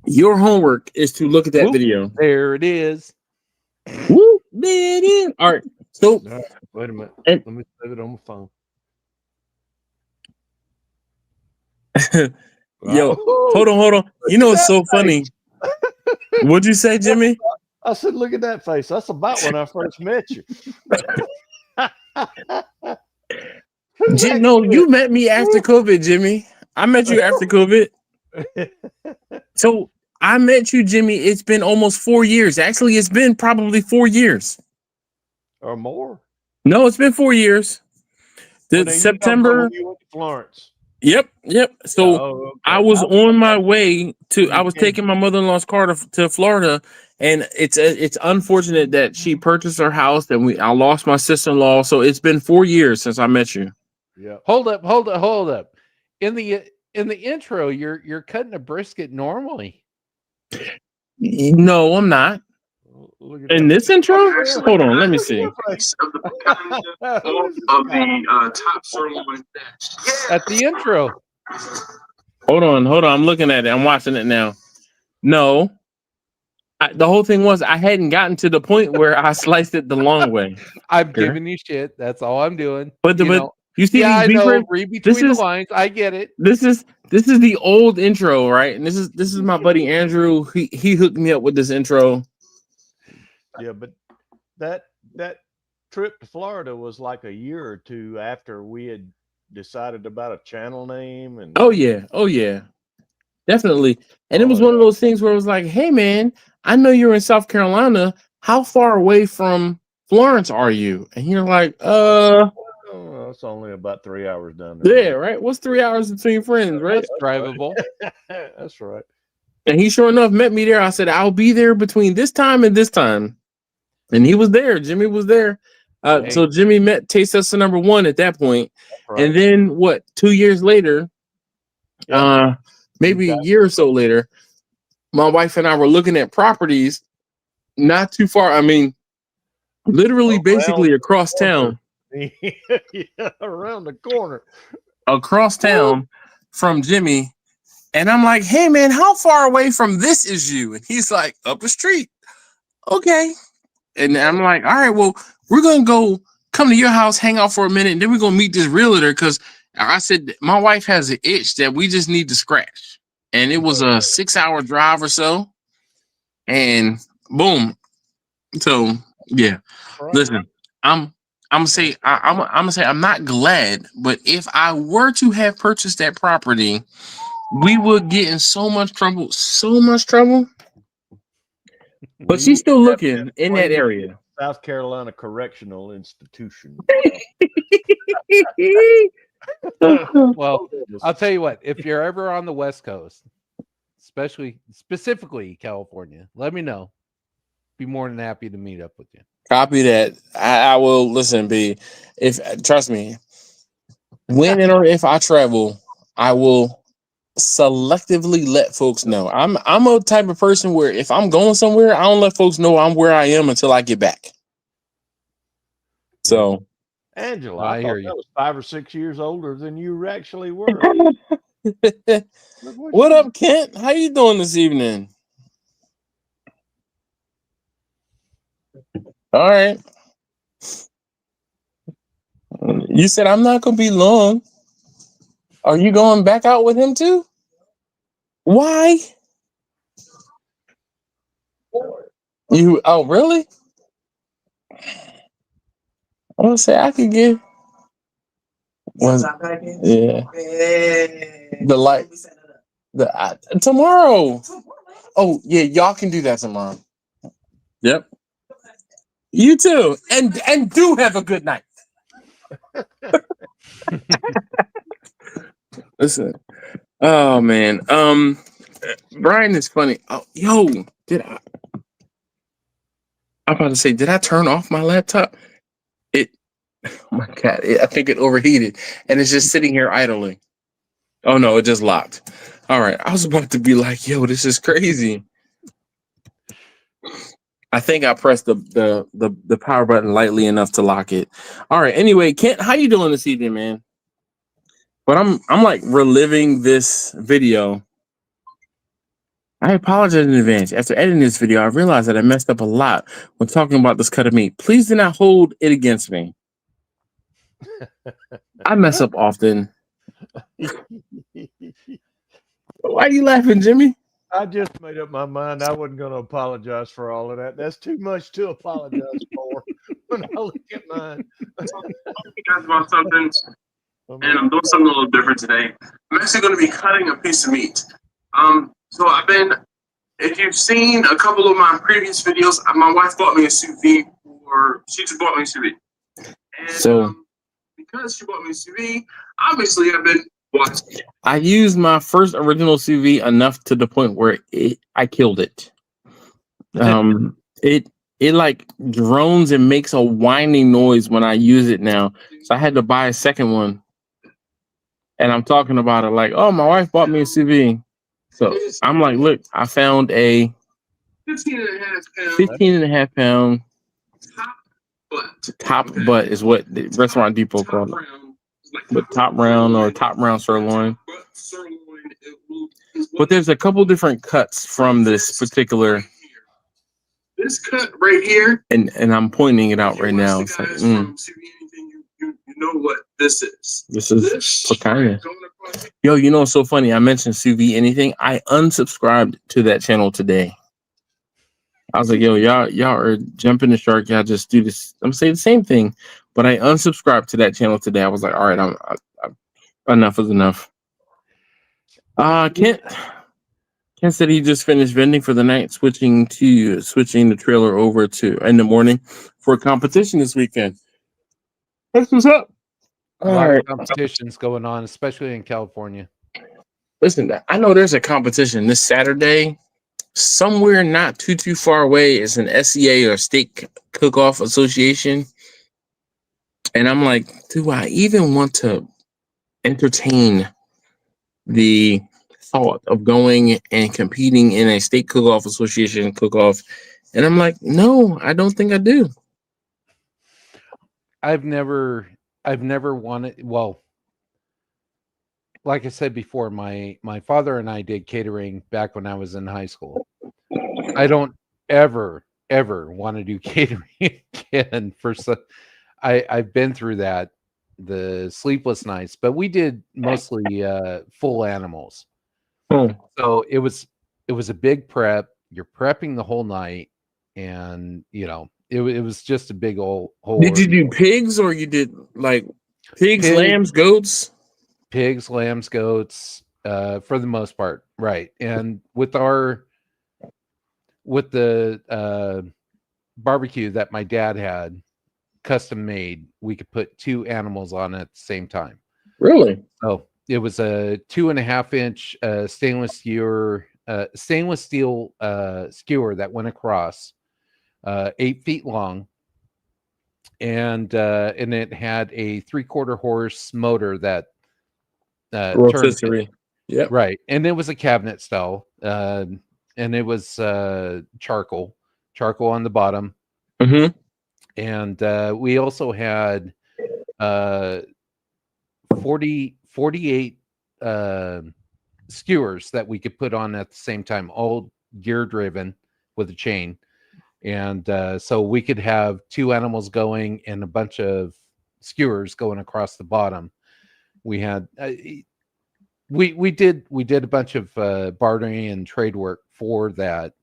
Your homework is to look at that Whoop. video. There it is. Woo, there it is. All right, so All right, wait a minute. And- Let me save it on my phone. yo, Oh, hold on. You know it's so funny. What'd you say, Jimmy? I said, look at that face. That's about when I first met you. No, you met me after COVID, Jimmy. I met you after COVID. So I met you, Jimmy. It's been almost 4 years. Actually, it's been probably 4 years. Or more. No, it's been 4 years. Well, now, you talking about September. when you went to Florence. Yep. So okay. I was on my way to. You I was came- taking my mother-in-law's car to Florida, and it's unfortunate that she purchased her house, and I lost my sister-in-law. So it's been 4 years since I met you. Yeah. Hold up. In the intro, you're cutting a brisket normally. No, I'm not. Look at In that. this intro, hold on. Let me see. Who is this guy? Top sirloin. At the intro. Hold on. I'm looking at it. I'm watching it now. No, the whole thing was I hadn't gotten to the point where I sliced it the long way. I'm Sure. giving you shit. That's all I'm doing. But you see Yeah, I these beef know. ribs? Read between the lines. I get it. This is the old intro, right? And this is my buddy Andrew. He hooked me up with this intro. Yeah, but that trip to Florida was like a year or two after we had decided about a channel name and Oh yeah, definitely. And it was one of those things where it was like, hey man, I know you're in South Carolina. How far away from Florence are you? And you're like, it's only about 3 hours down there. yeah, right. What's 3 hours between friends, right? That's drivable. That's right. And he sure enough met me there. I said, I'll be there between this time and this time. And he was there. Jimmy was there. So Jimmy met Taste Tester number 1 at that point. Right. And then 2 years later, maybe a year or so later, my wife and I were looking at properties not too far. I mean, literally basically across town. Yeah, around the corner. Across town from Jimmy. And I'm like, hey man, how far away from this is you? And he's like, up the street. Okay. And I'm like, all right, well, we're gonna go come to your house, hang out for a minute, and then we're gonna meet this realtor because I said my wife has an itch that we just need to scratch. And it was a 6-hour drive or so. And boom. So yeah. Right. Listen, I'm gonna say I'm not glad, but if I were to have purchased that property, we would get in so much trouble. But she's still looking in that area. South Carolina Correctional Institution. Well, I'll tell you what, if you're ever on the West Coast, specifically California, let me know. Be more than happy to meet up with you. Copy that. I will listen, B. If trust me, when and or if I travel, I will selectively let folks know. I'm a type of person where if I'm going somewhere, I don't let folks know I'm where I am until I get back. So Angela, I I hear thought you. that was 5 or 6 years older than you actually were. what up, Kent? How you doing this evening? All right. You said I'm not gonna be long. Are you going back out with him too? Why? You? Oh, really? I want to say I could get. Was yeah. The light. Tomorrow. Oh yeah, y'all can do that tomorrow. Yep. You too, and do have a good night. Listen. Oh man. Brian is funny. Oh, yo, did I? I'm about to say, did I turn off my laptop? It. Oh my God! I think it overheated, and it's just sitting here idling. Oh no, it just locked. All right, I was about to be like, "Yo, this is crazy." I think I pressed the power button lightly enough to lock it. All right. Anyway, Kent, how you doing this evening, man? But I'm like reliving this video. I apologize in advance. After editing this video, I realized that I messed up a lot when talking about this cut of meat. Please do not hold it against me. I mess up often. Why are you laughing, Jimmy? I just made up my mind I wasn't going to apologize for all of that. That's too much to apologize for when I look at mine. You guys about something, and I'm doing something a little different today. I'm actually going to be cutting a piece of meat. So if you've seen a couple of my previous videos, my wife bought me a sous vide, she just bought me a sous vide. And because she bought me a sous vide, obviously I've been watching. I used my first original sous vide enough to the point where I killed it. It like drones and makes a whining noise when I use it now. So I had to buy a second one. And I'm talking about it like, oh, my wife bought me a sous vide. So I'm like, look, I found a 15 and a half pound top butt is what the Restaurant Depot called it. But top round sirloin. But there's a couple different cuts from this particular. This cut right here, and I'm pointing it out right now. It's like, you know what this is. This is picanha. Yo, you know what's so funny? I mentioned sous vide anything. I unsubscribed to that channel today. I was like, yo, y'all are jumping the shark. Y'all just do this. I'm saying the same thing, but I unsubscribed to that channel today. I was like, all right, I'm enough is enough. Kent said he just finished vending for the night, switching the trailer over to in the morning for a competition this weekend. That's what's up. A lot of competitions going on, especially in California. Listen, I know there's a competition this Saturday. Somewhere not too far away is an SEA or Steak Cook-Off Association. And I'm like, do I even want to entertain the thought of going and competing in a Steak Cook-Off Association cook-off? And I'm like, no, I don't think I do. I've never wanted, well, like I said before, my father and I did catering back when I was in high school. I don't ever want to do catering again. I've been through that, the sleepless nights, but we did mostly full animals. So it was a big prep. You're prepping the whole night, and it was just a big whole. Did you do pigs, or you did like pigs, lambs, goats? Pigs, lambs, goats, for the most part, right? And with the barbecue that my dad had custom made, we could put 2 animals on at the same time. Really? So it was a 2.5-inch stainless steel skewer that went across 8 feet long, and it had a 3/4 horse motor that rotisserie. Yeah, right. And it was a cabinet style, and it was charcoal on the bottom. Mm-hmm. And we also had 48 skewers that we could put on at the same time, all gear driven with a chain. And so we could have 2 animals going and a bunch of skewers going across the bottom. We had we did a bunch of bartering and trade work for that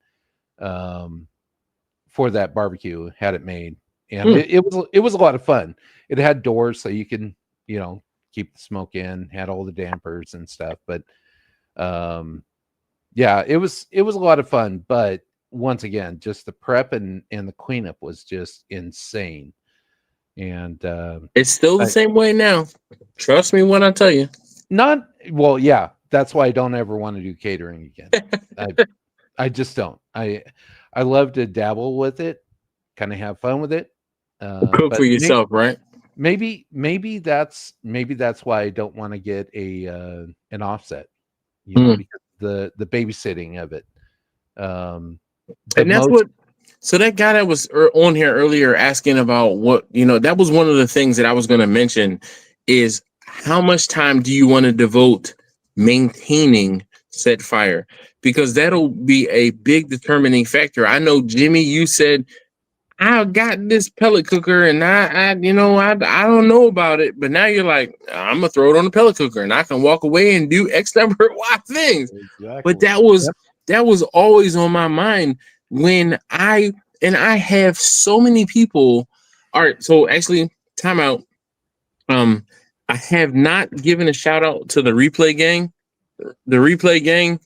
barbecue. Had it made, and it was a lot of fun. It had doors so you can keep the smoke in. Had all the dampers and stuff, but yeah, it was a lot of fun. But once again, just the prep and the cleanup was just insane. And it's still the same way now. Trust me when I tell you. Not well, yeah. That's why I don't ever want to do catering again. I just don't. I love to dabble with it, kind of have fun with it. Cook for yourself, right? Maybe that's why I don't want to get an offset. Because the babysitting of it. And that's what. So that guy that was on here earlier asking about what that was one of the things that I was going to mention is how much time do you want to devote maintaining said fire, because that'll be a big determining factor. I know, Jimmy, you said I got this pellet cooker and I don't know about it, but now you're like, I'm gonna throw it on the pellet cooker and I can walk away and do X number of things. Exactly. But that was always on my mind when I have so many people. All right, so actually, time out. I have not given a shout out to the replay gang. The replay gang,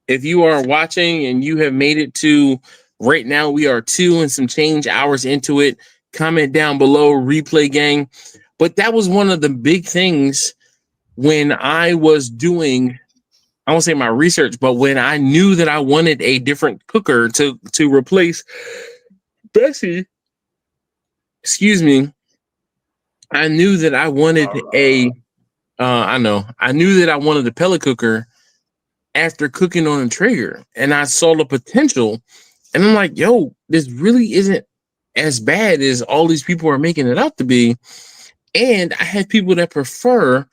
if you are watching and you have made it to right now, we are 2 and some change hours into it. Comment down below, replay gang. But that was one of the big things when I was doing, I won't say my research, but when I knew that I wanted a different cooker to replace Bessie, excuse me, I knew that I wanted I knew that I wanted a pellet cooker after cooking on a Traeger, and I saw the potential, and I'm like, yo, this really isn't as bad as all these people are making it out to be. And I had people that prefer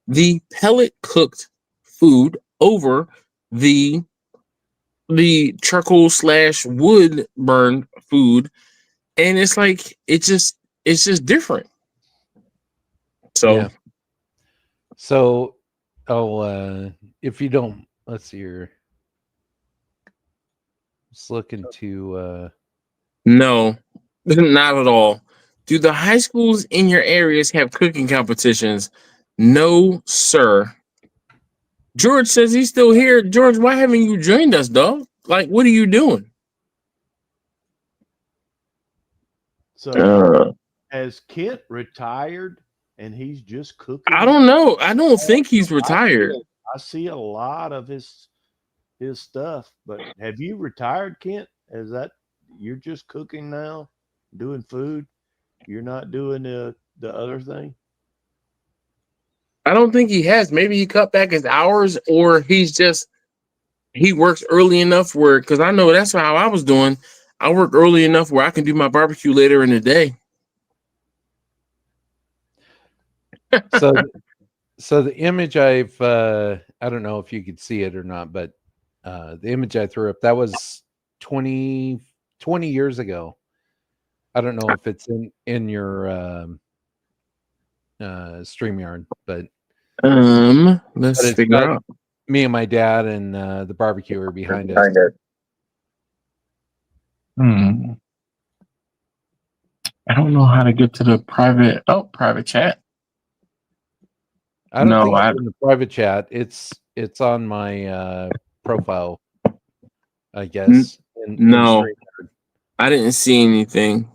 the pellet cooked food over the charcoal / wood burn food, and it's like it's just different. So yeah. So if you don't, let's see here. Just looking to no, not at all. Do the high schools in your areas have cooking competitions? No, sir. George says he's still here. George, why haven't you joined us, dog? Like, what are you doing? So has Kent retired and he's just cooking? I don't know. I don't think he's retired. I see a lot of his stuff, but have you retired, Kent? Is that you're just cooking now, doing food? You're not doing the other thing? I don't think he has. Maybe he cut back his hours, or he works early enough where, because I know that's how I was doing. I work early enough where I can do my barbecue later in the day. So the image I've I don't know if you could see it or not, but the image I threw up, that was 20 years ago. I don't know if it's in your StreamYard, but let's figure out. Me and my dad and the barbecue are behind us. I don't know how to get to the private chat. I don't think it's in the private chat. It's on my profile, I guess. No, I didn't see anything.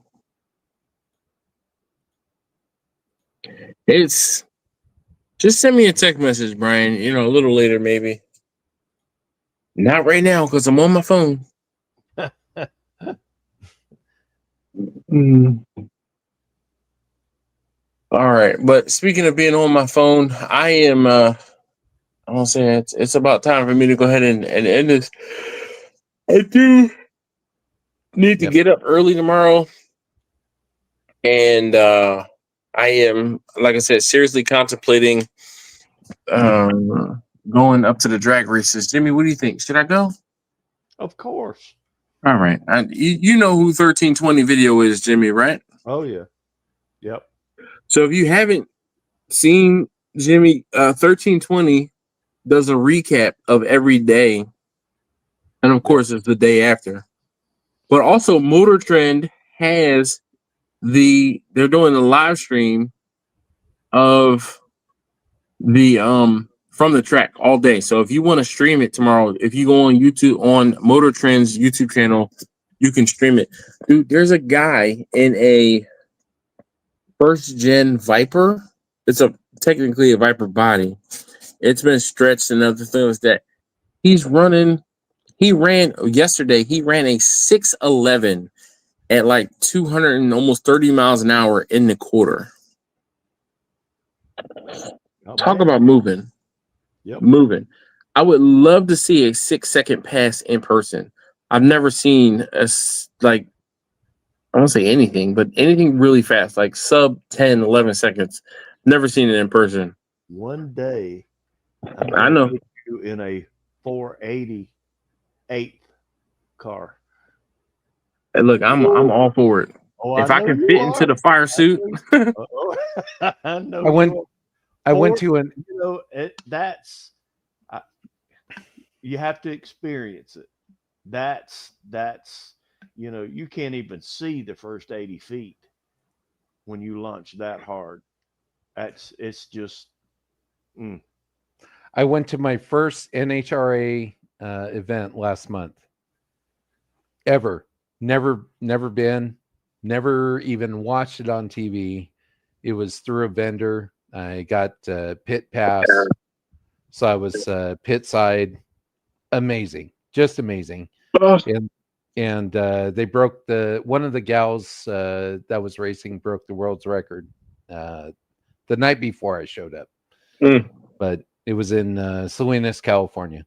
It's just send me a text message, Brian. A little later, maybe. Not right now, because I'm on my phone. All right, but speaking of being on my phone, I am. I don't say it's about time for me to go ahead and end this. I do need to get up early tomorrow, and I am, like I said, seriously contemplating going up to the drag races. Jimmy, what do you think? Should I go? Of course. All right. You know who 1320 Video is, Jimmy, right? Oh, yeah. Yep. So if you haven't seen Jimmy, 1320 does a recap of every day, and of course it's the day after. But also Motor Trend has they're doing a live stream of the from the track all day. So if you want to stream it tomorrow, if you go on YouTube on Motor Trend's YouTube channel, you can stream it. Dude, there's a guy in a first gen Viper. It's technically a Viper body. It's been stretched and other things that he's running. He ran yesterday. He ran a 6:11 at like 200 and almost 30 miles an hour in the quarter. Talk about moving. Yep. Moving. I would love to see a 6-second pass in person. I've never seen I won't say anything, but anything really fast, like sub 10, 11 seconds. Never seen it in person. One day, I know. get you in a 488 car. Hey, look, I'm all for it. Oh, If I know can you fit are. into the fire suit, I know. I went Or, to an you know, you have to experience it. That's you know, you can't even see the first 80 feet when you launch that hard. It's just I went to my first NHRA event last month. Never been, never even watched it on TV. It was through a vendor. I got pit pass, so I was pit side. Amazing, just amazing. And they broke one of the gals that was racing broke the world's record the night before I showed up. But it was in Salinas, California.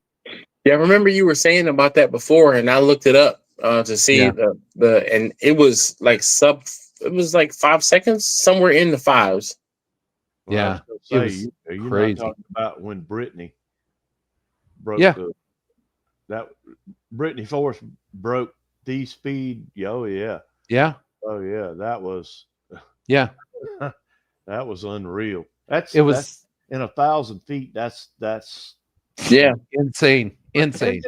Yeah, I remember you were saying about that before, and I looked it up to see and it was like it was like 5 seconds, somewhere in the fives. Well, Yeah, it was you're crazy. not talking about when Brittany broke that Brittany Force broke the speed. Oh yeah. Yeah. Oh yeah. That was that was unreal. That's in 1,000 feet. That's insane. And see,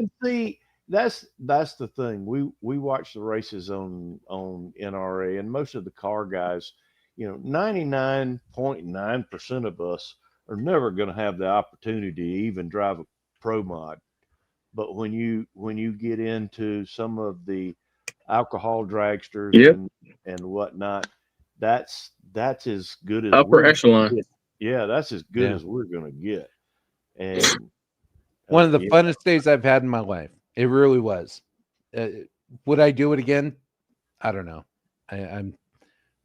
that's the thing. We watch the races on NRA, and most of the car guys, 99.9% of us are never going to have the opportunity to even drive a pro mod. But when you get into some of the alcohol dragsters and whatnot, that's as good as upper echelon. Yeah, that's as good as we're going to get. And one of the funnest days I've had in my life. It really was. Would I do it again? I don't know. I'm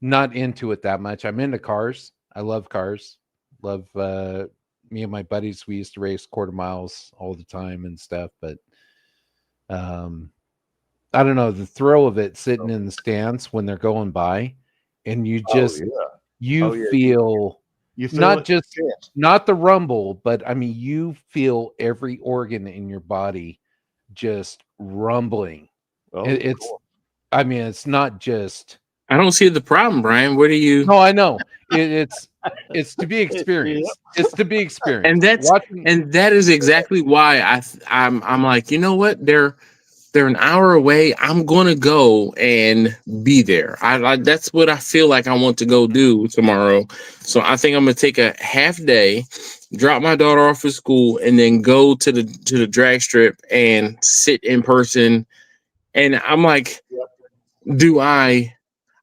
not into it that much. I'm into cars. I love cars. Love me and my buddies. We used to race quarter miles all the time and stuff. But I don't know, the thrill of it sitting in the stands when they're going by, and you just feel not just not the rumble, but I mean you feel every organ in your body just rumbling. It's not just. I don't see the problem, Brian. What do you? No, I know it's to be experienced. It's to be experienced, and that is exactly why I'm like, you know what? They're an hour away. I'm gonna go and be there. I that's what I feel like I want to go do tomorrow. So I think I'm gonna take a half day, drop my daughter off at school, and then go to the drag strip and sit in person. And I'm like,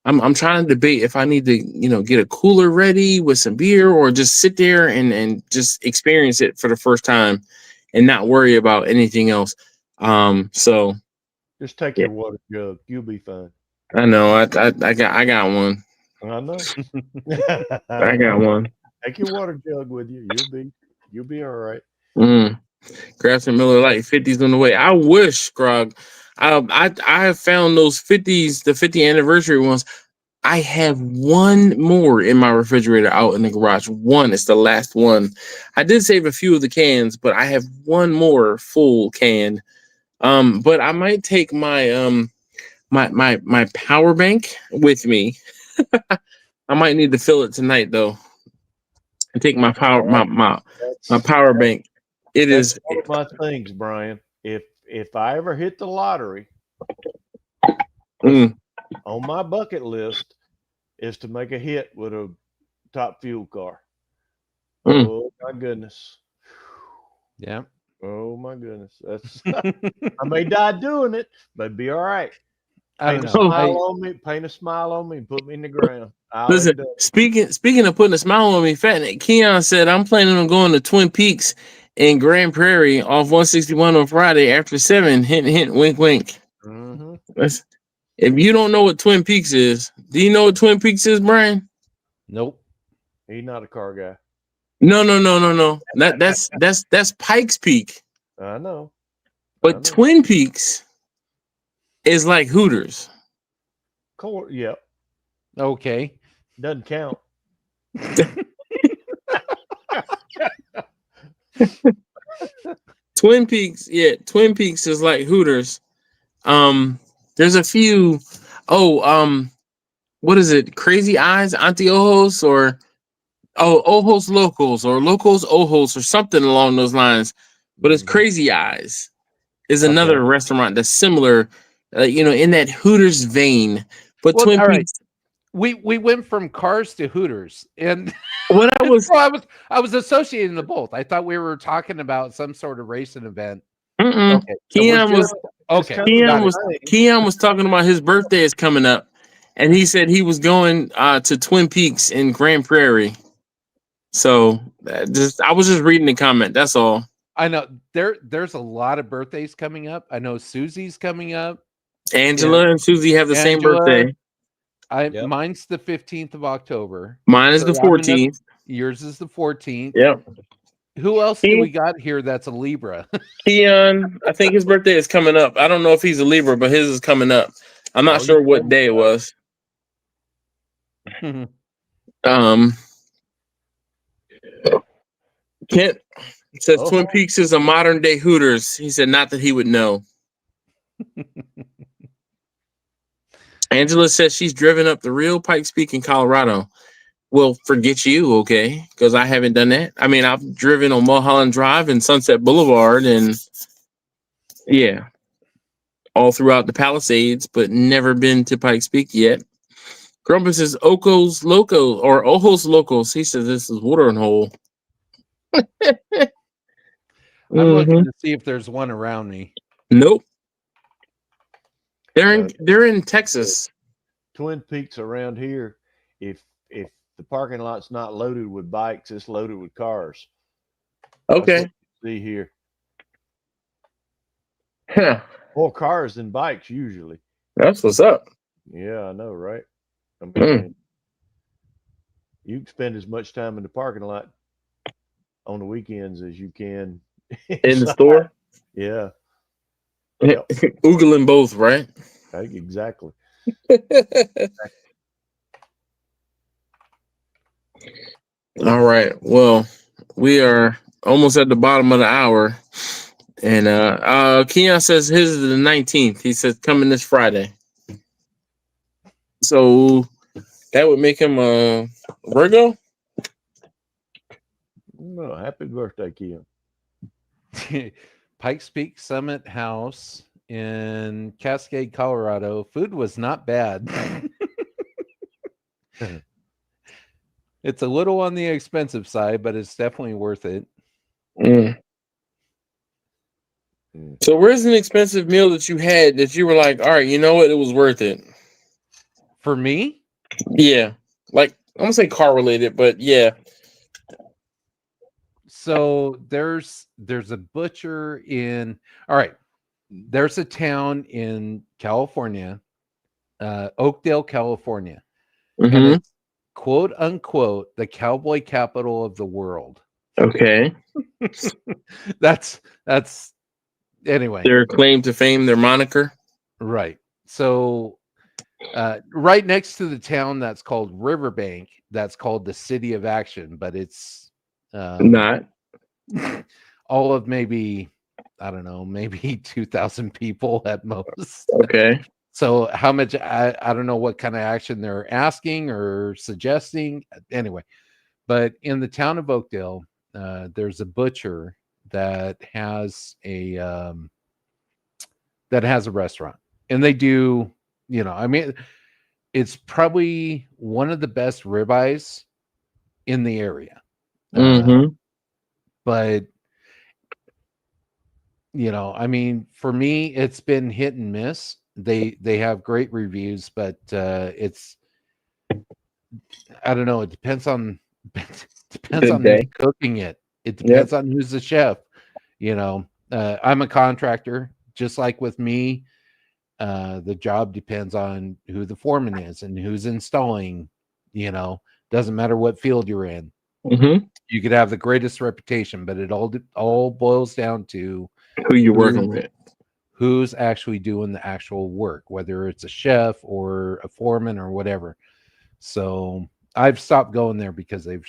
I'm trying to debate if I need to, get a cooler ready with some beer or just sit there and just experience it for the first time and not worry about anything else. So just take your water jug. You'll be fine. I know. I got one. I know. I got one. Take your water jug with you. You'll be all right. Grab some Miller Lite 50s on the way. I wish, Grog. I have found those 50s, the 50th anniversary ones. I have one more in my refrigerator out in the garage. One, it's the last one. I did save a few of the cans, but I have one more full can. But I might take my my power bank with me. I might need to fill it tonight though. And take my power my That's power bank. It that's is. one of my things, Brian. If I ever hit the lottery, Mm, on my bucket list is to make a hit with a top fuel car. Mm. Oh my goodness. Yeah. Oh my goodness. That's I may die doing it, but it'd be all right. I don't Paint a know. smile on me, paint a smile on me, and put me in the ground. I'll Listen, have done it. speaking of putting a smile on me, Fat Keon said I'm planning on going to Twin Peaks in Grand Prairie off 161 on Friday after 7. Hint, hint, wink, wink. Mhm. That's, if you don't know what Twin Peaks is, do you know what Twin Peaks is, Brian? Nope. He's not a car guy. No. That's Pikes Peak, I know. but Twin Peaks is like Hooters. Yep. Okay. Doesn't count. Twin Peaks, yeah, Twin Peaks is like Hooters. There's a few. Oh, what is it? Crazy Eyes, Auntie Ojos, or Ojos Locals, or Locals Ojos, or something along those lines. But it's Crazy Eyes is another Okay. restaurant that's similar, in that Hooters vein. But Well, Twin all right. Peaks. We went from cars to Hooters, and What I was, so I was associating the both. I thought we were talking about some sort of racing event. mm-mm. Okay, so we're Keon was just okay. Keon was talking about his birthday is coming up, and he said he was going to Twin Peaks in Grand Prairie. So I was just reading the comment. That's all. I know there's a lot of birthdays coming up. I know Susie's coming up. Angela and Susie have the same Angela, birthday. Mine's the 15th of October. Mine is the 14th. Yours is the 14th. Yep. Who else do we got here that's a Libra? Keon, I think his birthday is coming up. I don't know if he's a Libra, but his is coming up. I'm not sure what day it was. Kent says Twin Peaks is a modern day Hooters. He said not that he would know. Angela says she's driven up the real Pikes Peak in Colorado. Well, forget you, okay? Because I haven't done that. I mean, I've driven on Mulholland Drive and Sunset Boulevard, and yeah, all throughout the Palisades, but never been to Pikes Peak yet. Grumpus says Ojos Locos. He says this is watering hole. I'm looking to see if there's one around me. Nope. They're in Texas. Twin Peaks around here. If the parking lot's not loaded with bikes, it's loaded with cars. Okay. See here. Huh. More cars than bikes usually. That's what's up. Yeah, I know, right? I mean, you can spend as much time in the parking lot on the weekends as you can in the store. Yeah. Yep. Oogling both, right? Exactly. All right. Well, we are almost at the bottom of the hour. And Keon says his is the 19th. He says coming this Friday. So that would make him a Virgo? No, happy birthday, Keon. Pikes Peak Summit House in Cascade, Colorado. Food was not bad. It's a little on the expensive side, but it's definitely worth it. So where's an expensive meal that you had that you were like, all right, you know what? It was worth it. For me? Yeah. Like, I'm going to say car related, but yeah. So there's a butcher in, all right, there's a town in California, Oakdale, California. Mm-hmm. And it's quote unquote the cowboy capital of the world. Okay. That's anyway. Their claim to fame, their moniker. Right. So right next to the town that's called Riverbank, that's called the City of Action, but it's not all of maybe, I don't know, maybe 2,000 people at most. Okay. So how much I don't know what kind of action they're asking or suggesting. Anyway, but in the town of Oakdale, there's a butcher that has a restaurant, and they do, I mean, it's probably one of the best ribeyes in the area. But I mean, for me, it's been hit and miss. They have great reviews, but it's, I don't know. It depends on Good who's day. cooking it. It Yep. depends on who's the chef. I'm a contractor, just like with me. The job depends on who the foreman is and who's installing. Doesn't matter what field you're in. Mm-hmm. You could have the greatest reputation, but it all boils down to Who you're working with. who's actually doing the actual work, whether it's a chef or a foreman or whatever. So I've stopped going there because they've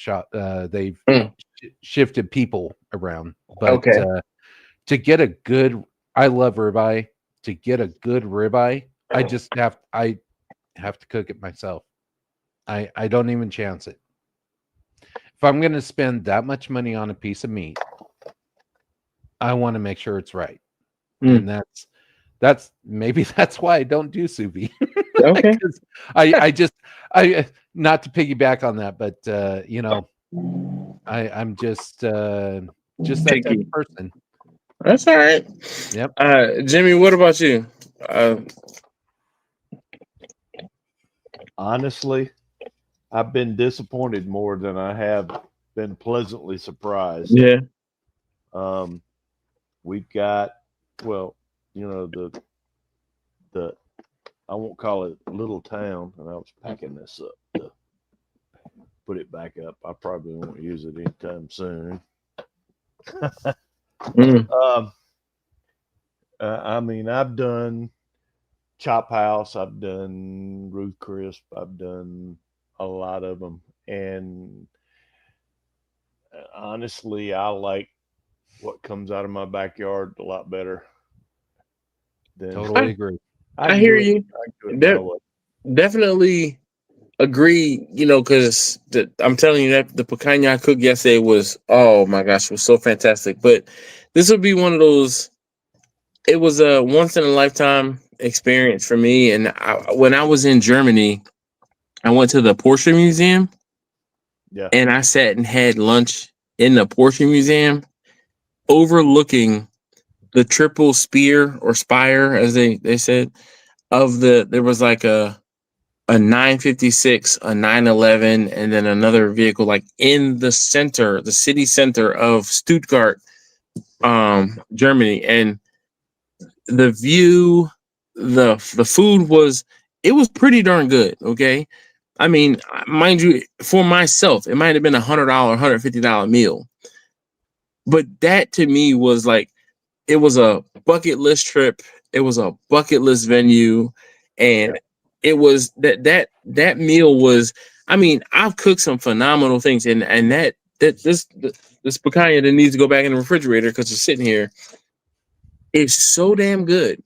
shifted people around. But Okay. to get a good, I love ribeye. To get a good ribeye, I just have to cook it myself. I don't even chance it. If I'm going to spend that much money on a piece of meat, I want to make sure it's right. And that's maybe that's why I don't do sous vide. Okay. I not to piggyback on that, but I'm just that type Picky. of person. That's all right. Yep. Jimmy, what about you? Honestly, I've been disappointed more than I have been pleasantly surprised. Yeah. We've got, well, the I won't call it little town, and I was packing this up to put it back up. I probably won't use it anytime soon. I mean, I've done Chop House, I've done Ruth Crisp, I've done a lot of them, and honestly, I like what comes out of my backyard a lot better. Totally agree. I hear you. Definitely agree. Because I'm telling you that the picanha I cooked yesterday was, oh my gosh, it was so fantastic. But this would be one of those. It was a once in a lifetime experience for me. And when I was in Germany, I went to the Porsche Museum. Yeah. And I sat and had lunch in the Porsche Museum, overlooking the triple spear or spire, as they said, there was like a 956, a 911, and then another vehicle like in the city center of Stuttgart, Germany. And the view, the food was pretty darn good. Okay. I mean, mind you, for myself, it might have been $100, $150 meal. But that to me was like, it was a bucket list trip. It was a bucket list venue. And it was that meal was, I mean, I've cooked some phenomenal things. And this picanha that needs to go back in the refrigerator because it's sitting here is so damn good.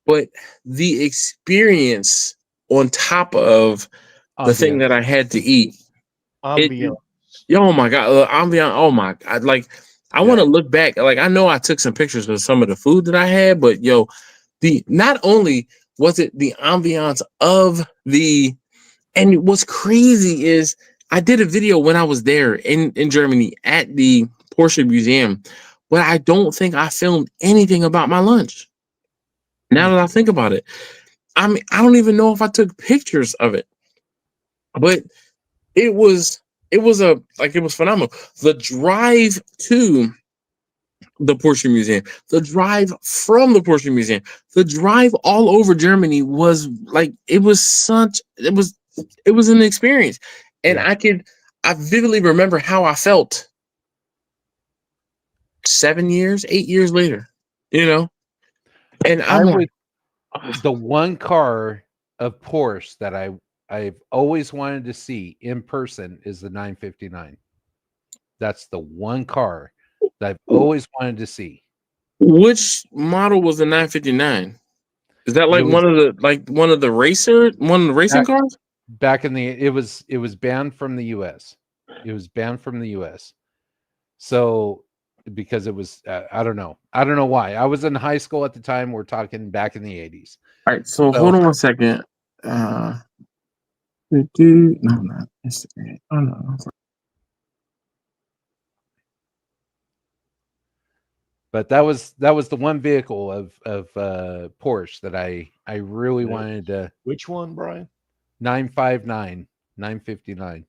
But the experience on top of the thing that I had to eat. Ambiance. Oh my God. Ambiance. Oh my God. Like, I want to look back. Like, I know I took some pictures of some of the food that I had, but not only was it the ambiance of and what's crazy is I did a video when I was there in Germany at the Porsche Museum, but I don't think I filmed anything about my lunch. Now that I think about it, I mean, I don't even know if I took pictures of it, but it was phenomenal. The drive to the Porsche Museum, the drive from the Porsche Museum, the drive all over Germany was like, it was an experience. And I vividly remember how I felt 8 years later, and the one car of Porsche that I've always wanted to see in person is the 959. That's the one car that I've always wanted to see. Which model was the 959? Is that It like was one of the racing cars? back in the it was banned from the US. It was banned from the US. So because it was I don't know. I don't know why. I was in high school at the time. We're talking back in the 80s. All right, so So hold on one second. No, not Instagram. Oh no. but that was the one vehicle of Porsche that I really Yeah. wanted to Which one, Brian? 959 959.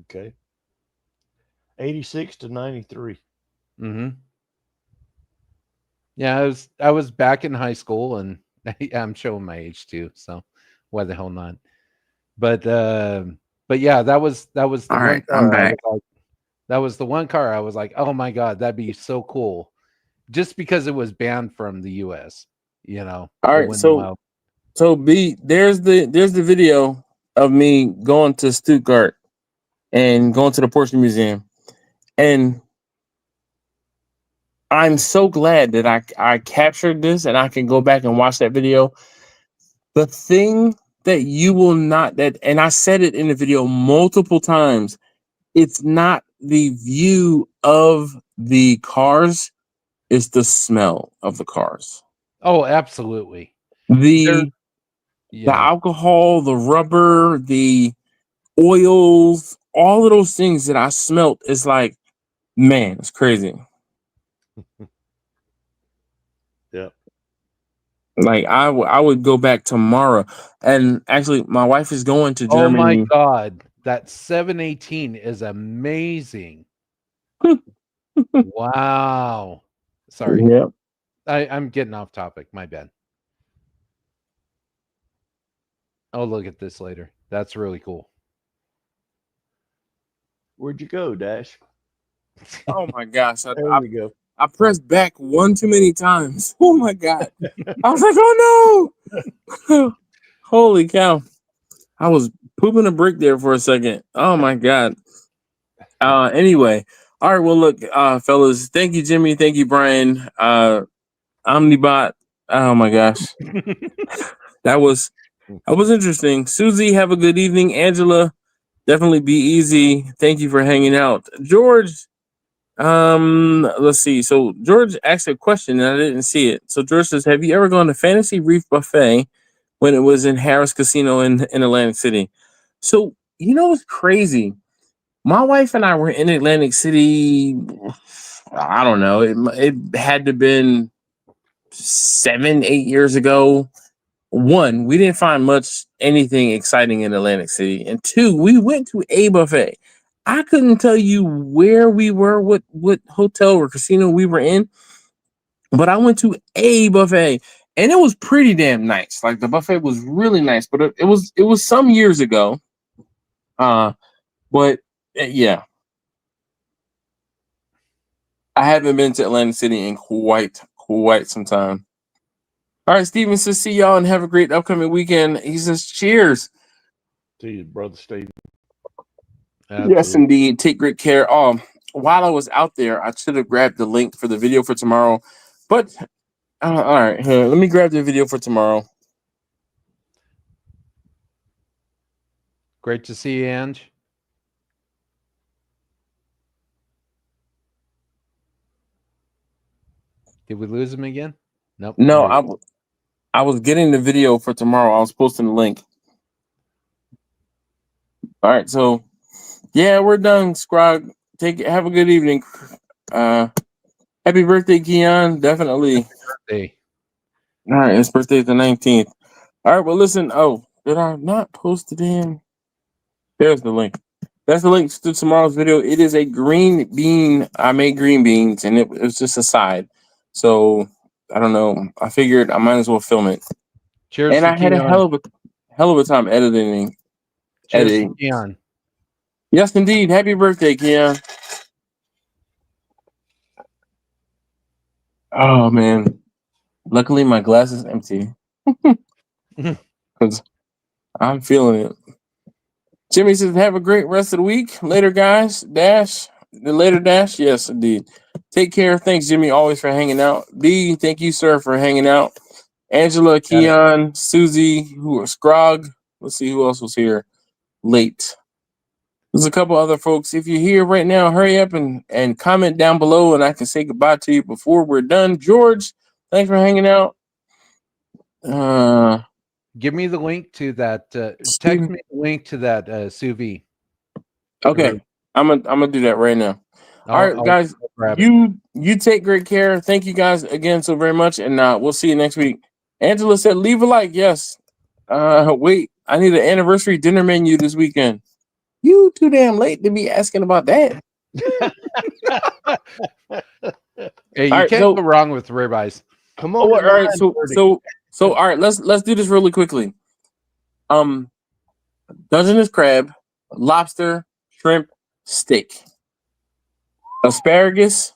Okay. 86 to 93. Mm-hmm. Yeah, I was back in high school, and I'm showing my age too, so why the hell not? But yeah, that was the All one right, car I'm I back. was like, that was the one car I was like, oh my god, that'd be so cool, just because it was banned from the U.S. You know, All it right, wouldn't so allow. B, there's the video of me going to Stuttgart and going to the Porsche Museum, and I'm so glad that I captured this and I can go back and watch that video. The thing that you will not that, and I said it in the video multiple times, it's not the view of the cars, it's the smell of the cars. Oh, absolutely. There, The yeah. alcohol, the rubber, the oils, all of those things that I smelt is like, man, it's crazy. Yeah. Like I would go back tomorrow. And actually my wife is going to Oh my Germany. god, that 718 is amazing. Wow. Sorry, Yep. I'm getting off topic. My bad. I'll look at this later. That's really cool. Where'd you go, Dash? Oh my gosh. There we go. I pressed back one too many times. Oh my god. I was like, oh no. Holy cow. I was pooping a brick there for a second. Oh my god. Anyway. All right, well look, fellas, thank you, Jimmy. Thank you, Brian. Omnibot. Oh my gosh. That was interesting. Susie, have a good evening. Angela, definitely be easy. Thank you for hanging out. George, let's see. So George asked a question and I didn't see it. So George says, have you ever gone to Fantasy Reef Buffet when it was in Harris Casino in Atlantic City? So you know what's crazy? My wife and I were in Atlantic City. I don't know. It had to been 7, 8 years ago. One, we didn't find much anything exciting in Atlantic City, and two, we went to a buffet. I couldn't tell you where we were, what hotel or casino we were in, but I went to a buffet, and it was pretty damn nice. Like the buffet was really nice, but it was some years ago. But yeah, I haven't been to Atlantic City in quite some time. All right, Steven says, see y'all and have a great upcoming weekend. He says, cheers. To you, brother Steve. Yes, indeed. Take great care. While I was out there, I should have grabbed the link for the video for tomorrow. But all right, here, let me grab the video for tomorrow. Great to see you, Ange. Did we lose him again? Nope. No, I was getting the video for tomorrow. I was posting the link. All right, so yeah, we're done. Scrog, have a good evening. Happy birthday, Keon. Definitely. Hey. All right, his birthday is the 19th. All right, well, listen. Oh, did I not post it in? There's the link. That's the link to tomorrow's video. It is a green bean. I made green beans, and it was just a side. So I don't know. I figured I might as well film it. Cheers, And I had a hell of a time editing. Cheers to Keon. Yes, indeed. Happy birthday, Keon. Oh man. Luckily, my glass is empty. Because I'm feeling it. Jimmy says, have a great rest of the week. Later, guys. Dash, Later, Dash. Yes, indeed. Take care. Thanks, Jimmy, always for hanging out. B, thank you, sir, for hanging out. Angela, Keon, Susie, who are Scrog. Let's see who else was here late. There's a couple other folks. If you're here right now, hurry up and comment down below, and I can say goodbye to you before we're done. George, thanks for hanging out. Give me the link to that. Text Steven. me the link to that sous vide. Okay, I'm gonna do that right now. All right, guys, grab it. you take great care. Thank you guys again so very much, and we'll see you next week. Angela said, "Leave a like." Yes. Wait, I need an anniversary dinner menu this weekend. You too damn late to be asking about that. Hey, you All right, can't so- go wrong with ribeyes. Come Oh, on. all right, so all right, let's do this really quickly. Dungeness crab, lobster, shrimp, steak, asparagus.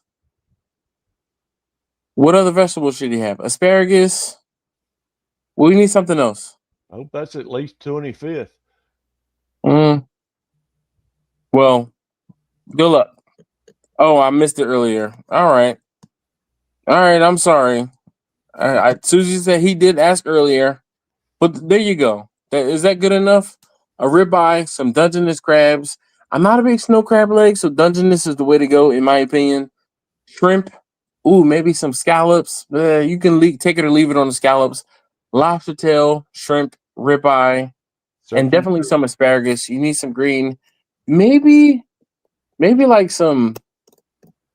What other vegetables should he have? Asparagus. We need something else. I hope that's at least 25th. Well, good luck. Oh, I missed it earlier. All right. I'm sorry. Susie said he did ask earlier, but there you go. Is that good enough? A ribeye, some Dungeness crabs. I'm not a big snow crab leg, so Dungeness is the way to go, in my opinion. Shrimp. Ooh, maybe some scallops. You can take it or leave it on the scallops. Lobster tail, shrimp, ribeye, and definitely some asparagus. You need some green. Maybe like some.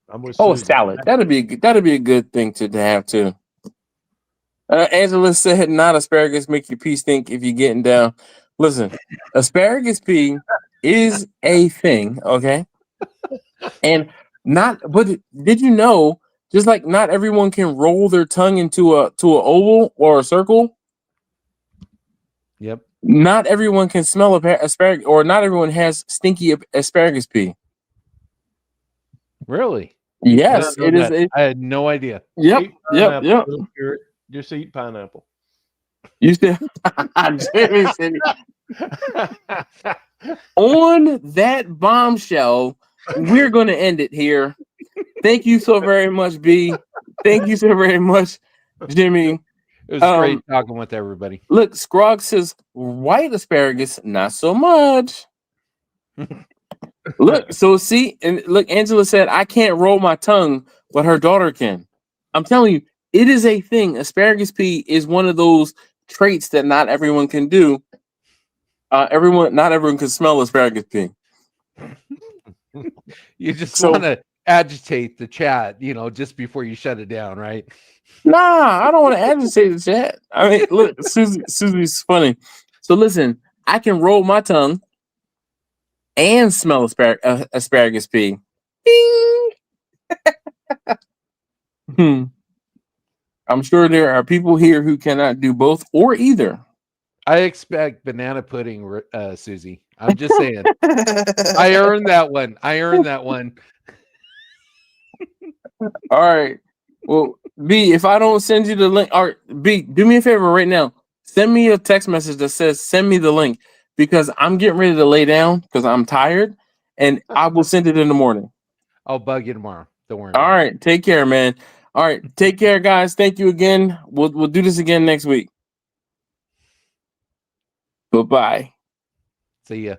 I'm with Oh, Susie. salad. That'd be a good thing to have too. Angela said, "Not asparagus make your pee stink if you're getting down." Listen, asparagus pee is a thing, okay? And not. But did you know? Just like not everyone can roll their tongue into a oval or a circle. Yep. Not everyone can smell asparagus, or not everyone has stinky asparagus pee. Really? Yes, it is. I had no idea. Yep. Eat pineapple, just eat pineapple. You still Jimmy said on that bombshell, we're going to end it here. Thank you so very much, B. Thank you so very much, Jimmy. It was great talking with everybody. Look, Scrog says white asparagus, not so much. Look, so see, and look, Angela said I can't roll my tongue, but her daughter can. I'm telling you, it is a thing. Asparagus pee is one of those traits that not everyone can do. Not everyone can smell asparagus pee. You just want to agitate the chat, just before you shut it down, right? Nah, I don't want to agitate the chat. I mean, look, Susie's funny. So listen, I can roll my tongue and smell asparagus pee. Bing. I'm sure there are people here who cannot do both or either. I expect banana pudding, Susie. I'm just saying. I earned that one. All right. Well, B, if I don't send you the link, or B, do me a favor right now. Send me a text message that says send me the link, because I'm getting ready to lay down because I'm tired, and I will send it in the morning. I'll bug you tomorrow. Don't worry. All right. Take care, man. All right. Take care, guys. Thank you again. We'll do this again next week. Bye-bye. See ya.